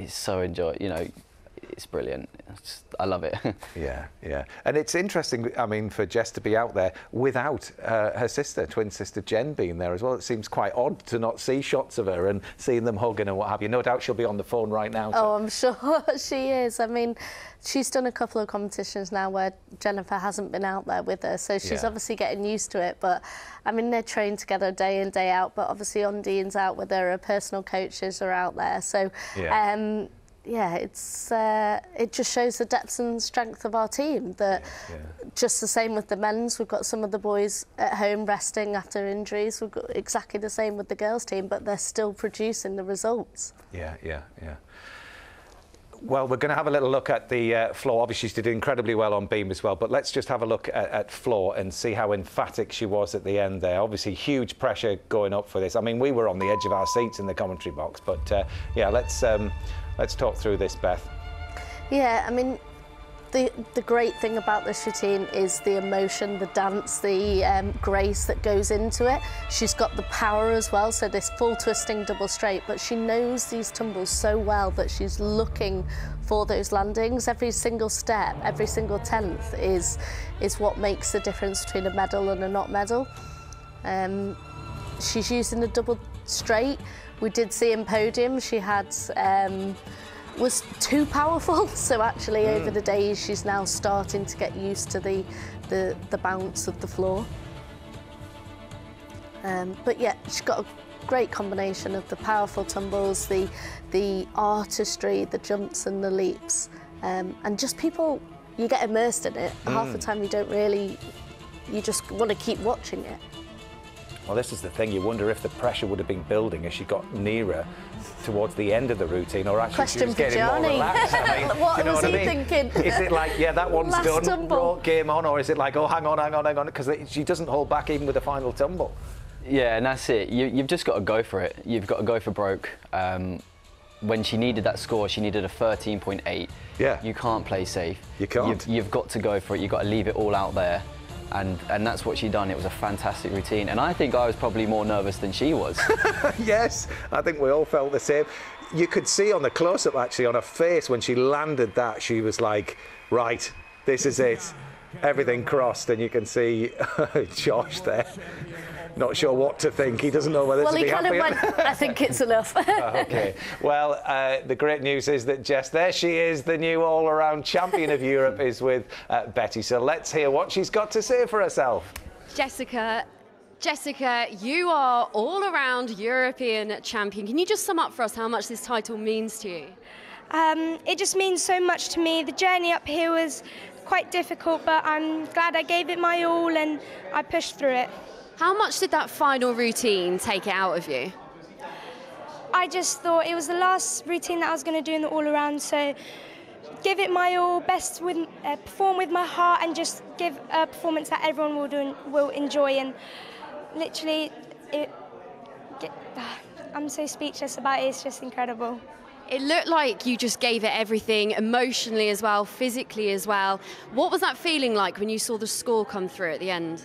Speaker 4: so you know. It's brilliant. I love it.
Speaker 2: Yeah, yeah. And it's interesting, I mean, for Jess to be out there without her sister, twin sister Jen, being there as well. It seems quite odd to not see shots of her and seeing them hugging and what have you. No doubt she'll be on the phone right now.
Speaker 3: Oh, I'm sure she is. I mean, she's done a couple of competitions now where Jennifer hasn't been out there with her, so she's obviously getting used to it. But, I mean, they train together day in, day out, but obviously Undine's out with her personal coaches are out there. So, yeah, it just shows the depth and strength of our team. That just the same with the men's. We've got some of the boys at home resting after injuries. We've got exactly the same with the girls' team, but they're still producing the results.
Speaker 2: Yeah, yeah, yeah. Well, we're going to have a little look at the floor. Obviously, she did incredibly well on beam as well, but let's just have a look at floor and see how emphatic she was at the end there. Obviously, huge pressure going up for this. I mean, we were on the edge of our seats in the commentary box, but yeah, let's talk through this, Beth.
Speaker 3: Yeah, I mean, the great thing about this routine is the emotion, the dance, the grace that goes into it. She's got the power as well, so this full twisting double straight, but she knows these tumbles so well that she's looking for those landings. Every single step, every single tenth is what makes the difference between a medal and a not medal. She's using the double straight. We did see in podium she had was too powerful, so actually over the days she's now starting to get used to the bounce of the floor. But yeah, she's got a great combination of the powerful tumbles, the artistry, the jumps and the leaps, and just people, you get immersed in it. Half the time you don't really, you just want to keep watching it.
Speaker 2: Well, this is the thing. You wonder if the pressure would have been building as she got nearer towards the end of the routine, or actually she was getting more relaxed. I mean,
Speaker 3: what was he thinking?
Speaker 2: Is it like, yeah, that one's done,
Speaker 3: tumble.
Speaker 2: game on, or is it like, oh, hang on, because she doesn't hold back even with the final tumble?
Speaker 4: Yeah, and that's it. You've just got to go for it. You've got to go for broke. When she needed that score, she needed a 13.8.
Speaker 2: Yeah.
Speaker 4: You can't play safe.
Speaker 2: You can't.
Speaker 4: You've got to go for it. You've got to leave it all out there. And that's what she done. It was a fantastic routine, and I think I was probably more nervous than she was.
Speaker 2: Yes, I think we all felt the same. You could see on the close-up actually on her face when she landed that, she was like, right, this is it. Everything crossed, and you can see Josh there. Not sure what to think. He doesn't know whether to be happy.
Speaker 3: Well, he kind of went, I think it's enough.
Speaker 2: OK. Well, the great news is that Jess, there she is, the new all-around champion of Europe, is with Betty. So let's hear what she's got to say for herself.
Speaker 13: Jessica, you are all-around European champion. Can you just sum up for us how much this title means to you?
Speaker 6: It just means so much to me. The journey up here was quite difficult, but I'm glad I gave it my all and I pushed through it.
Speaker 13: How much did that final routine take it out of you?
Speaker 6: I just thought it was the last routine that I was going to do in the all-around, so give it my all, best with, perform with my heart, and just give a performance that everyone will enjoy. And literally, I'm so speechless about it. It's just incredible.
Speaker 13: It looked like you just gave it everything, emotionally as well, physically as well. What was that feeling like when you saw the score come through at the end?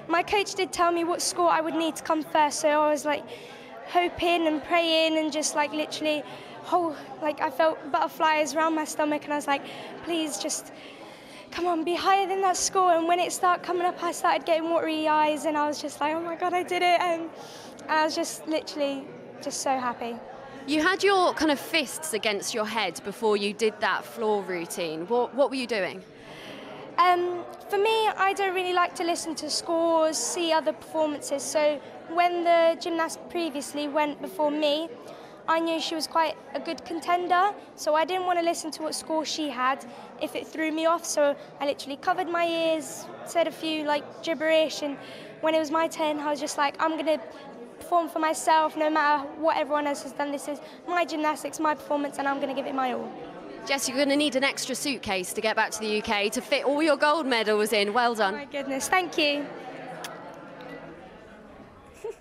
Speaker 6: My coach did tell me what score I would need to come first, so I was like hoping and praying and just like literally, I felt butterflies around my stomach, and I was like, please just come on, be higher than that score. And when it started coming up, I started getting watery eyes, and I was just like, oh my God, I did it. And I was just literally just so happy.
Speaker 13: You had your kind of fists against your head before you did that floor routine. What were you doing?
Speaker 6: For me, I don't really like to listen to scores, see other performances. So when the gymnast previously went before me, I knew she was quite a good contender. So I didn't want to listen to what score she had if it threw me off. So I literally covered my ears, said a few like gibberish. And when it was my turn, I was just like, I'm going to perform for myself no matter what everyone else has done. This is my gymnastics, my performance, and I'm going to give it my all.
Speaker 13: Jess, you're going to need an extra suitcase to get back to the UK to fit all your gold medals in. Well done.
Speaker 6: Oh my goodness, thank you.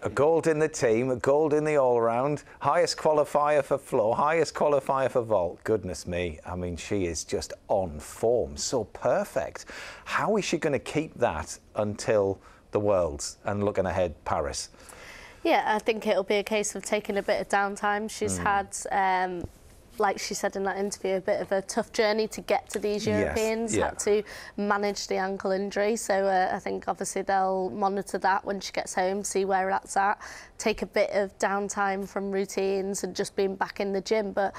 Speaker 2: A gold in the team, a gold in the all-round, highest qualifier for floor, highest qualifier for vault. Goodness me, I mean, she is just on form, so perfect. How is she going to keep that until the Worlds and looking ahead Paris?
Speaker 3: Yeah, I think it'll be a case of taking a bit of downtime. She's had, like she said in that interview, a bit of a tough journey to get to these Europeans, had to manage the ankle injury. So I think obviously they'll monitor that when she gets home, see where that's at, take a bit of downtime from routines and just being back in the gym. But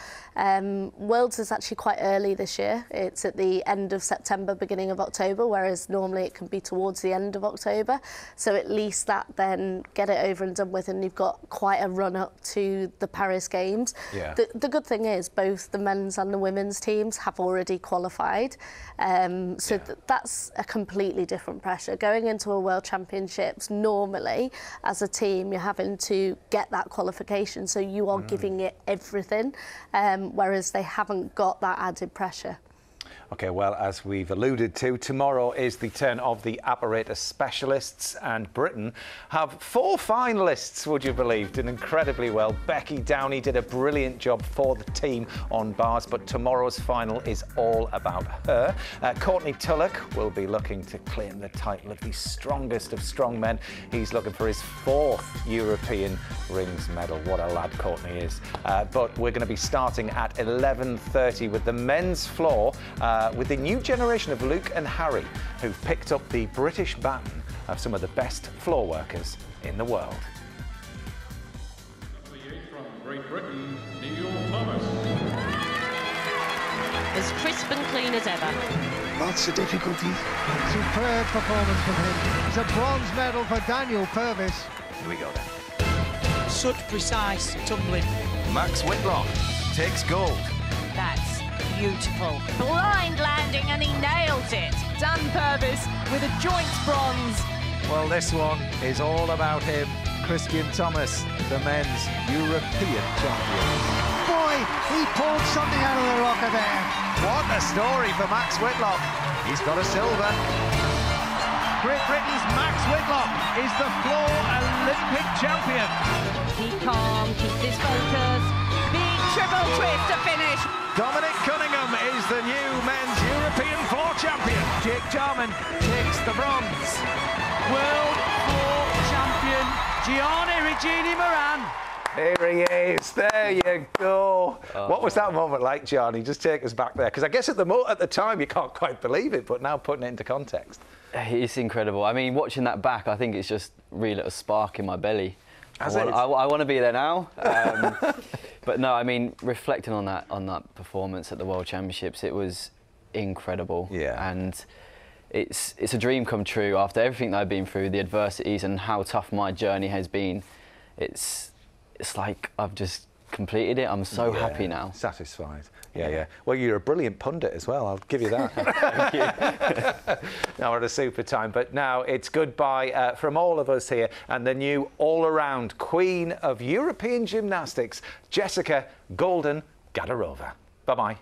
Speaker 3: Worlds is actually quite early this year. It's at the end of September, beginning of October, whereas normally it can be towards the end of October. So at least that then get it over and done with, and you've got quite a run up to the Paris Games.
Speaker 2: Yeah.
Speaker 3: The good thing is both the men's and the women's teams have already qualified. That's a completely different pressure. Going into a World Championships, normally, as a team, you're having to get that qualification, so you are giving it everything, whereas they haven't got that added pressure.
Speaker 2: OK, well, as we've alluded to, tomorrow is the turn of the apparatus specialists, and Britain have 4 finalists, would you believe? Did incredibly well. Becky Downey did a brilliant job for the team on bars, but tomorrow's final is all about her. Courtney Tulloch will be looking to claim the title of the strongest of strongmen. He's looking for his 4th European rings medal. What a lad Courtney is. But we're going to be starting at 11:30 with the men's floor, with the new generation of Luke and Harry, who've picked up the British baton of some of the best floor workers in the world.
Speaker 14: From Great Britain, Neil Thomas.
Speaker 9: As crisp and clean as ever.
Speaker 15: Lots of difficulty.
Speaker 12: Superb performance from him. It's a bronze medal for Daniel Purvis.
Speaker 2: Here we go then.
Speaker 8: Such precise tumbling.
Speaker 16: Max Whitlock takes gold.
Speaker 17: That's beautiful. Blind landing, and he nails it. Dan Purvis with a joint bronze.
Speaker 16: Well, this one is all about him. Christian Thomas, the men's European champion.
Speaker 12: Boy, he pulled something out of the rocker there.
Speaker 16: What a story for Max Whitlock. He's got a silver.
Speaker 12: Great Britain's Max Whitlock is the floor Olympic champion.
Speaker 17: Keep calm, keep his focus. Big triple twist to finish.
Speaker 16: Dominic Cunningham is the new men's European floor champion. Jake Jarman takes the bronze.
Speaker 12: World floor champion, Gianni Regini Moran.
Speaker 2: Here he is. There you go. What was that moment like, Gianni? Just take us back there, because I guess at the time you can't quite believe it, but now putting it into context.
Speaker 4: It's incredible. I mean, watching that back, I think it's just really a spark in my belly. I want to be there now. But no, I mean, reflecting on that performance at the World Championships, it was incredible.
Speaker 2: Yeah.
Speaker 4: And it's a dream come true after everything that I've been through, the adversities and how tough my journey has been. It's like I've just completed it. I'm so happy now.
Speaker 2: Satisfied. Yeah. Well, you're a brilliant pundit as well. I'll give you that.
Speaker 4: Thank you.
Speaker 2: Now we're at a super time, but now it's goodbye from all of us here and the new all-around queen of European gymnastics, Jessica Golden Gadarova. Bye-bye.